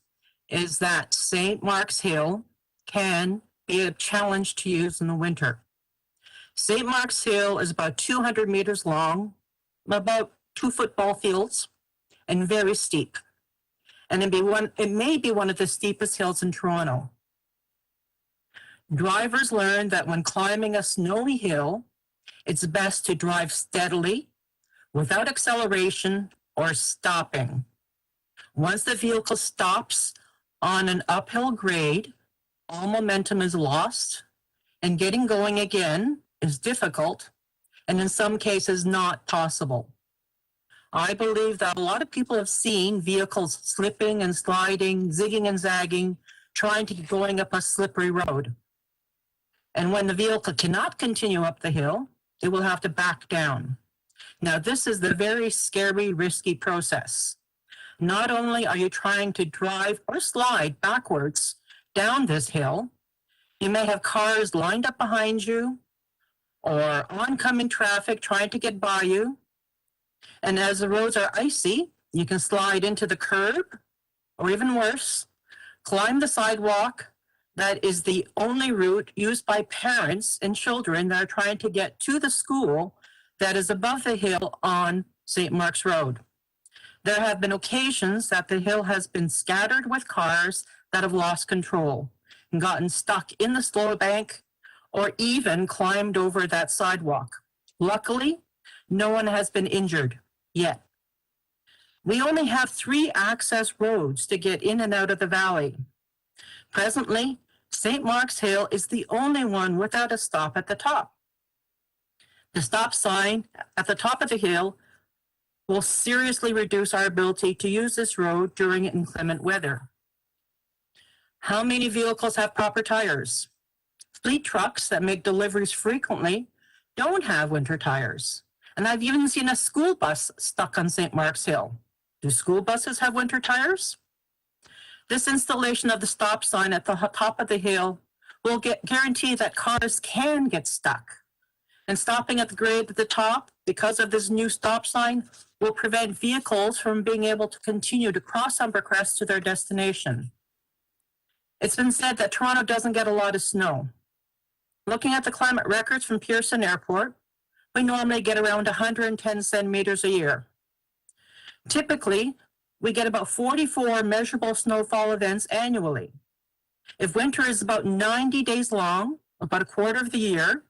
is that St. Mark's Hill can be a challenge to use in the winter. St. Mark's Hill is about 200 meters long, about 2 football fields, and very steep. And it may be one of the steepest hills in Toronto. Drivers learn that when climbing a snowy hill, it's best to drive steadily, without acceleration or stopping. Once the vehicle stops on an uphill grade, all momentum is lost, and getting going again is difficult, and in some cases not possible. I believe that a lot of people have seen vehicles slipping and sliding, zigging and zagging, trying to get going up a slippery road. And when the vehicle cannot continue up the hill, it will have to back down. Now, this is the very scary, risky process. Not only are you trying to drive or slide backwards down this hill, you may have cars lined up behind you or oncoming traffic trying to get by you. And as the roads are icy, you can slide into the curb, or even worse, climb the sidewalk. That is the only route used by parents and children that are trying to get to the school that is above the hill on St. Mark's Road. There have been occasions that the hill has been scattered with cars that have lost control and gotten stuck in the snowbank or even climbed over that sidewalk. Luckily, no one has been injured yet. We only have 3 access roads to get in and out of the valley. Presently, St. Mark's Hill is the only one without a stop at the top. The stop sign at the top of the hill will seriously reduce our ability to use this road during inclement weather. How many vehicles have proper tires? Fleet trucks that make deliveries frequently don't have winter tires. And I've even seen a school bus stuck on St. Mark's Hill. Do school buses have winter tires? This installation of the stop sign at the top of the hill will guarantee that cars can get stuck. And stopping at the grade at the top, because of this new stop sign, will prevent vehicles from being able to continue to cross Humbercrest to their destination. It's been said that Toronto doesn't get a lot of snow. Looking at the climate records from Pearson Airport, we normally get around 110 centimeters a year. Typically, we get about 44 measurable snowfall events annually. If winter is about 90 days long, about a quarter of the year,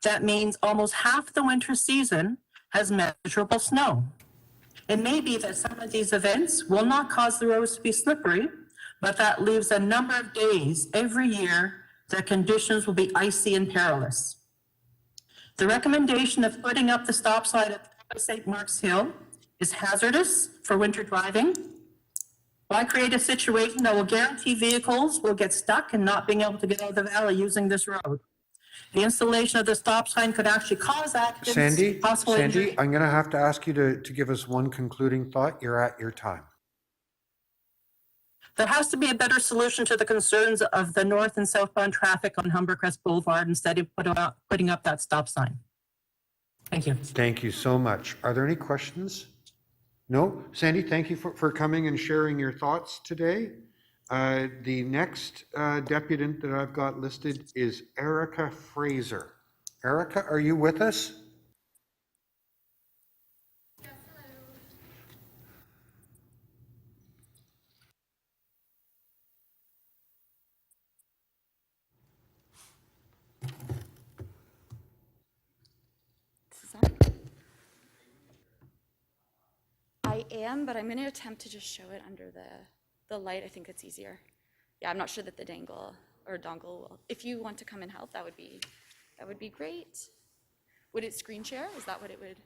that means almost half the winter season has measurable snow. It may be that some of these events will not cause the roads to be slippery, but that leaves a number of days every year that conditions will be icy and perilous. The recommendation of putting up the stop sign at the top of St. Mark's Hill is hazardous for winter driving. Why create a situation that will guarantee vehicles will get stuck and not being able to get out of the valley using this road? The installation of the stop sign could actually cause accidents, Sandy, injury. I'm going to have to ask you to give us one concluding thought. You're at your time. There has to be a better solution to the concerns of the north and southbound traffic on Humbercrest Boulevard instead of putting up that stop sign. Thank you. Thank you so much. Are there any questions? No? Sandy, thank you for coming and sharing your thoughts today. The next deputant that I've got listed is Erica Fraser. Erica, are you with us? I am, but I'm going to attempt to just show it under the light. I think it's easier. Yeah, I'm not sure that the dongle will. If you want to come and help, that would be great. Would it screen share? Is that what it would?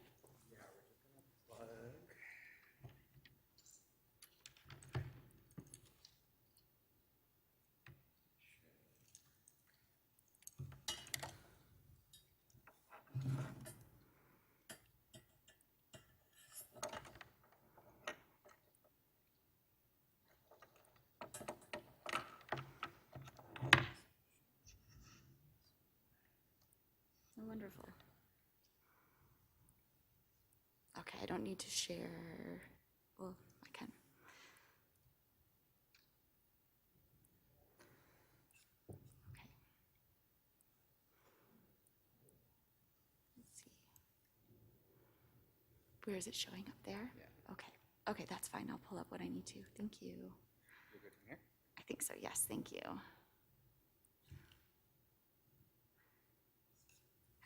Oh, wonderful. Okay, I don't need to share. Well, I can. Okay. Let's see. Where is it showing up there? Yeah. Okay. Okay, that's fine. I'll pull up what I need to. Thank you. You're good from here? I think so, yes. Thank you.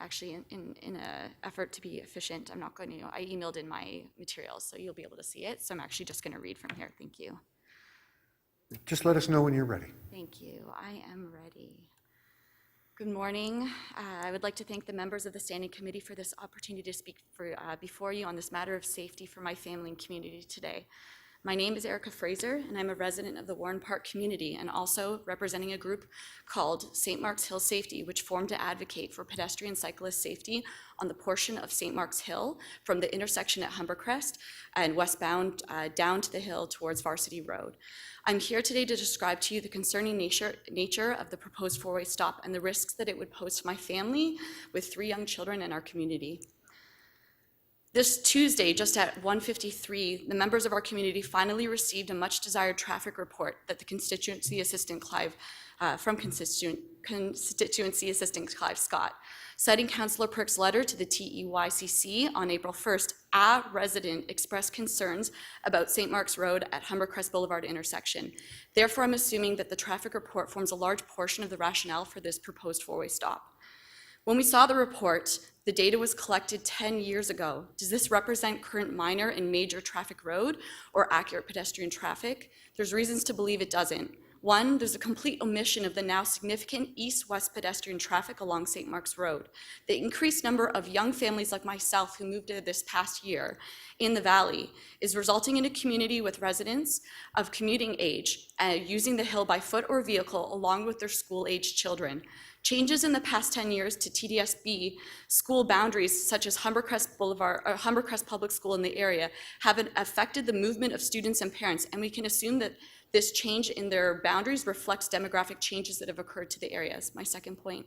Actually, in an effort to be efficient, I'm not going to, I emailed in my materials, so you'll be able to see it. So I'm actually just going to read from here. Thank you. Just let us know when you're ready. Thank you. I am ready. Good morning. I would like to thank the members of the Standing Committee for this opportunity to speak before you on this matter of safety for my family and community today. My name is Erica Fraser, and I'm a resident of the Warren Park community and also representing a group called St. Mark's Hill Safety, which formed to advocate for pedestrian cyclist safety on the portion of St. Mark's Hill from the intersection at Humbercrest and westbound down to the hill towards Varsity Road. I'm here today to describe to you the concerning nature of the proposed four-way stop and the risks that it would pose to my family with 3 young children in our community. This Tuesday, just at 1:53, the members of our community finally received a much desired traffic report that the constituency assistant Clive, from constituency assistant Clive Scott. Citing Councillor Perk's letter to the TEYCC on April 1st, a resident expressed concerns about St. Mark's Road at Humbercrest Boulevard intersection. Therefore, I'm assuming that the traffic report forms a large portion of the rationale for this proposed four-way stop. When we saw the report, the data was collected 10 years ago. Does this represent current minor and major traffic road or accurate pedestrian traffic? There's reasons to believe it doesn't. One, there's a complete omission of the now significant east-west pedestrian traffic along St. Mark's Road. The increased number of young families like myself who moved this past year in the valley is resulting in a community with residents of commuting age using the hill by foot or vehicle along with their school-aged children. Changes in the past 10 years to TDSB school boundaries, such as Humbercrest Boulevard or Humbercrest Public School in the area, have affected the movement of students and parents, and we can assume that this change in their boundaries reflects demographic changes that have occurred to the areas. My second point.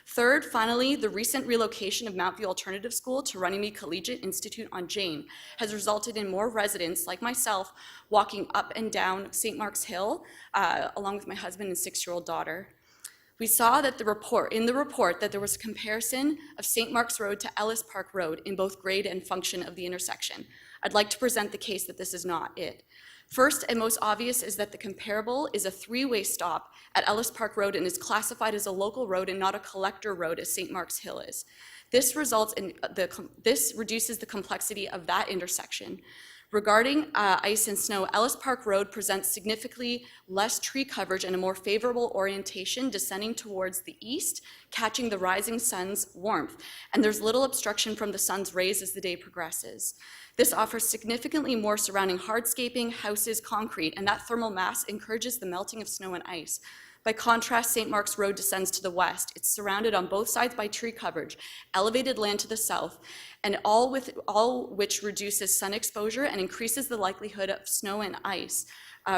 Third, finally, the recent relocation of Mount View Alternative School to Runnymede Collegiate Institute on Jane has resulted in more residents like myself walking up and down St. Mark's Hill, along with my husband and 6-year-old daughter. We saw that in the report that there was a comparison of St. Mark's Road to Ellis Park Road in both grade and function of the intersection. I'd like to present the case that this is not it. First and most obvious is that the comparable is a three-way stop at Ellis Park Road and is classified as a local road and not a collector road as St. Mark's Hill is. This reduces the complexity of that intersection. Regarding ice and snow, Ellis Park Road presents significantly less tree coverage and a more favorable orientation descending towards the east, catching the rising sun's warmth, and there's little obstruction from the sun's rays as the day progresses. This offers significantly more surrounding hardscaping, houses, concrete, and that thermal mass encourages the melting of snow and ice. By contrast, St. Mark's Road descends to the west. It's surrounded on both sides by tree coverage, elevated land to the south, and all which reduces sun exposure and increases the likelihood of snow and ice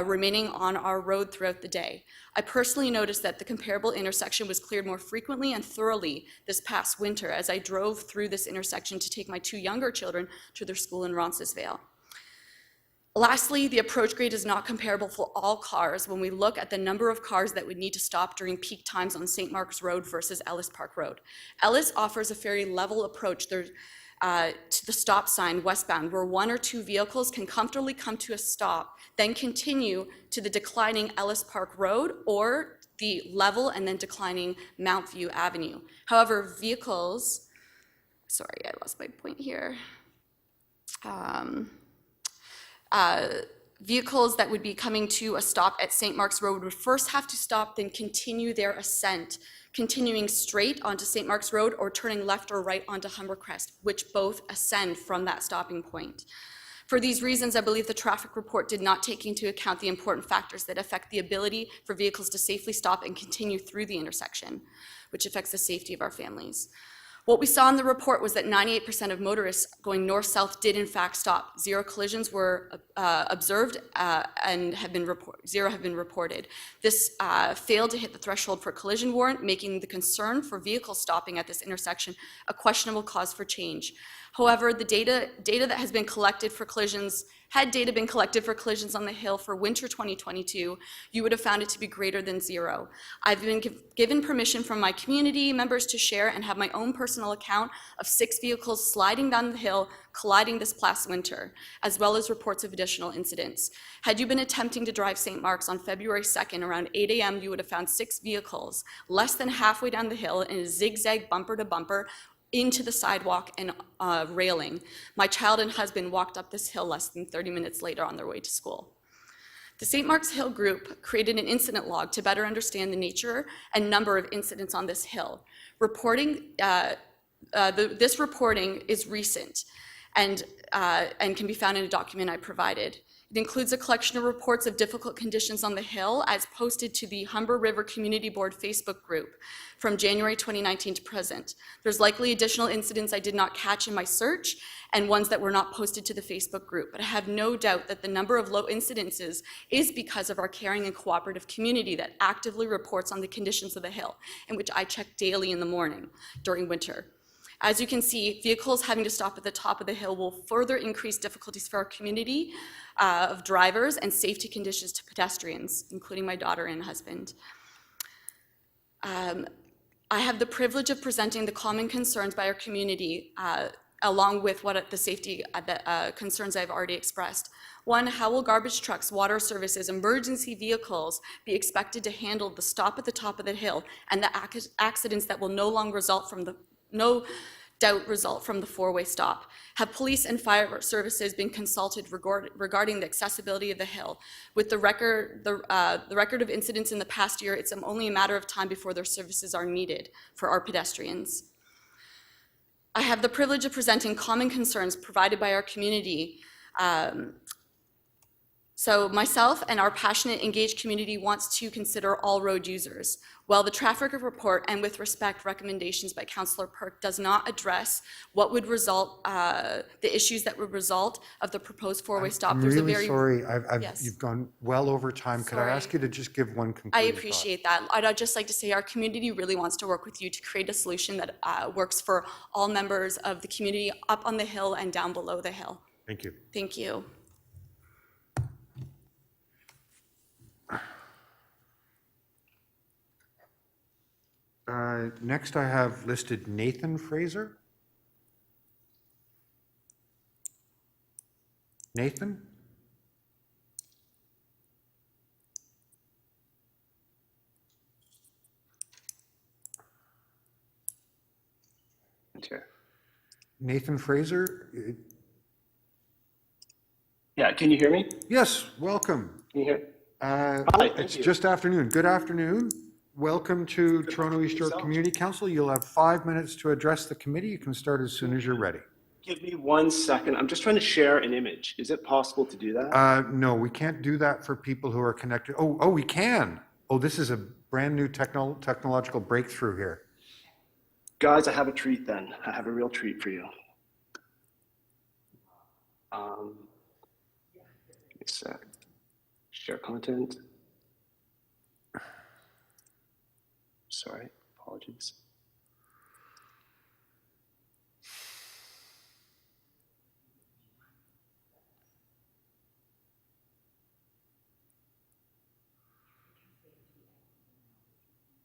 remaining on our road throughout the day. I personally noticed that the comparable intersection was cleared more frequently and thoroughly this past winter as I drove through this intersection to take my 2 younger children to their school in Roncesvalles. Lastly, the approach grade is not comparable for all cars when we look at the number of cars that would need to stop during peak times on St. Mark's Road versus Ellis Park Road. Ellis offers a very level approach to the stop sign westbound, where 1 or 2 vehicles can comfortably come to a stop, then continue to the declining Ellis Park Road or the level and then declining Mount View Avenue. However, vehicles, sorry, I lost my point here. Vehicles that would be coming to a stop at St. Mark's Road would first have to stop, then continue their ascent, continuing straight onto St. Mark's Road or turning left or right onto Humbercrest, which both ascend from that stopping point. For these reasons, I believe the traffic report did not take into account the important factors that affect the ability for vehicles to safely stop and continue through the intersection, which affects the safety of our families. What we saw in the report was that 98% of motorists going north-south did in fact stop. 0 collisions were observed and zero have been reported. This failed to hit the threshold for collision warrant, making the concern for vehicles stopping at this intersection a questionable cause for change. However, the data that has been collected for collisions, had data been collected for collisions on the Hill for winter 2022, you would have found it to be greater than 0. I've been given permission from my community members to share and have my own personal account of 6 vehicles sliding down the hill, colliding this past winter, as well as reports of additional incidents. Had you been attempting to drive St. Mark's on February 2nd around 8 a.m., you would have found 6 vehicles less than halfway down the hill in a zigzag bumper to bumper into the sidewalk and railing. My child and husband walked up this hill less than 30 minutes later on their way to school. The St. Mark's Hill group created an incident log to better understand the nature and number of incidents on this hill. This reporting is recent and can be found in a document I provided. It includes a collection of reports of difficult conditions on the hill as posted to the Humber River Community Board Facebook group from January 2019 to present. There's likely additional incidents I did not catch in my search and ones that were not posted to the Facebook group, but I have no doubt that the number of low incidences is because of our caring and cooperative community that actively reports on the conditions of the hill, in which I check daily in the morning during winter. As you can see, vehicles having to stop at the top of the hill will further increase difficulties for our community of drivers and safety conditions to pedestrians, including my daughter and husband. I have the privilege of presenting the common concerns by our community, along with what the safety concerns I've already expressed. One, how will garbage trucks, water services, emergency vehicles be expected to handle the stop at the top of the hill and the accidents that will no doubt result from the four-way stop? Have police and fire services been consulted regarding the accessibility of the hill? With the record of incidents in the past year, it's only a matter of time before their services are needed for our pedestrians. I have the privilege of presenting common concerns provided by our community. So myself and our passionate, engaged community wants to consider all road users. While the traffic report and with respect recommendations by Councillor Perk does not address what would result, the issues that would result of the proposed four-way stop, I'm there's really a very— sorry. Yes. You've gone well over time. Could I ask you to just give one concluding I thought? appreciate that. I'd just like to say our community really wants to work with you to create a solution that works for all members of the community up on the hill and down below the hill. Thank you. Thank you. Next, I have listed Nathan Fraser. Nathan? Chair. Nathan Fraser? Yeah, can you hear me? Yes, welcome. Can you hear? It's just afternoon. Good afternoon. Welcome to Toronto East York Community Council. You'll have 5 minutes to address the committee. You can start as soon as you're ready. Give me 1 second. I'm just trying to share an image. Is it possible to do that? No, we can't do that for people who are connected. Oh, we can. Oh, this is a brand new technological breakthrough here. Guys, I have a treat then. I have a real treat for you. It's share content. Sorry, apologies.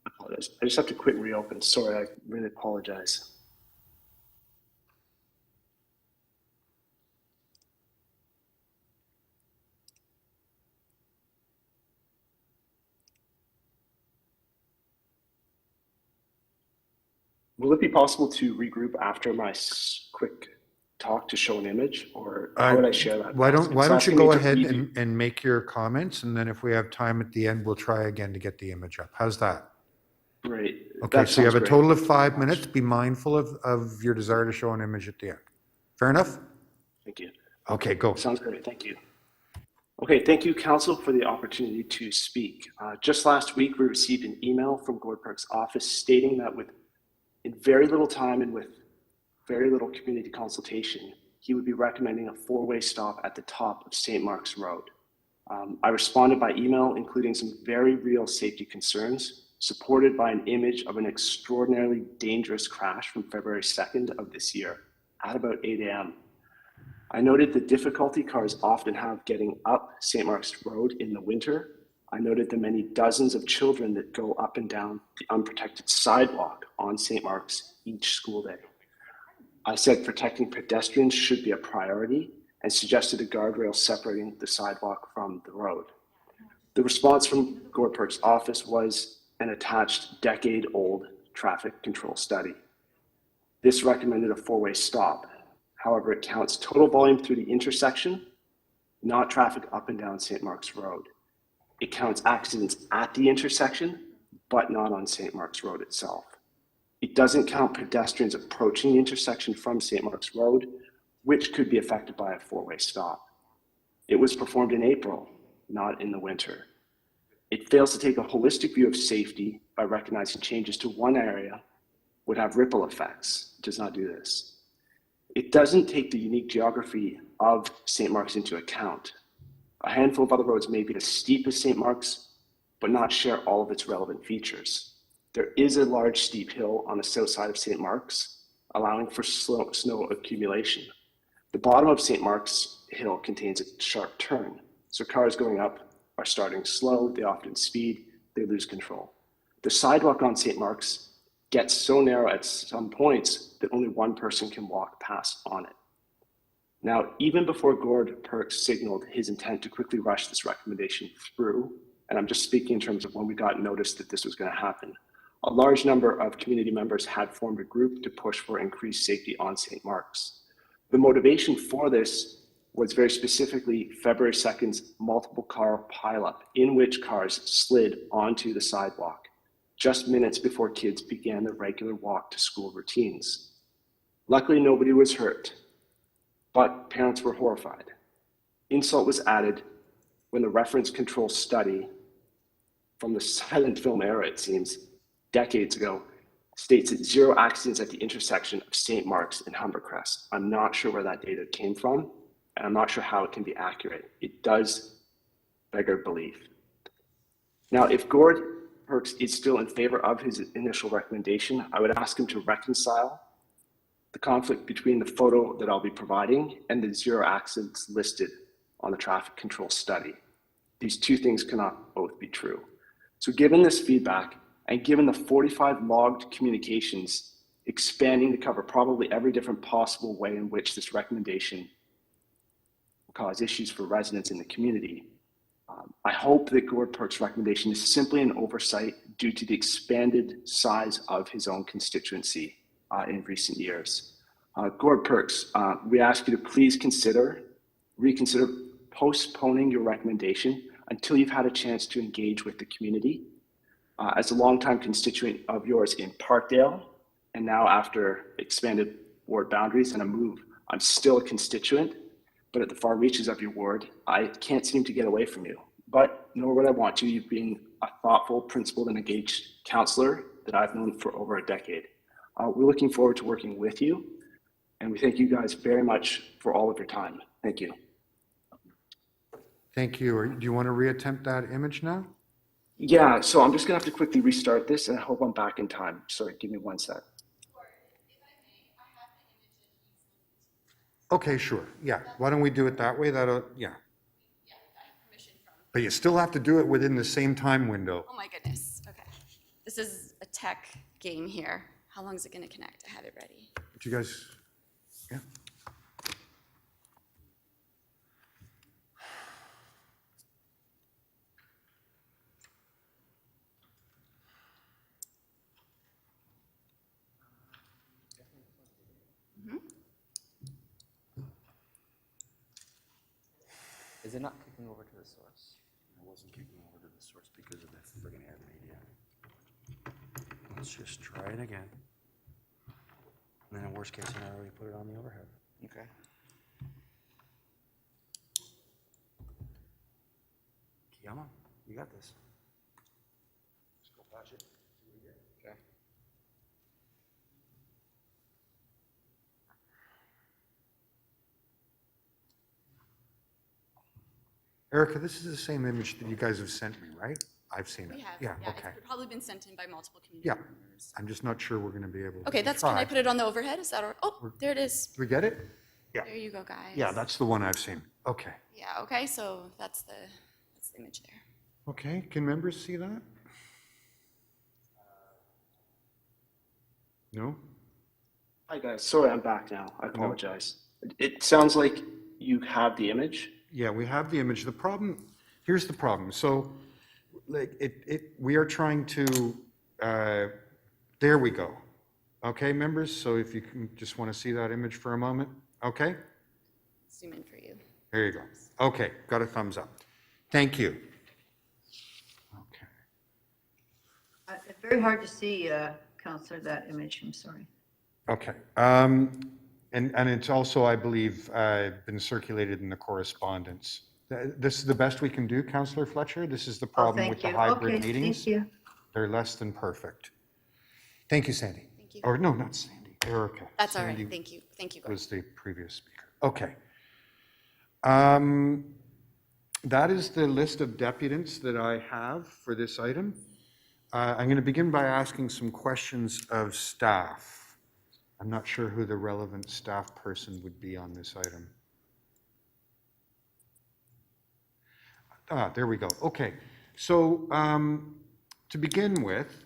Apologize. I just have to quit and reopen. Sorry, I really apologize. Will it be possible to regroup after my quick talk to show an image, or how would I share that? Why don't you go ahead and make your comments, and then if we have time at the end, we'll try again to get the image up. How's that? Great. Okay, so you have a total of 5 minutes. Be mindful of your desire to show an image at the end. Fair enough? Thank you. Okay, go. Sounds great. Thank you. Okay, thank you, Council, for the opportunity to speak. Just last week, we received an email from Gord Park's office stating that in very little time and with very little community consultation, he would be recommending a four-way stop at the top of St. Mark's Road. I responded by email, including some very real safety concerns, supported by an image of an extraordinarily dangerous crash from February 2nd of this year at about 8 a.m. I noted the difficulty cars often have getting up St. Mark's Road in the winter. I noted the many dozens of children that go up and down the unprotected sidewalk on St. Mark's each school day. I said protecting pedestrians should be a priority and suggested a guardrail separating the sidewalk from the road. The response from Gord Park's office was an attached decade-old traffic control study. This recommended a four-way stop. However, it counts total volume through the intersection, not traffic up and down St. Mark's Road. It counts accidents at the intersection, but not on St. Mark's Road itself. It doesn't count pedestrians approaching the intersection from St. Mark's Road, which could be affected by a four-way stop. It was performed in April, not in the winter. It fails to take a holistic view of safety by recognizing changes to one area would have ripple effects. It does not do this. It doesn't take the unique geography of St. Mark's into account. A handful of other roads may be as steep as St. Mark's, but not share all of its relevant features. There is a large steep hill on the south side of St. Mark's, allowing for snow accumulation. The bottom of St. Mark's Hill contains a sharp turn, so cars going up are starting slow, they often speed, they lose control. The sidewalk on St. Mark's gets so narrow at some points that only one person can walk past on it. Now, even before Gord Perks signaled his intent to quickly rush this recommendation through, and I'm just speaking in terms of when we got notice that this was going to happen, a large number of community members had formed a group to push for increased safety on St. Mark's. The motivation for this was very specifically February 2nd's multiple car pileup in which cars slid onto the sidewalk just minutes before kids began their regular walk to school routines. Luckily, nobody was hurt, but parents were horrified. Insult was added when the reference control study from the silent film era, it seems, decades ago, states that 0 accidents at the intersection of St. Mark's and Humbercrest. I'm not sure where that data came from, and I'm not sure how it can be accurate. It does beg our belief. Now, if Gord Perks is still in favor of his initial recommendation, I would ask him to reconcile the conflict between the photo that I'll be providing and the 0 accidents listed on the traffic control study. These two things cannot both be true. So given this feedback, and given the 45 logged communications expanding to cover probably every different possible way in which this recommendation will cause issues for residents in the community, I hope that Gord Perks' recommendation is simply an oversight due to the expanded size of his own constituency in recent years. Gord Perks, we ask you to please reconsider postponing your recommendation until you've had a chance to engage with the community. As a longtime constituent of yours in Parkdale, and now after expanded ward boundaries and a move, I'm still a constituent, but at the far reaches of your ward, I can't seem to get away from you. But nor would I want to. You've been a thoughtful, principled, and engaged councillor that I've known for over a decade. We're looking forward to working with you, and we thank you guys very much for all of your time. Thank you. Thank you. Do you want to reattempt that image now? Yeah, so I'm just gonna have to quickly restart this, and I hope I'm back in time. Sorry, give me one sec. Okay, sure. Yeah. Why don't we do it that way? Yeah. But you still have to do it within the same time window. Oh my goodness, okay. This is a tech game here. How long is it gonna connect? I have it ready. Do you guys, yeah. Is it not kicking over to the source? It wasn't kicking over to the source because of the friggin' air media. Let's just try it again. And then in worst case scenario, we put it on the overhead. Okay. Come on, you got this. Just go patch it. Okay. Erica, this is the same image that you guys have sent me, right? I've seen it. We have, Yeah, yeah, okay. it's probably been sent in by multiple community Yeah, members. I'm just not sure we're going to be able to. Okay, that's, can I put it on the overhead? Is that, oh, there it is. Do we get it? Yeah. There you go, guys. Yeah, that's the one I've seen. Okay. Yeah, okay, so that's the image there. Okay, can members see that? No? Hi guys, sorry I'm back now. I apologize. It sounds like you have the image. Yeah, we have the image. The problem, here's the problem. So, like, we are trying to, there we go. Okay, members, so if you can just want to see that image for a moment, okay? Zoom in for you. There you go. Okay, got a thumbs up. Thank you. It's very hard to see, Counselor, that image. I'm sorry. Okay. And it's also, I believe, been circulated in the correspondence. This is the best we can do, Councillor Fletcher. This is the problem with the hybrid meetings. Thank you. They're less than perfect. Thank you, Sandy. Thank you. Or no, not Sandy, Erica. That's all right. Sandy Thank you. Thank you, Gordon. was the previous speaker. Okay. That is the list of deputants that I have for this item. I'm going to begin by asking some questions of staff. I'm not sure who the relevant staff person would be on this item. There we go. Okay. So to begin with,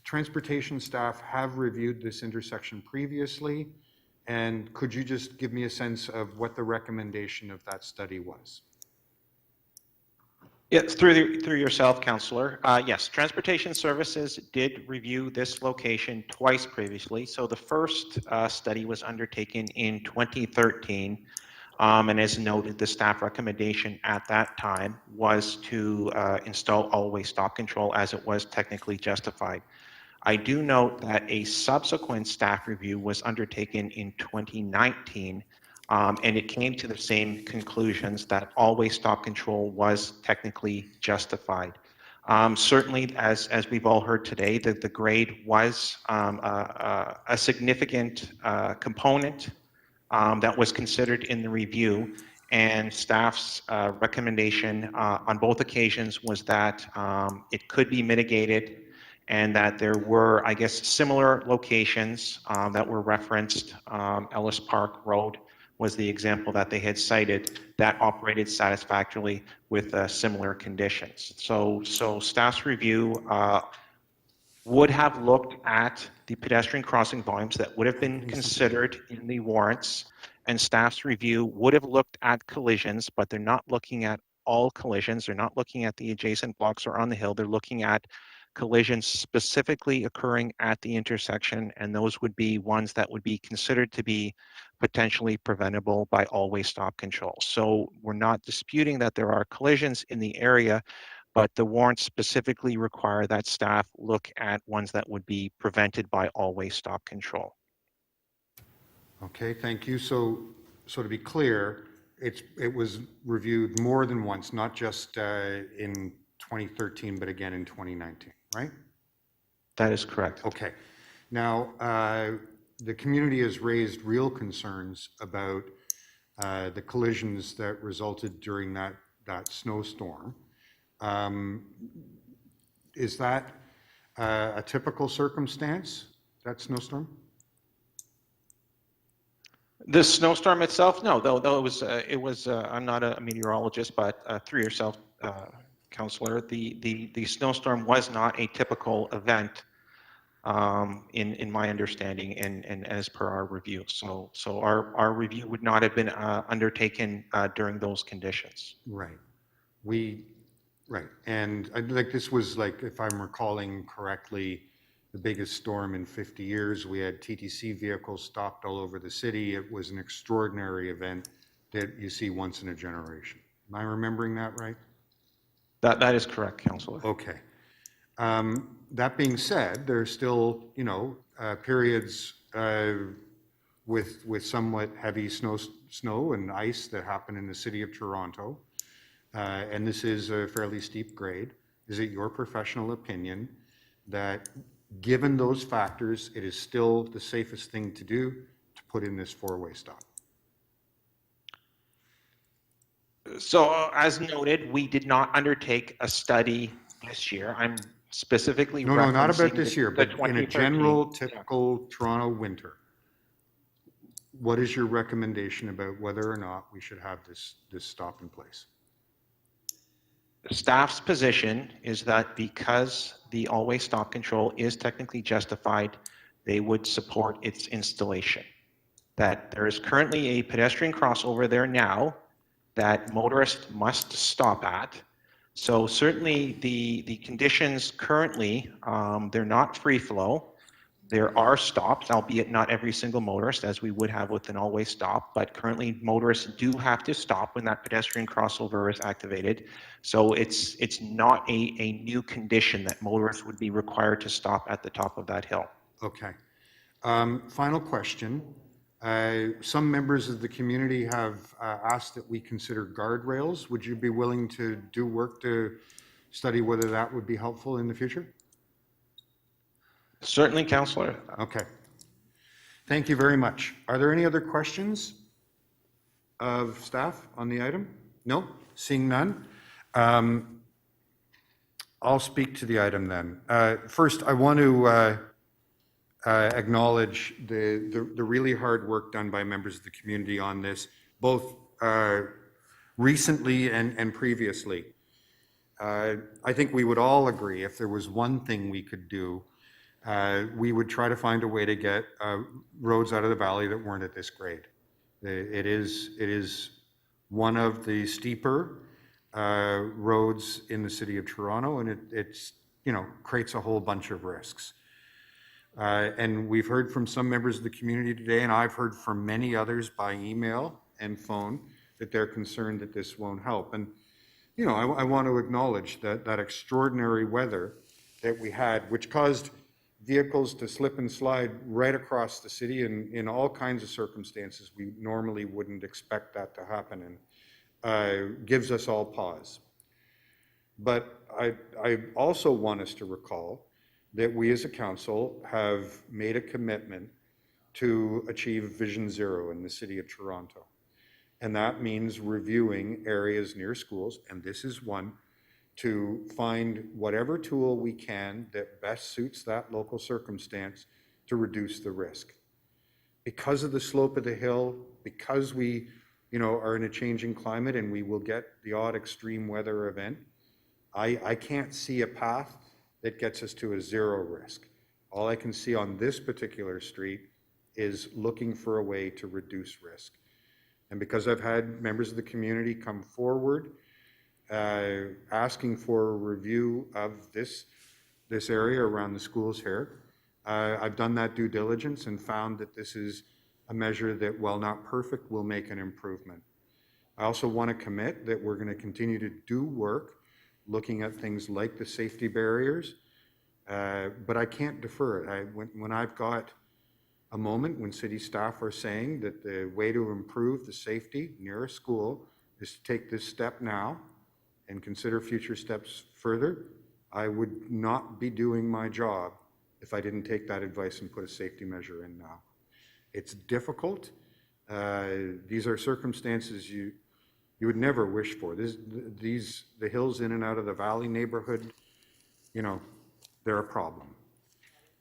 transportation staff have reviewed this intersection previously. And could you just give me a sense of what the recommendation of that study was? Yes, through yourself, Councillor. Yes, Transportation Services did review this location twice previously. So the first study was undertaken in 2013. And as noted, the staff recommendation at that time was to install all-way stop control as it was technically justified. I do note that a subsequent staff review was undertaken in 2019, and it came to the same conclusions that all-way stop control was technically justified. Certainly, as we've all heard today, that the grade was a significant component that was considered in the review, and staff's recommendation on both occasions was that it could be mitigated and that there were, I guess, similar locations that were referenced. Ellis Park Road was the example that they had cited that operated satisfactorily with similar conditions. So staff's review would have looked at the pedestrian crossing volumes that would have been considered in the warrants, and staff's review would have looked at collisions, but they're not looking at all collisions. They're not looking at the adjacent blocks or on the hill. They're looking at collisions specifically occurring at the intersection, and those would be ones that would be considered to be potentially preventable by all-way stop control. So we're not disputing that there are collisions in the area, but the warrants specifically require that staff look at ones that would be prevented by all-way stop control. Okay, thank you. So to be clear, it was reviewed more than once, not just in 2013, but again in 2019, right? That is correct. Okay. Now, the community has raised real concerns about the collisions that resulted during that snowstorm. Is that a typical circumstance, that snowstorm? The snowstorm itself, no, though it was I'm not a meteorologist, but through yourself, Councillor, the snowstorm was not a typical event in my understanding and as per our review. So our review would not have been undertaken during those conditions. Right. Right. And like this was like, if I'm recalling correctly, the biggest storm in 50 years. We had TTC vehicles stopped all over the city. It was an extraordinary event that you see once in a generation. Am I remembering that right? That is correct, Councillor. Okay. That being said, there's still, periods with somewhat heavy snow and ice that happen in the city of Toronto. And this is a fairly steep grade. Is it your professional opinion that given those factors, it is still the safest thing to do to put in this four-way stop? So as noted, we did not undertake a study this year. I'm specifically No, not about this year, but in a 2013. general, typical Toronto winter. What is your recommendation about whether or not we should have this stop in place? The staff's position is that because the all-way stop control is technically justified, they would support its installation. That there is currently a pedestrian crossover there now that motorists must stop at. So certainly the conditions currently, they're not free flow. There are stops, albeit not every single motorist, as we would have with an all-way stop, but currently motorists do have to stop when that pedestrian crossover is activated. So it's not a new condition that motorists would be required to stop at the top of that hill. Okay. Final question. Some members of the community have asked that we consider guardrails. Would you be willing to do work to study whether that would be helpful in the future? Certainly, Councillor. Okay. Thank you very much. Are there any other questions of staff on the item? No? Seeing none? I'll speak to the item then. First, I want to acknowledge the really hard work done by members of the community on this, both recently and previously. I think we would all agree if there was one thing we could do, we would try to find a way to get roads out of the valley that weren't at this grade. It is one of the steeper roads in the city of Toronto, and it's, you know, creates a whole bunch of risks. And we've heard from some members of the community today, and I've heard from many others by email and phone that they're concerned that this won't help. And, you know, I want to acknowledge that extraordinary weather that we had, which caused vehicles to slip and slide right across the city in all kinds of circumstances we normally wouldn't expect that to happen, and gives us all pause. But I also want us to recall that we as a council have made a commitment to achieve Vision Zero in the city of Toronto. And that means reviewing areas near schools, and this is one, to find whatever tool we can that best suits that local circumstance to reduce the risk. Because of the slope of the hill, because we, you know, are in a changing climate and we will get the odd extreme weather event, I can't see a path that gets us to a zero risk. All I can see on this particular street is looking for a way to reduce risk. And because I've had members of the community come forward asking for a review of this area around the schools here, I've done that due diligence and found that this is a measure that, while not perfect, will make an improvement. I also want to commit that we're going to continue to do work looking at things like the safety barriers, but I can't defer it. When I've got a moment when city staff are saying that the way to improve the safety near a school is to take this step now and consider future steps further, I would not be doing my job if I didn't take that advice and put a safety measure in now. It's difficult. These are circumstances you would never wish for. The hills in and out of the valley neighborhood, you know, they're a problem.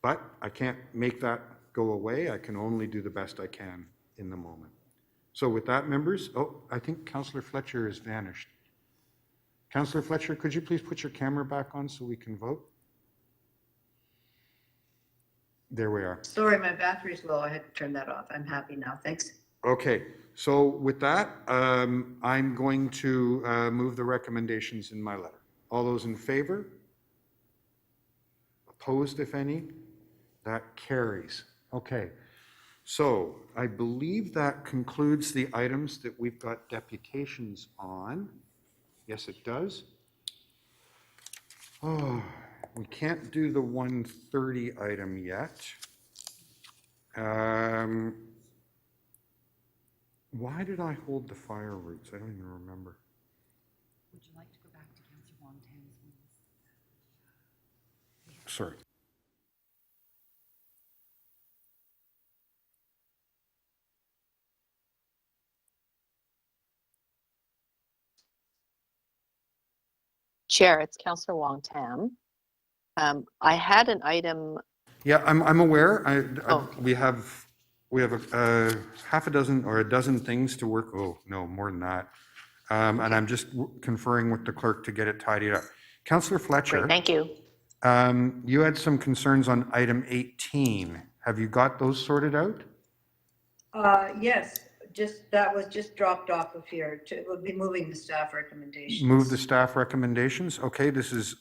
But I can't make that go away. I can only do the best I can in the moment. So with that, members, I think Councillor Fletcher has vanished. Councillor Fletcher, could you please put your camera back on so we can vote? There we are. Sorry, my battery's low. I had to turn that off. I'm happy now. Thanks. Okay, so with that, I'm going to move the recommendations in my letter. All those in favor? Opposed, if any? That carries. Okay, so I believe that concludes the items that we've got deputations on. Yes, it does. Oh, we can't do the 130 item yet. Why did I hold the fire routes? I don't even remember. Would you like to go back to Councillor Wong-Tam's minutes? Sorry. Chair, it's Councillor Wong-Tam. I had an item. Yeah, I'm aware. Oh. We have a half a dozen or a dozen things to work. Oh, no, more than that. And I'm just conferring with the clerk to get it tidied up. Councillor Fletcher. Great, thank you. You had some concerns on item 18. Have you got those sorted out? Yes, that was just dropped off of here. We'll be moving the staff recommendations. Move the staff recommendations. Okay, this is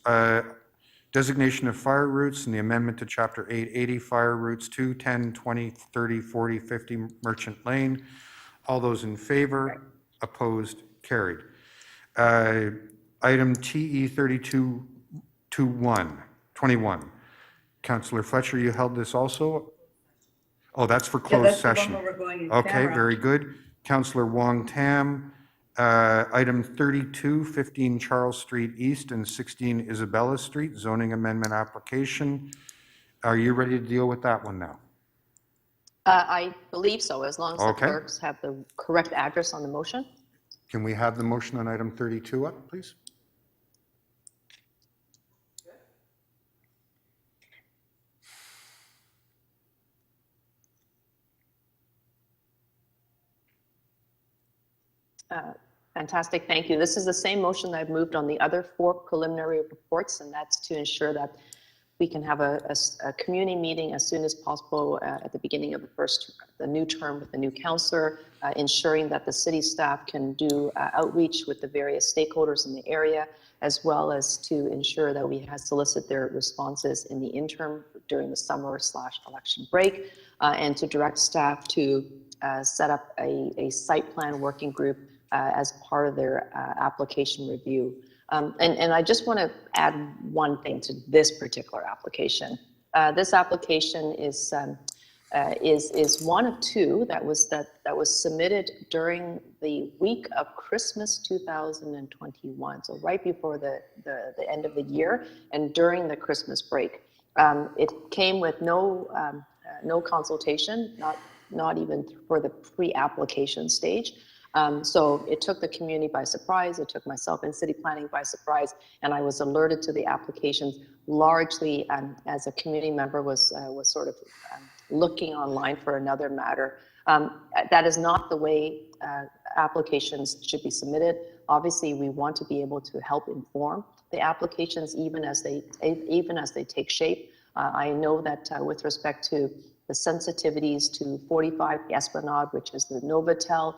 designation of fire routes and the amendment to Chapter 880 fire routes 2, 10, 20, 30, 40, 50 Merchant Lane. All those in favor? Opposed? Carried. Item TE 3221. Councillor Fletcher, you held this also? Oh, that's for closed that's session. the one where we're going in Okay, camera. very good. Councillor Wong-Tam, item 32, 15 Charles Street East and 16 Isabella Street, zoning amendment application. Are you ready to deal with that one now? I believe so, as long as the Okay. clerks have the correct address on the motion. Can we have the motion on item 32 up, please? Fantastic, thank you. This is the same motion that I've moved on the other 4 preliminary reports, and that's to ensure that we can have a community meeting as soon as possible at the beginning of the new term with the new councillor, ensuring that the city staff can do outreach with the various stakeholders in the area, as well as to ensure that we solicit their responses in the interim during the summer/election break, and to direct staff to set up a site plan working group as part of their application review. And I just want to add one thing to this particular application. This application is one of 2 that was submitted during the week of Christmas 2021, so right before the end of the year and during the Christmas break. It came with no consultation, not even for the pre-application stage. So it took the community by surprise. It took myself in city planning by surprise, and I was alerted to the applications largely as a community member was sort of looking online for another matter. That is not the way applications should be submitted. Obviously, we want to be able to help inform the applications even as they take shape. I know that with respect to the sensitivities to 45 Esplanade, which is the Novotel,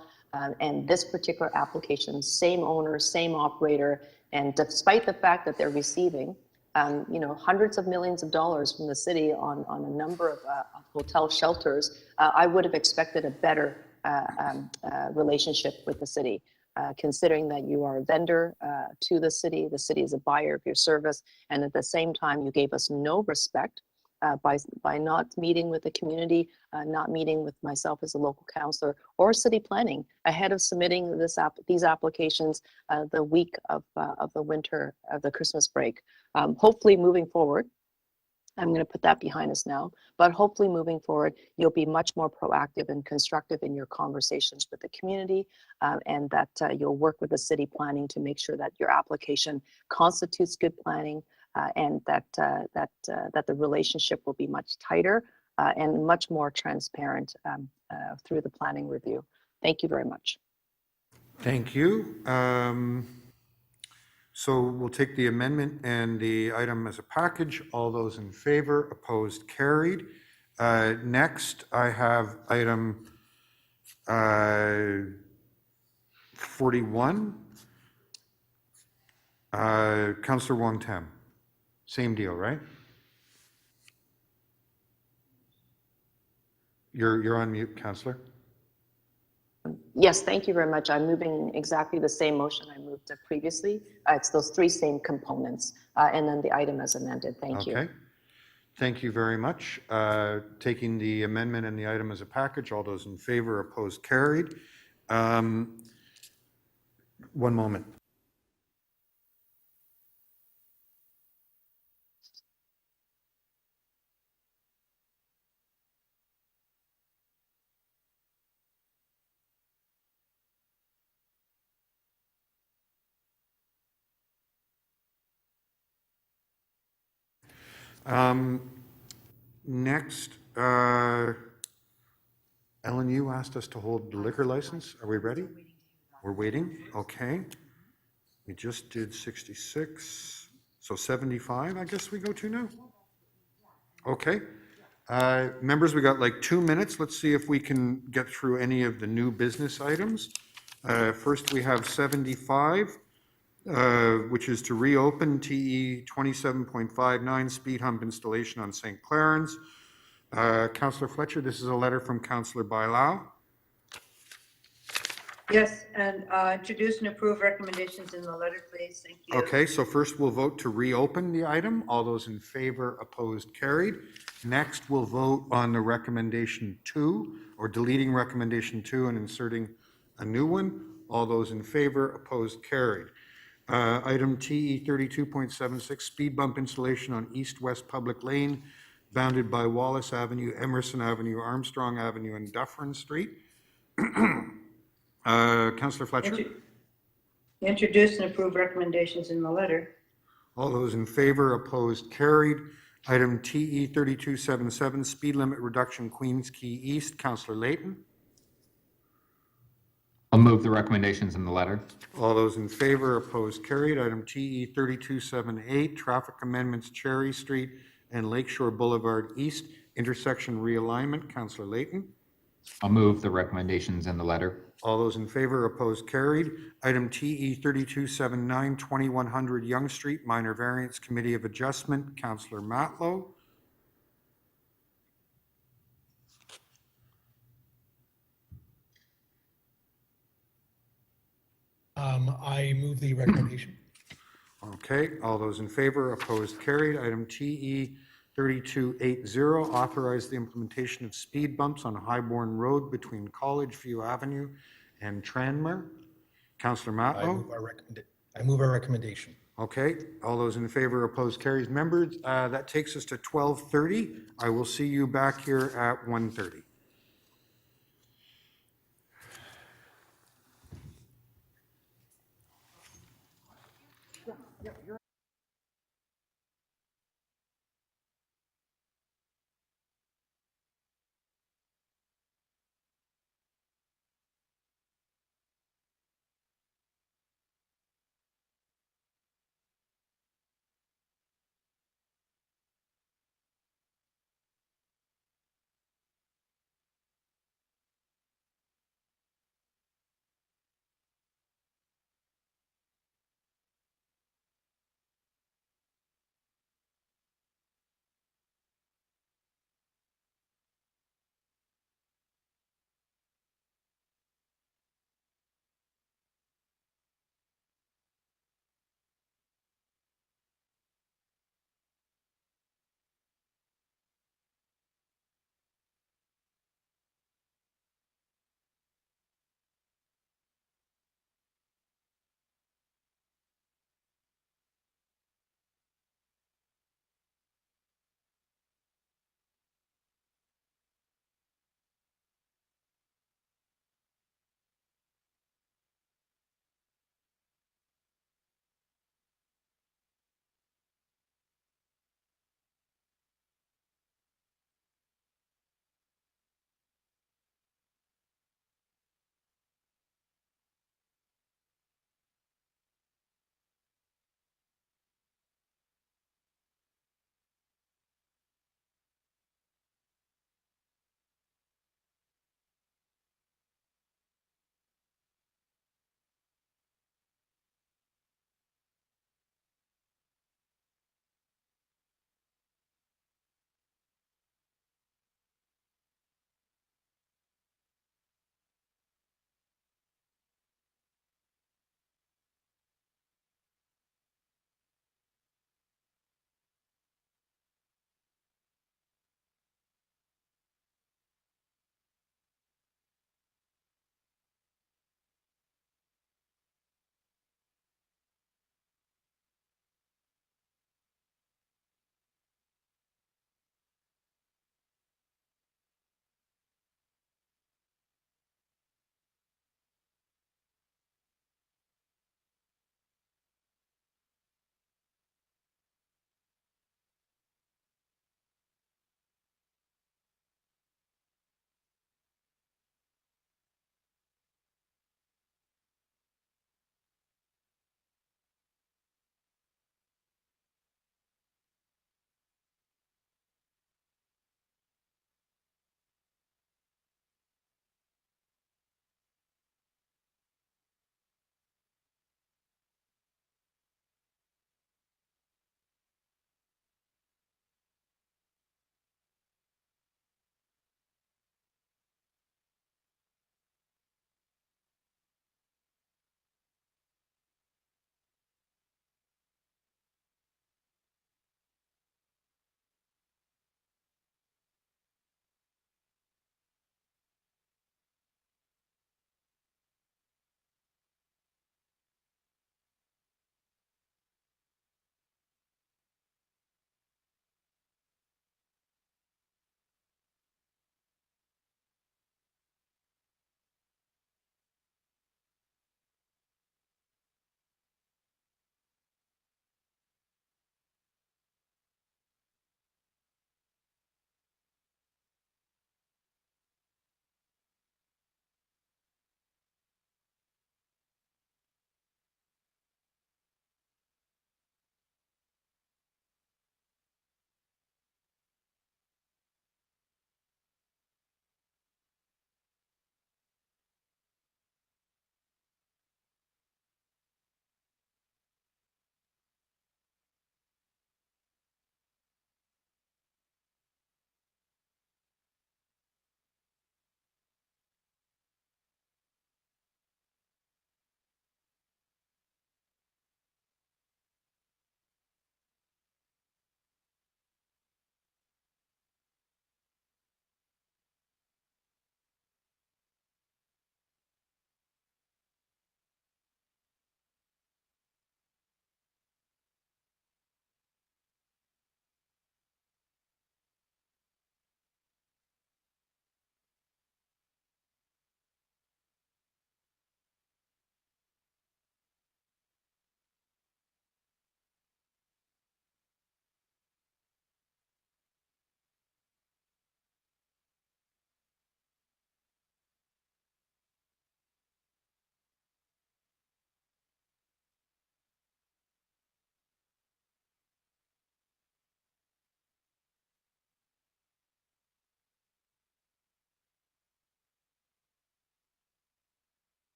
and this particular application, same owner, same operator, and despite the fact that they're receiving, hundreds of millions of dollars from the city on a number of hotel shelters, I would have expected a better relationship with the city, considering that you are a vendor to the city is a buyer of your service, and at the same time, you gave us no respect by not meeting with the community, not meeting with myself as a local councillor or city planning ahead of submitting these applications the week of the Christmas break. Hopefully moving forward, I'm going to put that behind us now, but hopefully moving forward, you'll be much more proactive and constructive in your conversations with the community, and that you'll work with the city planning to make sure that your application constitutes good planning, and that the relationship will be much tighter and much more transparent through the planning review. Thank you very much. Thank you. So we'll take the amendment and the item as a package. All those in favor, opposed, carried. Next, I have item 41. Councillor Wong Tam. Same deal, right? You're on mute, Councillor. Yes, thank you very much. I'm moving exactly the same motion I moved previously. It's those 3 same components, and then the item as amended. Thank you. Okay. Thank you very much. Taking the amendment and the item as a package, all those in favor, opposed, carried. One moment. Next, Ellen, you asked us to hold the liquor license. Are we ready? We're waiting. Okay. We just did 66. So 75, I guess we go to now. Okay. Members, we got like 2 minutes. Let's see if we can get through any of the new business items. First, we have 75. Which is to reopen TE 27.59 speed hump installation on St. Clarence. Councillor Fletcher, this is a letter from Councillor Bailao. Yes, and introduce and approve recommendations in the letter, please. Thank you. Okay, so first we'll vote to reopen the item. All those in favor, opposed, carried. Next, we'll vote on the recommendation 2, or deleting recommendation 2 and inserting a new one. All those in favor, opposed, carried. Item TE 32.76, speed bump installation on East-West Public Lane, bounded by Wallace Avenue, Emerson Avenue, Armstrong Avenue, and Dufferin Street. Councillor Fletcher? Introduce and approve recommendations in the letter. All those in favor, opposed, carried. Item TE 3277, speed limit reduction, Queens Quay East. Councillor Layton? I'll move the recommendations in the letter. All those in favor, opposed, carried. Item TE 3278, traffic amendments Cherry Street and Lakeshore Boulevard East intersection realignment. Councillor Layton. I'll move the recommendations in the letter. All those in favor, opposed, carried. Item TE 3279, 2100 Yonge Street, minor variance Committee of Adjustment. Councillor Matlow. I move the recommendation. Okay, all those in favor, opposed, carried. Item TE 3280, authorize the implementation of speed bumps on Highbourne Road between College View Avenue and Tranmere. Councillor Matlow. I move our recommendation. Okay, all those in favor, opposed, carries. Members, that takes us to 12:30. I will see you back here at 1:30.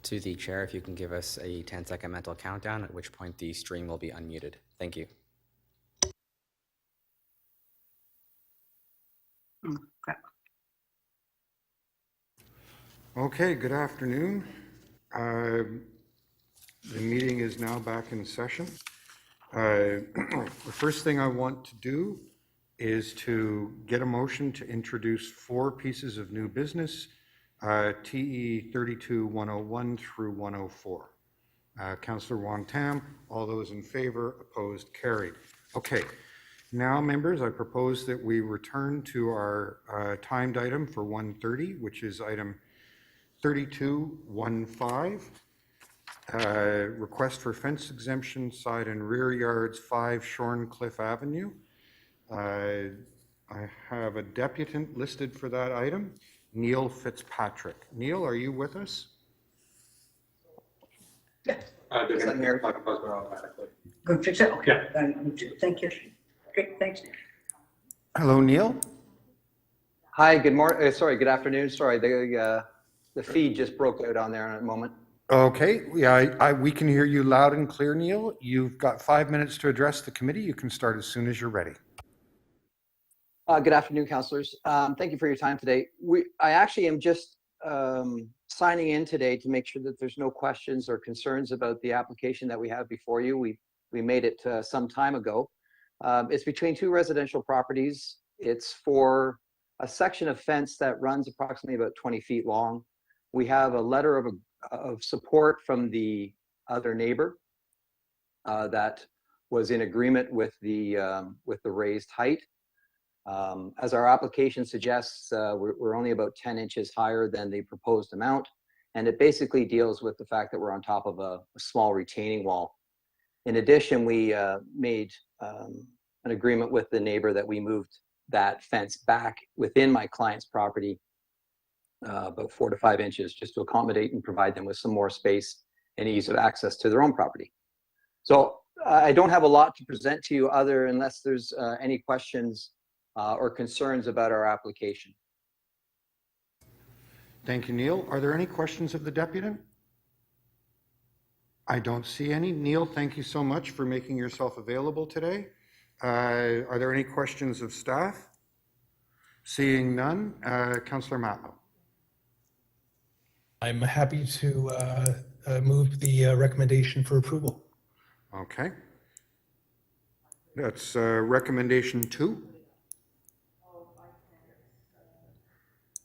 To the chair, if you can give us a 10-second mental countdown, at which point the stream will be unmuted. Thank you. Okay, good afternoon. The meeting is now back in session. The first thing I want to do is to get a motion to introduce 4 pieces of new business, TE 32-101 through 104. Councillor Wong Tam, all those in favor, opposed, carried. Okay, now members, I propose that we return to our timed item for 1:30, which is item 32-15. Request for fence exemption, side and rear yards, 5 Shorncliffe Avenue. I have a deputant listed for that item, Neil Fitzpatrick. Neil, are you with us? Good, fix it, okay. Thank you. Great, thanks. Hello, Neil. Hi, good morning, sorry, good afternoon, sorry, the feed just broke out on there in a moment. Okay, yeah, we can hear you loud and clear, Neil. You've got 5 minutes to address the committee. You can start as soon as you're ready. Good afternoon, councillors. Thank you for your time today. I actually am just signing in today to make sure that there's no questions or concerns about the application that we have before you. We made it some time ago. It's between 2 residential properties. It's for a section of fence that runs approximately about 20 feet long. We have a letter of support from the other neighbor that was in agreement with the raised height. As our application suggests, we're only about 10 inches higher than the proposed amount, and it basically deals with the fact that we're on top of a small retaining wall. In addition, we made an agreement with the neighbor that we moved that fence back within my client's property about 4 to 5 inches, just to accommodate and provide them with some more space and ease of access to their own property. So I don't have a lot to present to you unless there's any questions or concerns about our application. Thank you, Neil. Are there any questions of the deputant? I don't see any. Neil, thank you so much for making yourself available today. Are there any questions of staff? Seeing none, Councillor Matlow. I'm happy to move the recommendation for approval. Okay. That's recommendation 2.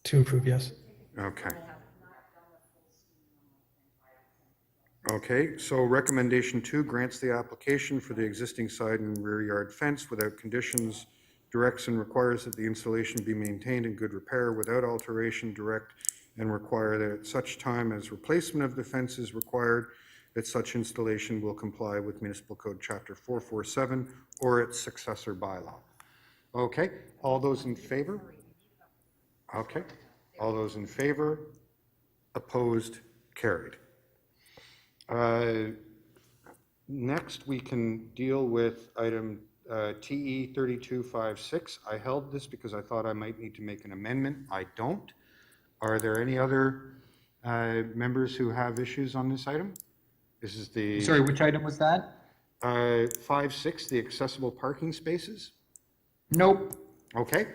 To approve, yes. Okay. Okay, so recommendation 2 grants the application for the existing side and rear yard fence without conditions, directs and requires that the installation be maintained in good repair without alteration, direct and require that at such time as replacement of the fence is required, that such installation will comply with Municipal Code Chapter 447 or its successor bylaw. Okay, all those in favor? Okay, all those in favor? Opposed? Carried. Next, we can deal with item TE 3256. I held this because I thought I might need to make an amendment. I don't. Are there any other members who have issues on this item? This is the... Sorry, which item was that? 5.6, the accessible parking spaces. Nope. Okay.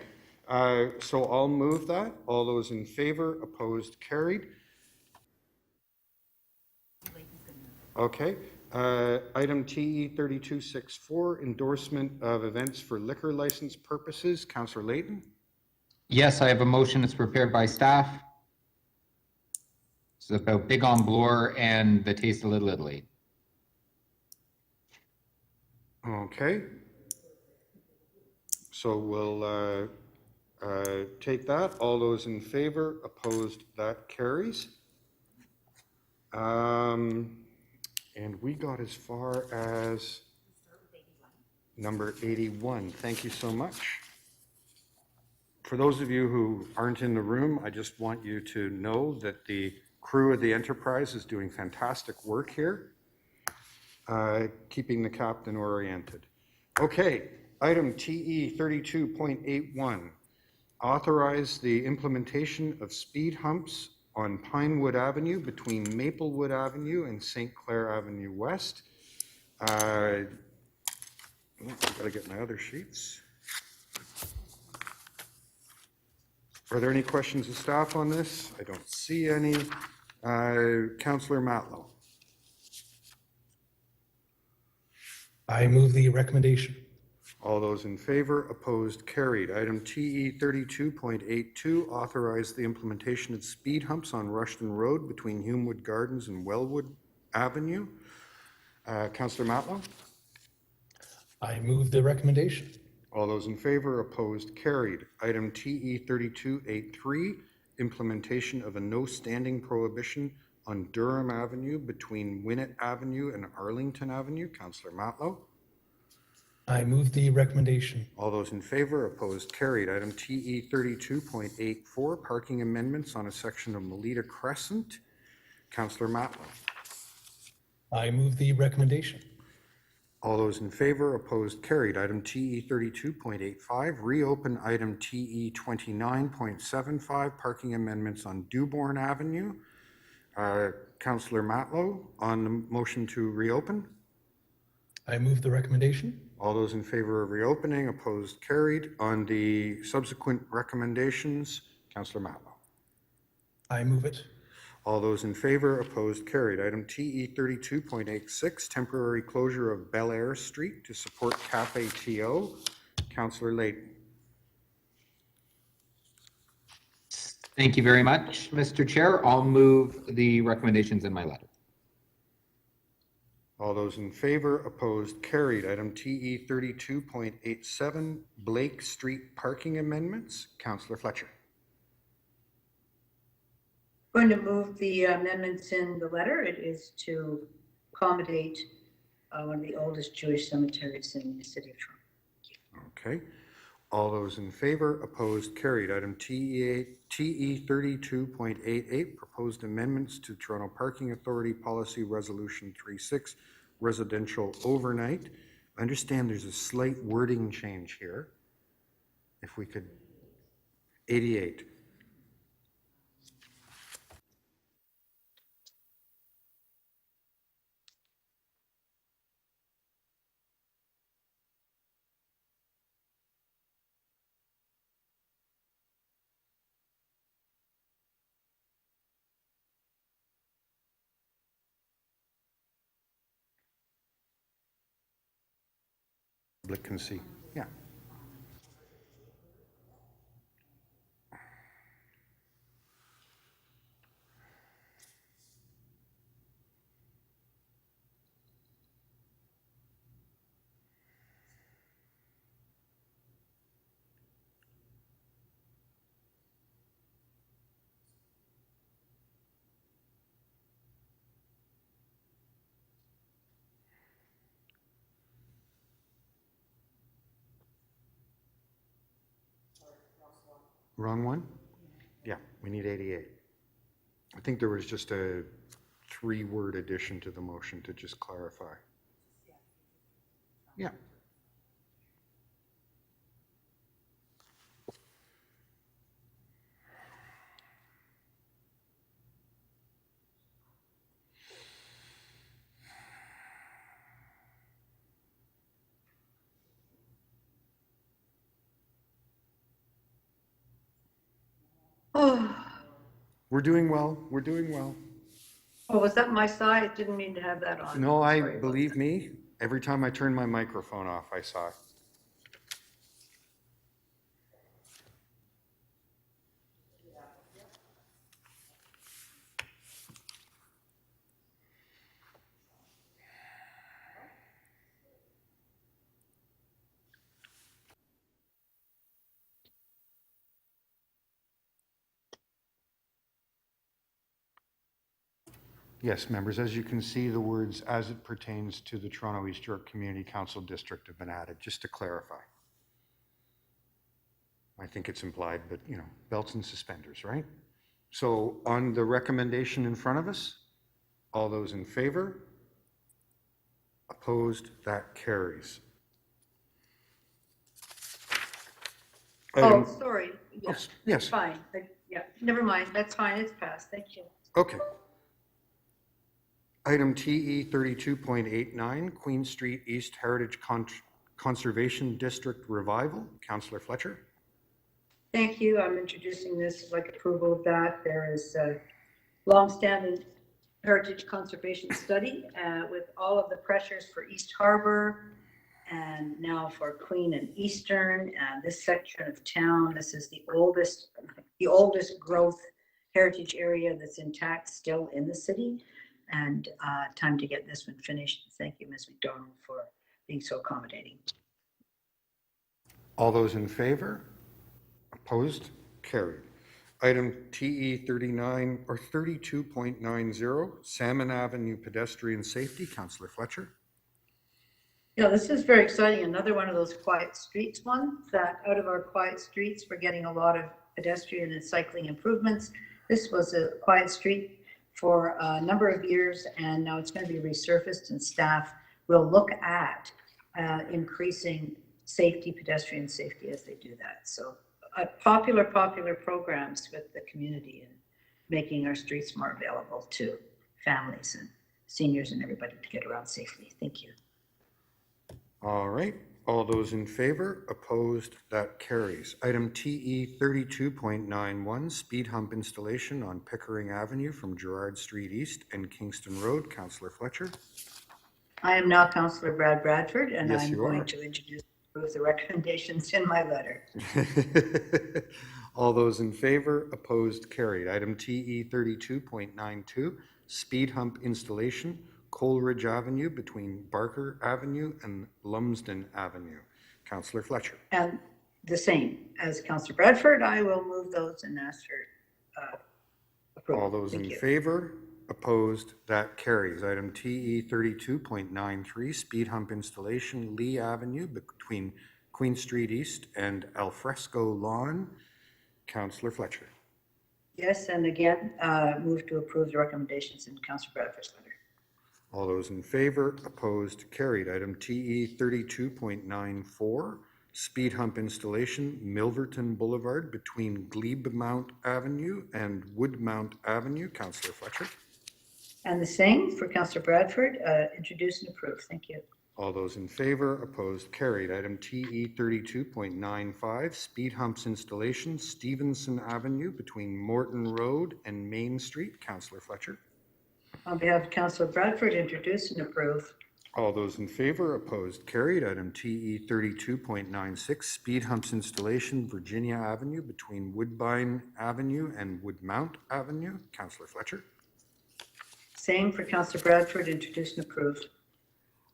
So I'll move that. All those in favor, opposed, carried. Okay. Item TE 3264, endorsement of events for liquor license purposes. Councillor Layton. Yes, I have a motion that's prepared by staff. It's about Big on Bloor and the Taste of Little Italy. Okay. So we'll take that. All those in favor, opposed, that carries. And we got as far as number 81. Thank you so much. For those of you who aren't in the room, I just want you to know that the crew of the Enterprise is doing fantastic work here, keeping the captain oriented. Okay, item TE 32.81. Authorize the implementation of speed humps on Pinewood Avenue between Maplewood Avenue and St. Clair Avenue West. I've got to get my other sheets. Are there any questions of staff on this? I don't see any. Councillor Matlow. I move the recommendation. All those in favor, opposed, carried. Item TE 32.82, authorize the implementation of speed humps on Rushton Road between Humewood Gardens and Wellwood Avenue. Councillor Matlow. I move the recommendation. All those in favor, opposed, carried. Item TE 32.83, implementation of a no standing prohibition on Durham Avenue between Winnett Avenue and Arlington Avenue. Councillor Matlow. I move the recommendation. All those in favor, opposed, carried. Item TE 32.84, parking amendments on a section of Melita Crescent. Councillor Matlow. I move the recommendation. All those in favor, opposed, carried. Item TE 32.85, reopen item TE 29.75, parking amendments on Dewborn Avenue. Councillor Matlow, on the motion to reopen. I move the recommendation. All those in favor of reopening, opposed, carried. On the subsequent recommendations, Councillor Matlow. I move it. All those in favor, opposed, carried. Item TE 32.86, temporary closure of Bel Air Street to support Cafe TO. Councillor Layton. Thank you very much, Mr. Chair. I'll move the recommendations in my letter. All those in favor, opposed, carried. Item TE 32.87, Blake Street parking amendments. Councillor Fletcher. Going to move the amendments in the letter. It is to accommodate one of the oldest Jewish cemeteries in the city of Toronto. Okay. All those in favor, opposed, carried. Item TE 32.88, proposed amendments to Toronto Parking Authority Policy Resolution 36, residential overnight. I understand there's a slight wording change here. If we could, 88. Public can see. Yeah. Wrong one? Yeah, we need 88. I think there was just a 3-word addition to the motion to just clarify. Yeah. Oh, We're doing well. We're doing well. was that my side? Didn't mean to have that on. No, Sorry about believe me, every time I turned my microphone off, I saw it. Yes, members, as you can see, the words "as it pertains to the Toronto East York Community Council District" have been added, just to clarify. I think it's implied, but you know, belts and suspenders, right? So on the recommendation in front of us, all those in favor? Opposed? That carries. Oh, sorry. Yes. Yes. Fine. Yeah, never mind. That's fine. It's passed. Thank you. Okay. Item TE 32.89, Queen Street East Heritage Conservation District Revival. Councillor Fletcher. Thank you. I'm introducing this. I'd like approval of that. There is a longstanding heritage conservation study with all of the pressures for East Harbor and now for Queen and Eastern. This section of town, this is the oldest growth heritage area that's intact still in the city. And time to get this one finished. Thank you, Ms. McDonald, for being so accommodating. All those in favor? Opposed? Carried. Item TE 39 or 32.90, Salmon Avenue Pedestrian Safety. Councillor Fletcher. Yeah, this is very exciting. Another one of those quiet streets ones that out of our quiet streets, we're getting a lot of pedestrian and cycling improvements. This was a quiet street for a number of years, and now it's going to be resurfaced, and staff will look at increasing safety, pedestrian safety as they do that. So popular programs with the community and making our streets more available to families and seniors and everybody to get around safely. Thank you. All right. All those in favor? Opposed? That carries. Item TE 32.91, speed hump installation on Pickering Avenue from Gerrard Street East and Kingston Road. Councillor Fletcher. I am now Councillor Brad Bradford, and Yes, I'm you going are. to introduce the recommendations in my letter. All those in favor? Opposed? Carried. Item TE 32.92, speed hump installation, Coleridge Avenue between Barker Avenue and Lumsden Avenue. Councillor Fletcher. And the same as Councillor Bradford, I will move those and ask for approval. All those Thank in you. favor? Opposed? That carries. Item TE 32.93, speed hump installation, Lee Avenue between Queen Street East and Alfresco Lawn. Councillor Fletcher. Yes, and again, move to approve the recommendations in Councillor Bradford's letter. All those in favor? Opposed? Carried. Item TE 32.94, speed hump installation, Milverton Boulevard between Glebemount Avenue and Woodmount Avenue. Councillor Fletcher. And the same for Councillor Bradford, introduce and approve. Thank you. All those in favor? Opposed? Carried. Item TE 32.95, speed humps installation, Stevenson Avenue between Morton Road and Main Street. Councillor Fletcher. On behalf of Councillor Bradford, introduce and approve. All those in favor? Opposed? Carried. Item TE 32.96, speed humps installation, Virginia Avenue between Woodbine Avenue and Woodmount Avenue. Councillor Fletcher. Same for Councillor Bradford, introduce and approve.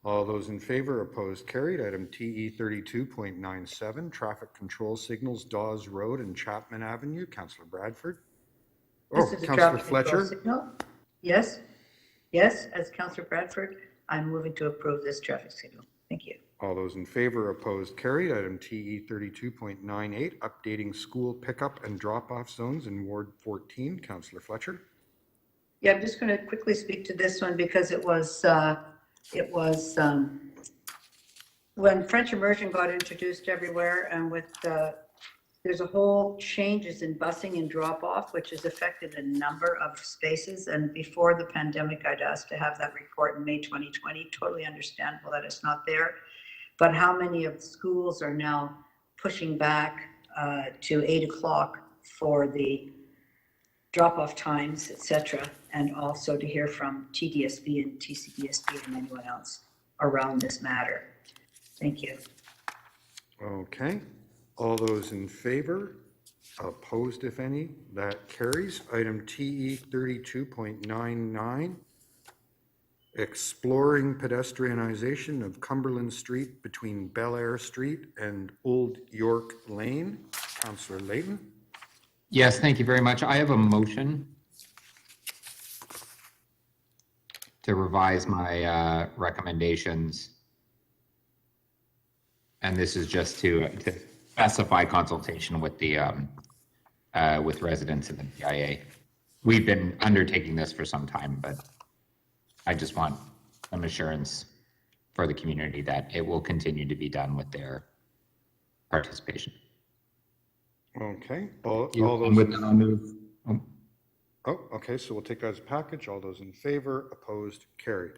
All those in favor? Opposed? Carried. Item TE 32.97, traffic control signals, Dawes Road and Chapman Avenue. Councillor Bradford. This is a Councillor traffic control Fletcher. signal. Yes, yes, as Councillor Bradford, I'm moving to approve this traffic signal. Thank you. All those in favor? Opposed? Carried. Item TE 32.98, updating school pickup and drop-off zones in Ward 14. Councillor Fletcher. Yeah, I'm just going to quickly speak to this one because it was when French immersion got introduced everywhere, and with there's a whole changes in busing and drop-off, which has affected a number of spaces. And before the pandemic, I'd asked to have that report in May 2020. Totally understandable that it's not there, but how many of the schools are now pushing back to 8 o'clock for the drop-off times, etc., and also to hear from TDSB and TCDSB and anyone else around this matter. Thank you. Okay. All those in favor? Opposed, if any? That carries. Item TE 32.99, exploring pedestrianization of Cumberland Street between Bel Air Street and Old York Lane. Councillor Layton. Yes, thank you very much. I have a motion to revise my recommendations. And this is just to specify consultation with the with residents in the BIA. We've been undertaking this for some time, but I just want some assurance for the community that it will continue to be done with their participation. Okay, You, all and those with in, that, I'll move. oh, okay, so we'll take that as a package. All those in favor, opposed, carried.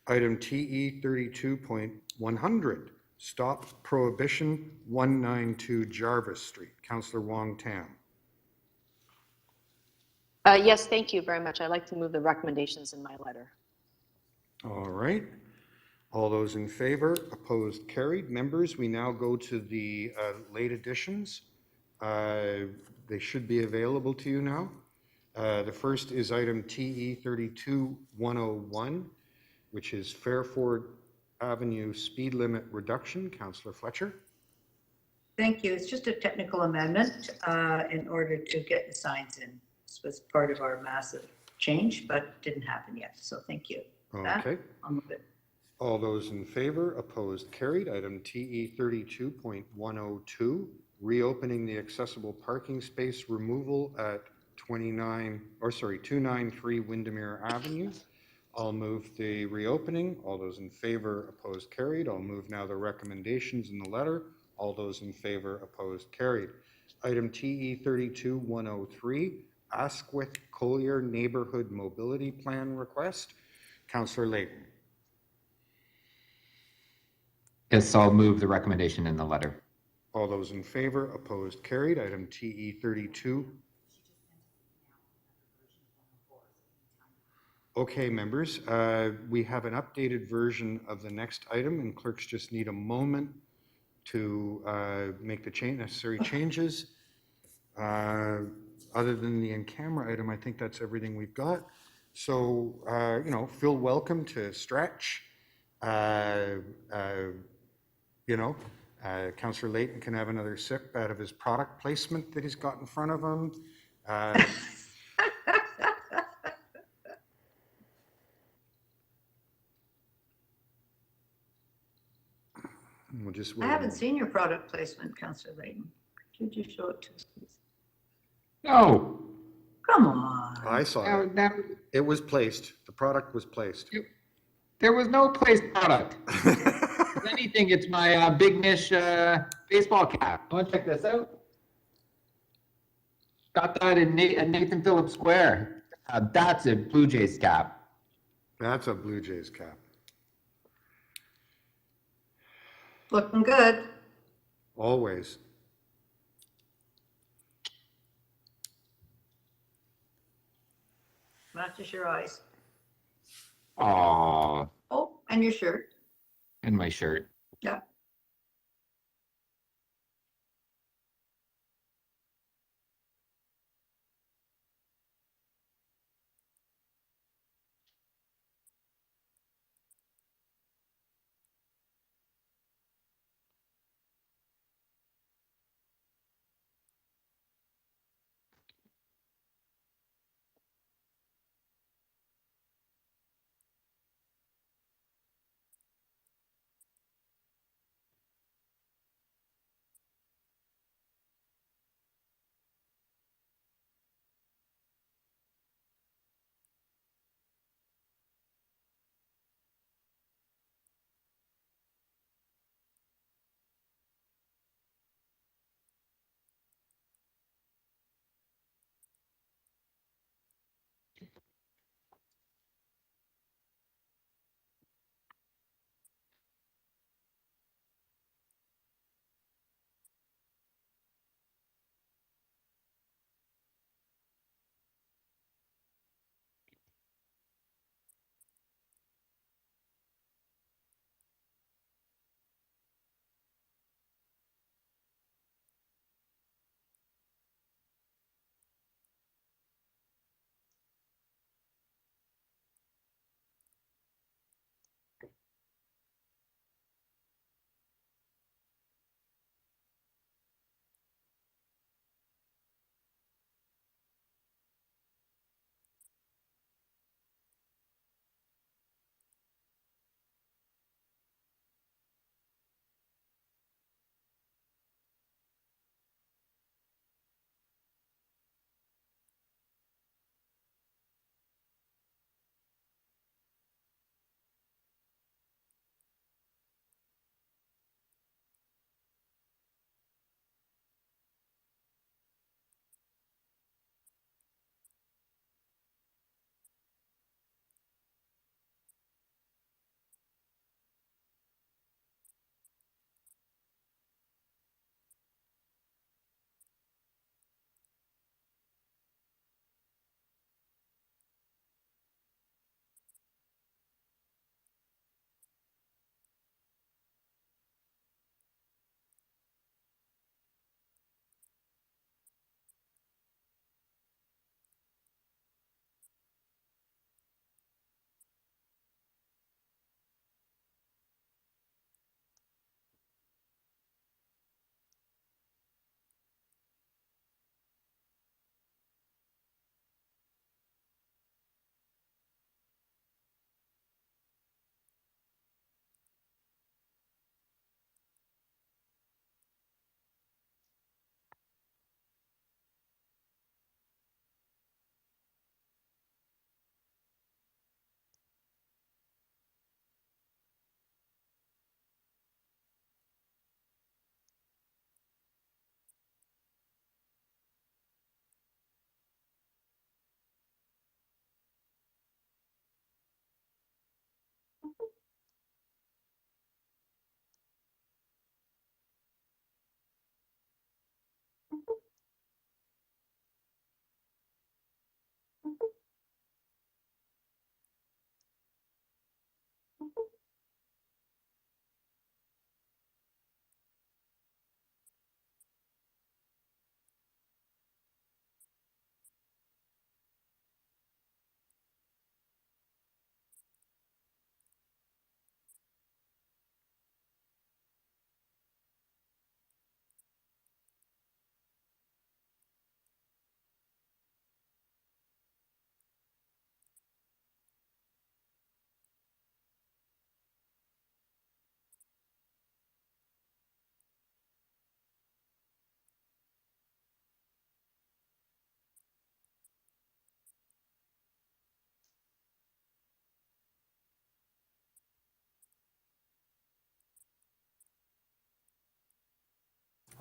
Item TE 32.100, Stop Prohibition 192 Jarvis Street. Councillor Wong Tam. Yes, thank you very much. I'd like to move the recommendations in my letter. All right. All those in favor, opposed, carried. Members, we now go to the late additions. They should be available to you now. The first is item TE 32.101, which is Fairford Avenue speed limit reduction. Councillor Fletcher. Thank you. It's just a technical amendment in order to get the signs in. This was part of our massive change, but it didn't happen yet. So thank you. Okay. I'll move it. All those in favor, opposed, carried. Item TE 32.102, reopening the accessible parking space removal at 293 Windermere Avenue. I'll move the reopening. All those in favor, opposed, carried. I'll move now the recommendations in the letter. All those in favor, opposed, carried. Item TE 32.103, Asquith Collier Neighborhood Mobility Plan request. Councillor Layton. Yes, I'll move the recommendation in the letter. All those in favor, opposed, carried. Item TE 32. Okay, members, we have an updated version of the next item, and clerks just need a moment to make the necessary changes. Other than the in-camera item, I think that's everything we've got. So, feel welcome to stretch. Councillor Layton can have another sip out of his product placement that he's got in front of him. We'll just wait. I haven't seen your product placement, Councillor Layton. Could you show it to us, please? No. Come on. I saw it. It was placed. The product was placed. There was no placed product. If anything, it's my Big Mish baseball cap. Want to check this out? Got that in Nathan Phillips Square. That's a Blue Jays cap. That's a Blue Jays cap. Looking good. Always. Matches your eyes. Aww. Oh, and your shirt. And my shirt. Yeah.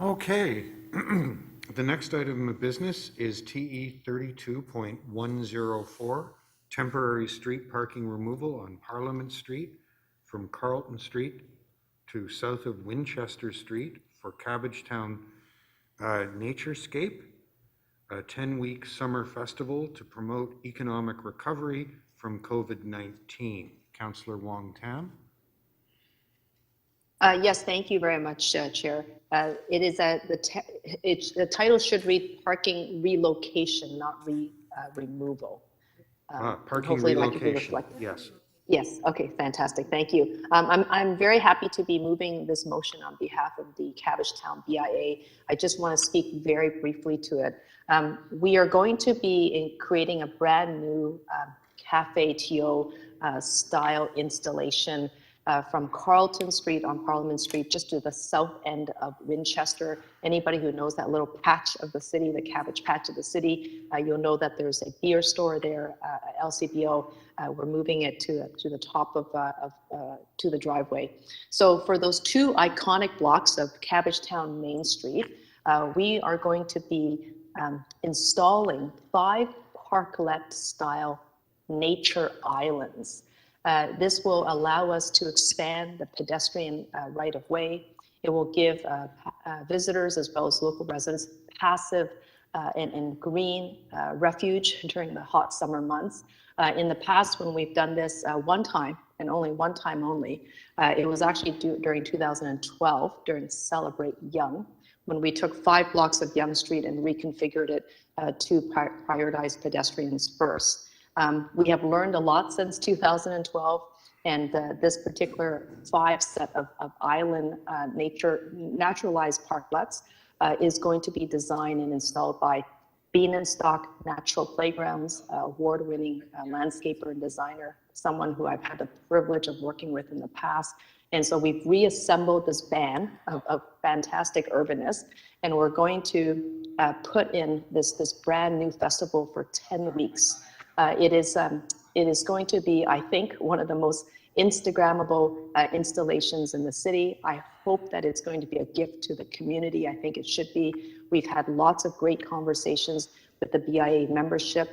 Okay, the next item of business is TE 32.104, temporary street parking removal on Parliament Street from Carlton Street to south of Winchester Street for Cabbagetown Naturescape, a 10-week summer festival to promote economic recovery from COVID-19. Councillor Wong Tam. Yes, thank you very much, Chair. It is the title should read parking relocation, not removal. Parking Hopefully that could be relocation, reflected. yes. Yes, okay, fantastic, thank you. I'm very happy to be moving this motion on behalf of the Cabbagetown BIA. I just want to speak very briefly to it. We are going to be creating a brand new Cafe TO style installation from Carlton Street on Parliament Street, just to the south end of Winchester. Anybody who knows that little patch of the city, the cabbage patch of the city, you'll know that there's a beer store there, LCBO. We're moving it to the top of to the driveway. So for those two iconic blocks of Cabbagetown Main Street, we are going to be installing 5 parklet-style nature islands. This will allow us to expand the pedestrian right-of-way. It will give visitors as well as local residents passive and green refuge during the hot summer months. In the past, when we've done this one time, and only one time only, it was actually during 2012, during Celebrate Young, when we took 5 blocks of Yonge Street and reconfigured it to prioritize pedestrians first. We have learned a lot since 2012, and this particular 5 set of island naturalized parklets is going to be designed and installed by Bean and Stock Natural Playgrounds, award-winning landscaper and designer, someone who I've had the privilege of working with in the past. And so we've reassembled this band of fantastic urbanists, and we're going to put in this brand new festival for 10 weeks. It is going to be, I think, one of the most Instagrammable installations in the city. I hope that it's going to be a gift to the community. I think it should be. We've had lots of great conversations with the BIA membership.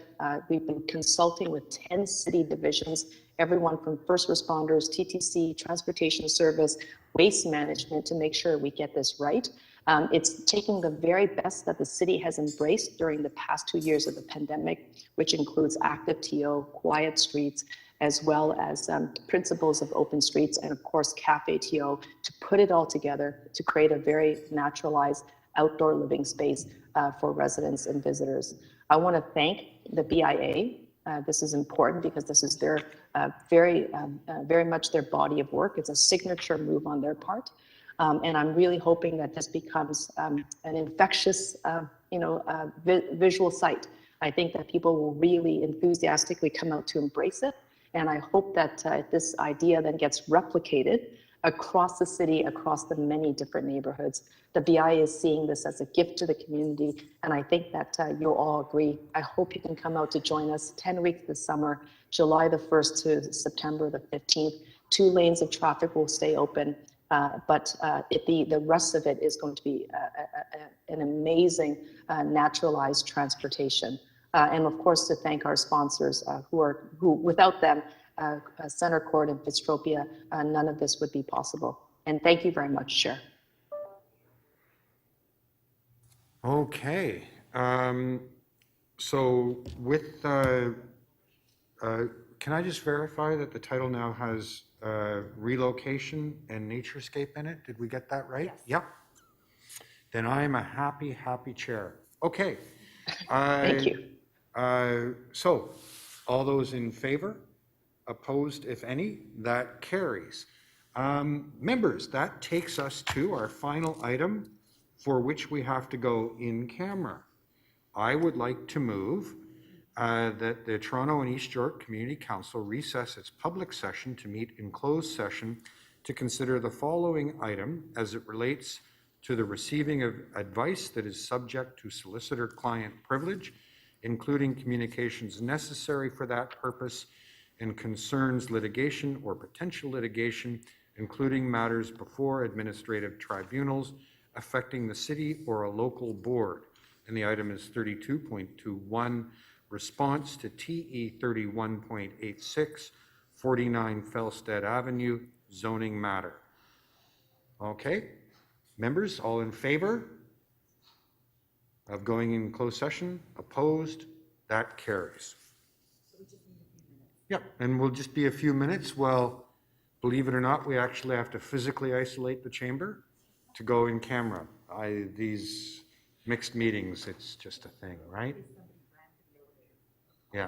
We've been consulting with 10 city divisions, everyone from first responders, TTC, transportation service, waste management, to make sure we get this right. It's taking the very best that the city has embraced during the past 2 years of the pandemic, which includes active TO, quiet streets, as well as principles of open streets, and of course, Cafe TO, to put it all together to create a very naturalized outdoor living space for residents and visitors. I want to thank the BIA. This is important because this is their very much their body of work. It's a signature move on their part. And I'm really hoping that this becomes an infectious, visual sight. I think that people will really enthusiastically come out to embrace it. And I hope that this idea then gets replicated across the city, across the many different neighborhoods. The BIA is seeing this as a gift to the community, and I think that you'll all agree. I hope you can come out to join us 10 weeks this summer, July the 1st to September the 15th. 2 lanes of traffic will stay open, but the rest of it is going to be an amazing naturalized transportation. And of course, to thank our sponsors who without them, Center Court and Fitztropia, none of this would be possible. And thank you very much, Chair. Okay. So with, can I just verify that the title now has relocation and naturescape in it? Did we get that right? Yes. Yep. Then I'm a happy, happy chair. Okay. Thank you. So all those in favor? Opposed, if any? That carries. Members, that takes us to our final item for which we have to go in camera. I would like to move that the Toronto and East York Community Council recess its public session to meet in closed session to consider the following item as it relates to the receiving of advice that is subject to solicitor-client privilege, including communications necessary for that purpose, and concerns litigation or potential litigation, including matters before administrative tribunals affecting the city or a local board. And the item is 32.21, response to TE 31.86, 49 Felstead Avenue, zoning matter. Okay, members, all in favor of going in closed session? Opposed? That carries. Yep, and we'll just be a few minutes. Well, believe it or not, we actually have to physically isolate the chamber to go in camera. These mixed meetings, it's just a thing, right? Yeah.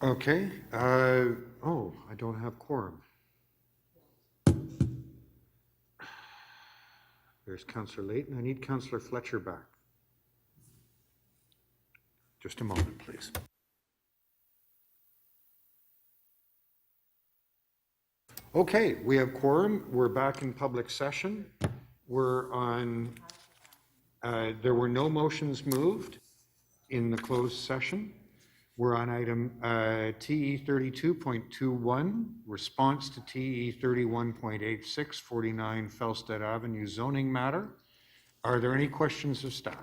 Okay. Oh, I don't have quorum. There's Councillor Layton. I need Councillor Fletcher back. Just a moment, please. Okay, we have quorum. We're back in public session. We're on, there were no motions moved in the closed session. We're on item TE 32.21, response to TE 31.86, 49 Felstead Avenue zoning matter. Are there any questions of staff?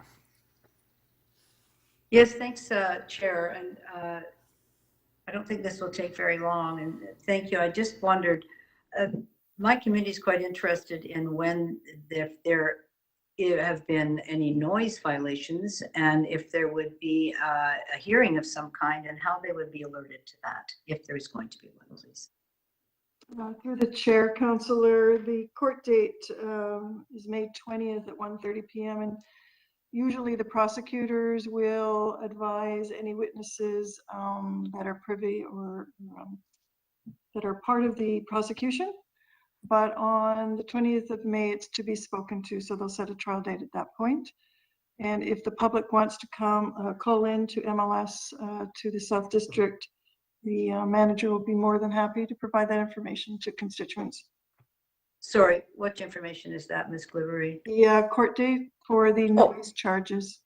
Yes, thanks, Chair. And I don't think this will take very long. And thank you. I just wondered, my committee is quite interested in when there have been any noise violations and if there would be a hearing of some kind and how they would be alerted to that, if there's going to be one, please. Through the chair, Councillor, the court date is May 20th at 1:30 p.m. and usually the prosecutors will advise any witnesses that are privy or that are part of the prosecution. But on the 20th of May, it's to be spoken to, so they'll set a trial date at that point. And if the public wants to come call in to MLS to the South District, the manager will be more than happy to provide that information to constituents. Sorry, what information is that, Ms. Glivery? The court date for the noise charges.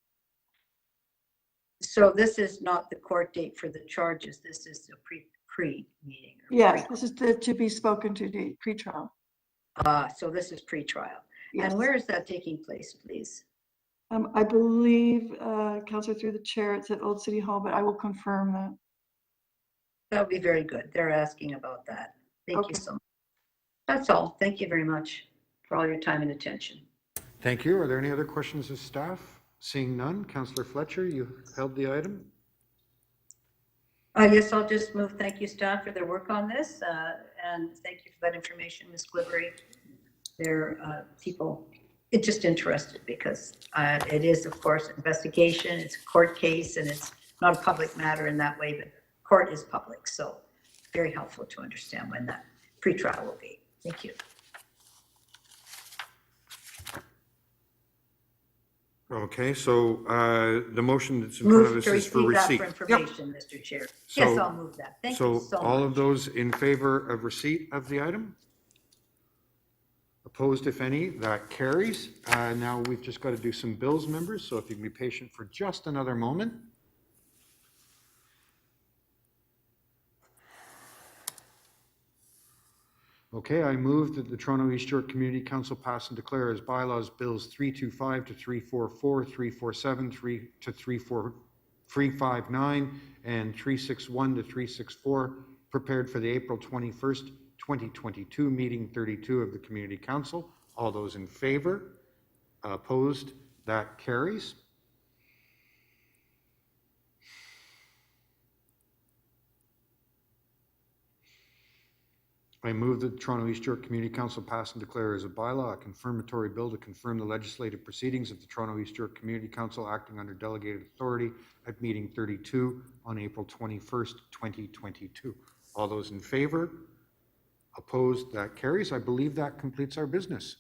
So this is not the court date for the charges. This is the pre-meeting. Yes, this is to be spoken to date, pre-trial. So this is pre-trial. Yes. And where is that taking place, please? I believe, Councillor, through the chair, it's at Old City Hall, but I will confirm that. That would be very good. They're asking about that. Thank you so much. That's all. Thank you very much for all your time and attention. Thank you. Are there any other questions of staff? Seeing none, Councillor Fletcher, you held the item. Yes, I'll just move thank you, staff, for their work on this, and thank you for that information, Ms. Glivery. They're people just interested because it is, of course, investigation. It's a court case, and it's not a public matter in that way, but court is public, so very helpful to understand when that pretrial will be. Thank you. Okay, so the motion that's in front of us is for receipt. That for information, Mr. Chair. Yes, I'll move that. Thank you so much. All of those in favor of receipt of the item? Opposed, if any? That carries. Now we've just got to do some bills, members, so if you can be patient for just another moment. Okay, I move that the Toronto East York Community Council pass and declare as bylaws bills 325 to 344, 347 to 359, and 361 to 364 prepared for the April 21st, 2022 meeting 32 of the Community Council. All those in favor? Opposed? That carries. I move that the Toronto East York Community Council pass and declare as a bylaw a confirmatory bill to confirm the legislative proceedings of the Toronto East York Community Council acting under delegated authority at meeting 32 on April 21st, 2022. All those in favor? Opposed? That carries. I believe that completes our business.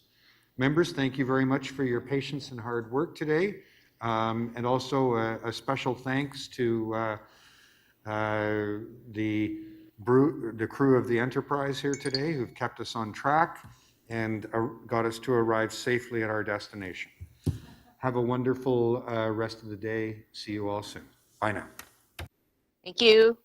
Members, thank you very much for your patience and hard work today. And also a special thanks to the crew of the Enterprise here today who've kept us on track and got us to arrive safely at our destination. Have a wonderful rest of the day. See you all soon. Bye now. Thank you.